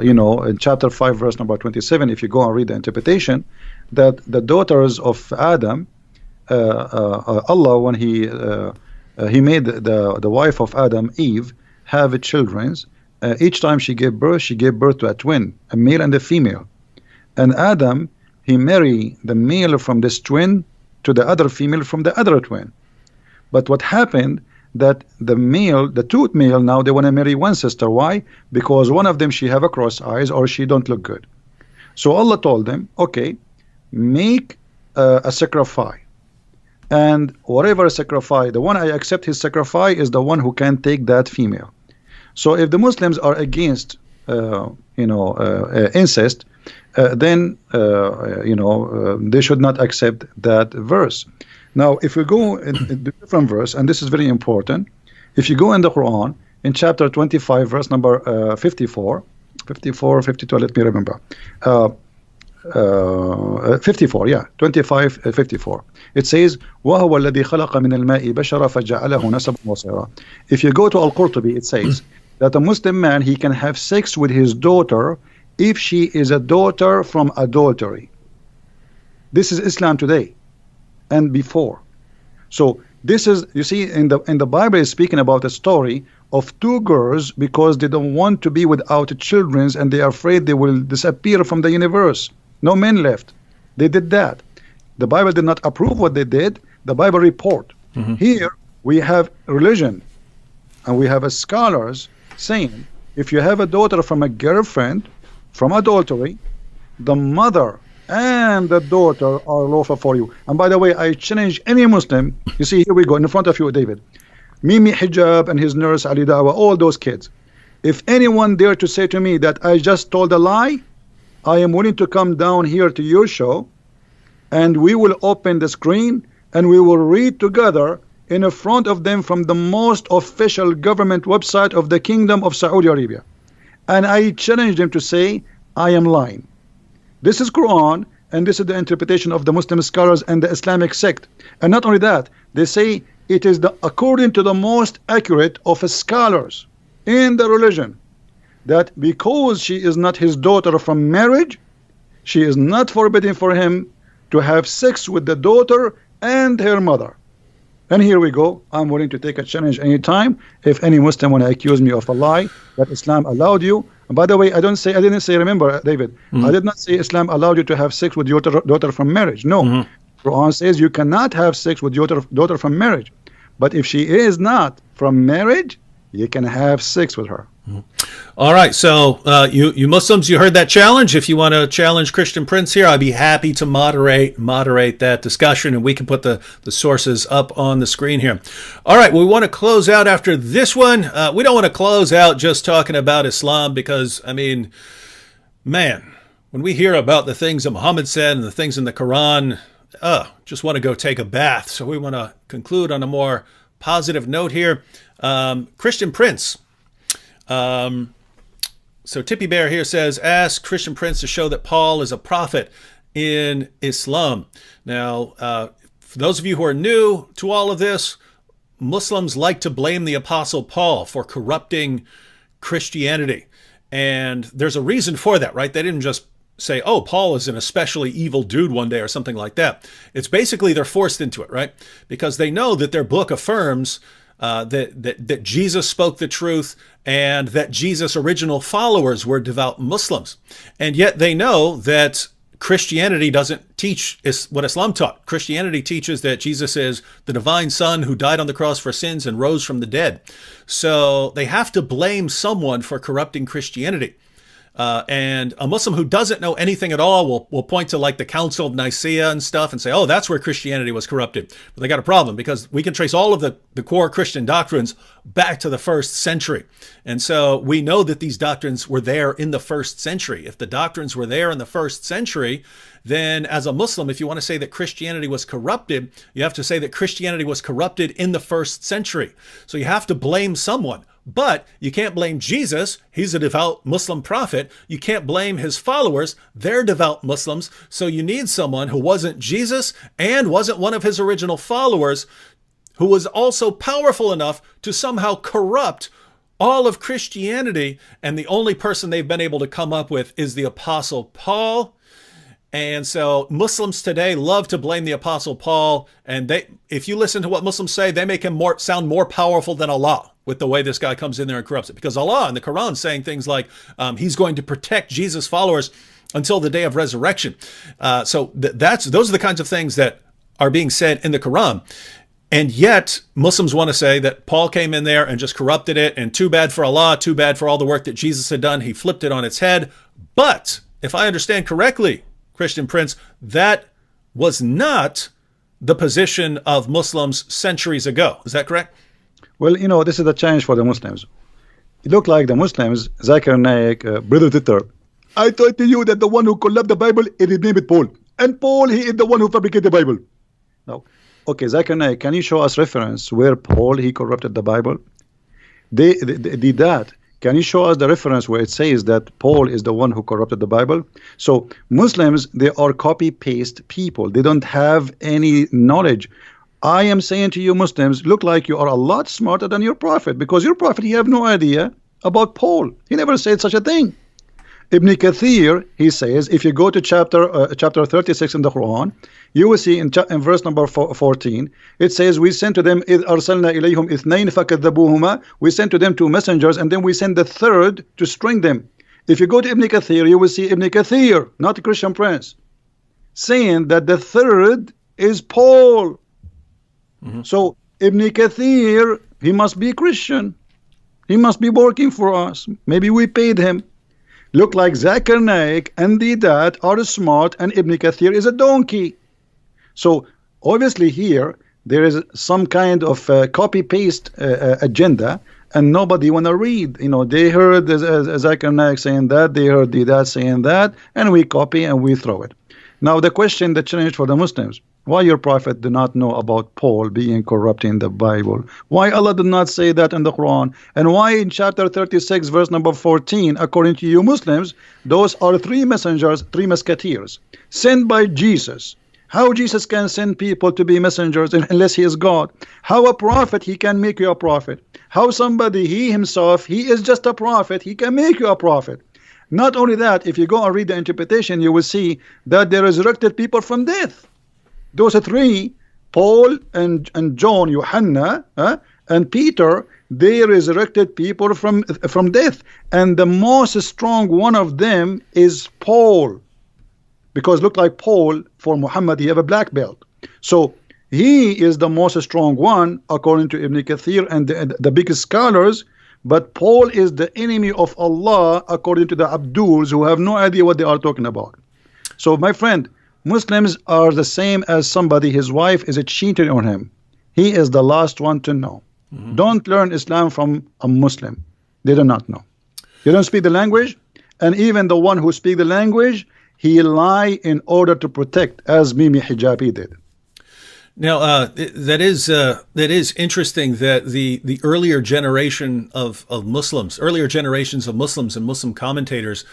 in chapter 5 verse number 27, if you go and read the interpretation, that the daughters of Adam, Allah, when he made the wife of Adam, Eve, have children. Each time she gave birth to a twin, a male and a female. And Adam, he married the male from this twin to the other female from the other twin. But what happened, that the two male, now they want to marry one sister. Why? Because one of them, she have a cross eyes, or she don't look good. So Allah told them, okay, make a sacrifice, and whatever sacrifice, the one I accept his sacrifice is the one who can take that female. So if the Muslims are against incest, then they should not accept that verse. Now, if we go in the different verse, and this is very important, if you go in the Quran, in chapter 25, verse number 52, let me remember. 54, yeah, 25, 54. It says, وَهُوَ الَّذِي خَلَقَ مِنَ الْمَاءِ بَشَرًا فَجَعَلَهُ نَسَبًا وَصِهْرًا. If you go to Al-Qurtubi, it says that a Muslim man, he can have sex with his daughter if she is a daughter from adultery. This is Islam today and before. So this is, you see, in the Bible is speaking about a story of two girls, because they don't want to be without children, and they are afraid they will disappear from the universe. No men left. They did that. The Bible did not approve what they did. The Bible report. Here we have religion, and we have a scholars saying, if you have a daughter from a girlfriend from adultery, the mother and the daughter are lawful for you. And by the way, I challenge any Muslim. You see, here we go in front of you, David. Mimi Hijab and his nurse Ali Dawa, all those kids. If anyone dare to say to me that I just told a lie, I am willing to come down here to your show, and we will open the screen and we will read together in front of them from the most official government website of the Kingdom of Saudi Arabia. And I challenge them to say, I am lying. This is Quran, and this is the interpretation of the Muslim scholars and the Islamic sect. And not only that, they say it is according to the most accurate of scholars in the religion, that because she is not his daughter from marriage, she is not forbidden for him to have sex with the daughter and her mother. And here we go. I'm willing to take a challenge anytime. If any Muslim want to accuse me of a lie that Islam allowed you. And by the way, I didn't say, remember, David, I did not say Islam allowed you to have sex with your daughter from marriage. No. Quran says you cannot have sex with your daughter from marriage. But if she is not from marriage, you can have sex with her. All right, so you Muslims, you heard that challenge. If you want to challenge Christian Prince here, I'd be happy to moderate that discussion, and we can put the sources up on the screen here. All right, we want to close out after this one. We don't want to close out just talking about Islam because, I mean, man, when we hear about the things that Muhammad said and the things in the Quran, just want to go take a bath. So we want to conclude on a more positive note here. Christian Prince. So Tippy Bear here says, ask Christian Prince to show that Paul is a prophet in Islam. Now, for those of you who are new to all of this, Muslims like to blame the Apostle Paul for corrupting Christianity. And there's a reason for that, right? They didn't just say, oh, Paul is an especially evil dude one day or something like that. It's basically they're forced into it, right? Because they know that their book affirms that Jesus spoke the truth and that Jesus' original followers were devout Muslims. And yet they know that Christianity doesn't teach what Islam taught. Christianity teaches that Jesus is the divine Son who died on the cross for sins and rose from the dead. So they have to blame someone for corrupting Christianity. And a Muslim who doesn't know anything at all will point to like the Council of Nicaea and stuff and say, oh, that's where Christianity was corrupted. But they got a problem because we can trace all of the core Christian doctrines back to the 1st century. And so we know that these doctrines were there in the 1st century. If the doctrines were there in the 1st century, then as a Muslim, if you want to say that Christianity was corrupted, you have to say that Christianity was corrupted in the 1st century. So you have to blame someone. But you can't blame Jesus. He's a devout Muslim prophet. You can't blame his followers. They're devout Muslims. So you need someone who wasn't Jesus and wasn't one of his original followers, who was also powerful enough to somehow corrupt all of Christianity. And the only person they've been able to come up with is the Apostle Paul. And so Muslims today love to blame the Apostle Paul. And if you listen to what Muslims say, they make him sound more powerful than Allah with the way this guy comes in there and corrupts it. Because Allah in the Quran is saying things like he's going to protect Jesus' followers until the day of resurrection. So those are the kinds of things that are being said in the Quran. And yet Muslims want to say that Paul came in there and just corrupted it. And too bad for Allah, too bad for all the work that Jesus had done. He flipped it on its head. But if I understand correctly, Christian Prince, that was not the position of Muslims centuries ago. Is that correct? Well, this is the challenge for the Muslims. It looked like the Muslims, Zakir Naik, Brother Titter, I told you that the one who collapsed the Bible, it is named Paul. And Paul, he is the one who fabricated the Bible. Now, okay, Zakir Naik, can you show us reference where Paul, he corrupted the Bible? They did that. Can you show us the reference where it says that Paul is the one who corrupted the Bible? So Muslims, they are copy-paste people. They don't have any knowledge. I am saying to you Muslims, look like you are a lot smarter than your prophet, because your prophet, he have no idea about Paul. He never said such a thing. Ibn Kathir, he says, if you go to chapter 36 in the Quran, you will see in verse number 14, it says, we sent to them, إِذْ أَرْسَلْنَا إِلَيْهِمْ إِثْنَيْنِ فَكَذَّبُوهُمَا, we sent to them 2 messengers, and then we sent the 3rd to string them. If you go to Ibn Kathir, you will see Ibn Kathir, not Christian Prince, saying that the 3rd is Paul. So Ibn Kathir, he must be Christian. He must be working for us. Maybe we paid him. Look like Zakir Naik and Didat are smart, and Ibn Kathir is a donkey. So obviously here there is some kind of copy-paste agenda, and nobody want to read. They heard Zakir Naik saying that, they heard Didat saying that, and we copy and we throw it. Now the question, the challenge for the Muslims, Why your prophet do not know about Paul being corrupt in the Bible? Why Allah did not say that in the Quran? And why in chapter 36, verse number 14, according to you Muslims, those are three messengers, three musketeers, sent by Jesus. How Jesus can send people to be messengers unless he is God? How a prophet, he can make you a prophet? How somebody, he himself, he is just a prophet, he can make you a prophet? Not only that, if you go and read the interpretation, you will see that they resurrected people from death. Those three, Paul and John, Johanna, and Peter, they resurrected people from death. And the most strong one of them is Paul. Because look like Paul, for Muhammad, he have a black belt. So he is the most strong one, according to Ibn Kathir and the biggest scholars. But Paul is the enemy of Allah, according to the Abduls, who have no idea what they are talking about. So my friend, Muslims are the same as somebody, his wife is a cheater on him. He is the last one to know. Don't learn Islam from a Muslim. They do not know. They don't speak the language. And even the one who speaks the language, he lie in order to protect, as Mimi Hijabi did. Now, that is interesting that the earlier generation of Muslims, earlier generations of Muslims and Muslim commentators,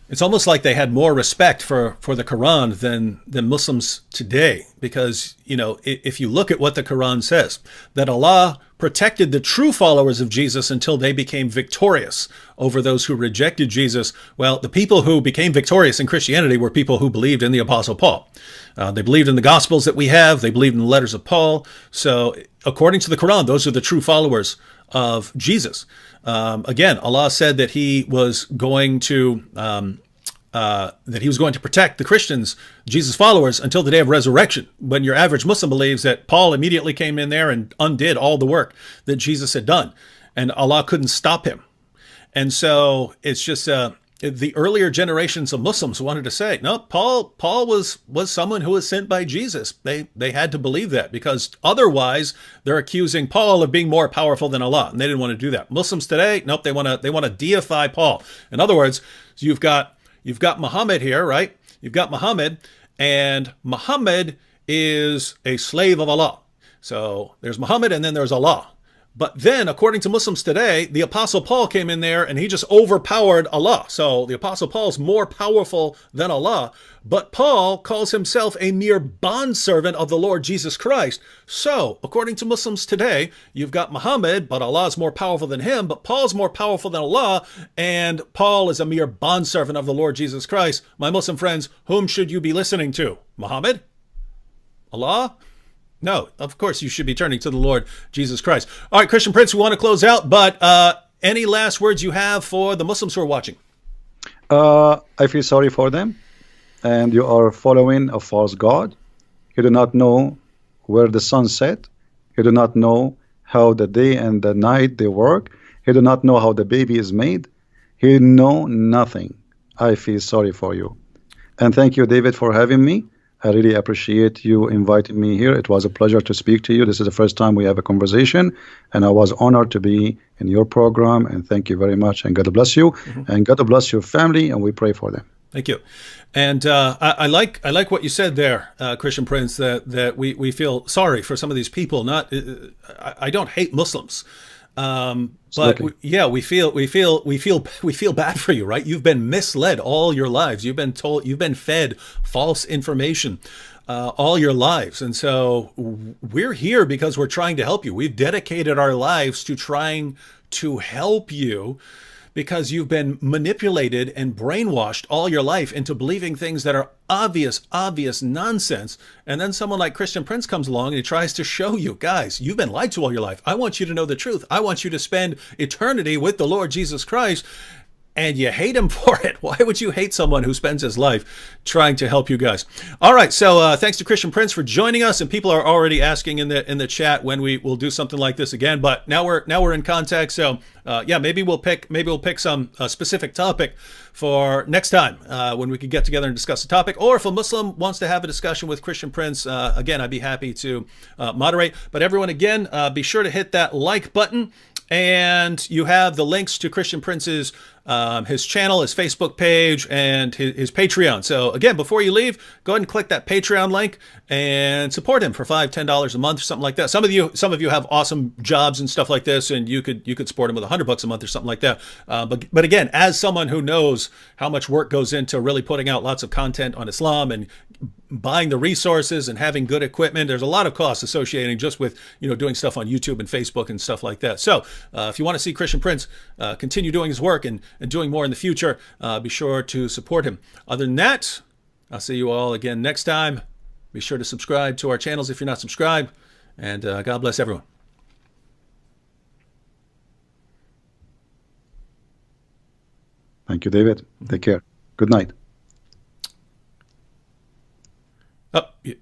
it's almost like they had more respect for the Quran than Muslims today. Because, you know, if you look at what the Quran says, that Allah protected the true followers of Jesus until they became victorious over those who rejected Jesus. Well, the people who became victorious in Christianity were people who believed in the Apostle Paul. They believed in the Gospels that we have. They believed in the letters of Paul. So according to the Quran, those are the true followers of Jesus. Again, Allah said that he was going to protect the Christians, Jesus' followers, until the day of resurrection. When your average Muslim believes that Paul immediately came in there and undid all the work that Jesus had done, and Allah couldn't stop him. And so it's just the earlier generations of Muslims wanted to say, no, Paul was someone who was sent by Jesus. They had to believe that, because otherwise they're accusing Paul of being more powerful than Allah, and they didn't want to do that. Muslims today, nope, they want to deify Paul. In other words, you've got Muhammad here, right? You've got Muhammad, and Muhammad is a slave of Allah. So there's Muhammad and then there's Allah. But then, according to Muslims today, the Apostle Paul came in there and he just overpowered Allah. So the Apostle Paul is more powerful than Allah. But Paul calls himself a mere bondservant of the Lord Jesus Christ. So, according to Muslims today, you've got Muhammad, but Allah is more powerful than him. But Paul's more powerful than Allah, and Paul is a mere bondservant of the Lord Jesus Christ. My Muslim friends, whom should you be listening to? Muhammad? Allah? No, of course you should be turning to the Lord Jesus Christ. All right, Christian Prince, we want to close out, but any last words you have for the Muslims who are watching? I feel sorry for them. And you are following a false god. You do not know where the sun set. You do not know how the day and the night they work. You do not know how the baby is made. You know nothing. I feel sorry for you. And thank you, David, for having me. I really appreciate you inviting me here. It was a pleasure to speak to you. This is the first time we have a conversation, and I was honored to be in your program. And thank you very much. And God bless you, and God bless your family. And we pray for them. Thank you. And I like what you said there, Christian Prince, that we feel sorry for some of these people. I don't hate Muslims. But we feel bad for you, right? You've been misled all your lives. You've been fed false information all your lives. And so we're here because we're trying to help you. We've dedicated our lives to trying to help you, because you've been manipulated and brainwashed all your life into believing things that are obvious nonsense. And then someone like Christian Prince comes along and he tries to show you, guys, you've been lied to all your life. I want you to know the truth. I want you to spend eternity with the Lord Jesus Christ. And you hate him for it. Why would you hate someone who spends his life trying to help you guys? All right, so thanks to Christian Prince for joining us, and people are already asking in the chat when we will do something like this again. But now we're in contact, so maybe we'll pick some specific topic for next time when we can get together and discuss the topic. Or if a Muslim wants to have a discussion with Christian Prince, again, I'd be happy to moderate. But everyone, again, be sure to hit that like button. And you have the links to Christian Prince's his channel, his Facebook page, and his Patreon. So again, before you leave, go ahead and click that Patreon link and support him for $5, $10 a month, or something like that. Some of you have awesome jobs and stuff like this, and you could support him with $100 a month or something like that. But again, as someone who knows how much work goes into really putting out lots of content on Islam and buying the resources and having good equipment, there's a lot of costs associated just with doing stuff on YouTube and Facebook and stuff like that. So if you want to see Christian Prince continue doing his work and doing more in the future, be sure to support him. Other than that, I'll see you all again next time. Be sure to subscribe to our channels if you're not subscribed, and God bless everyone. Thank you, David. Take care. Good night. Oh, yeah.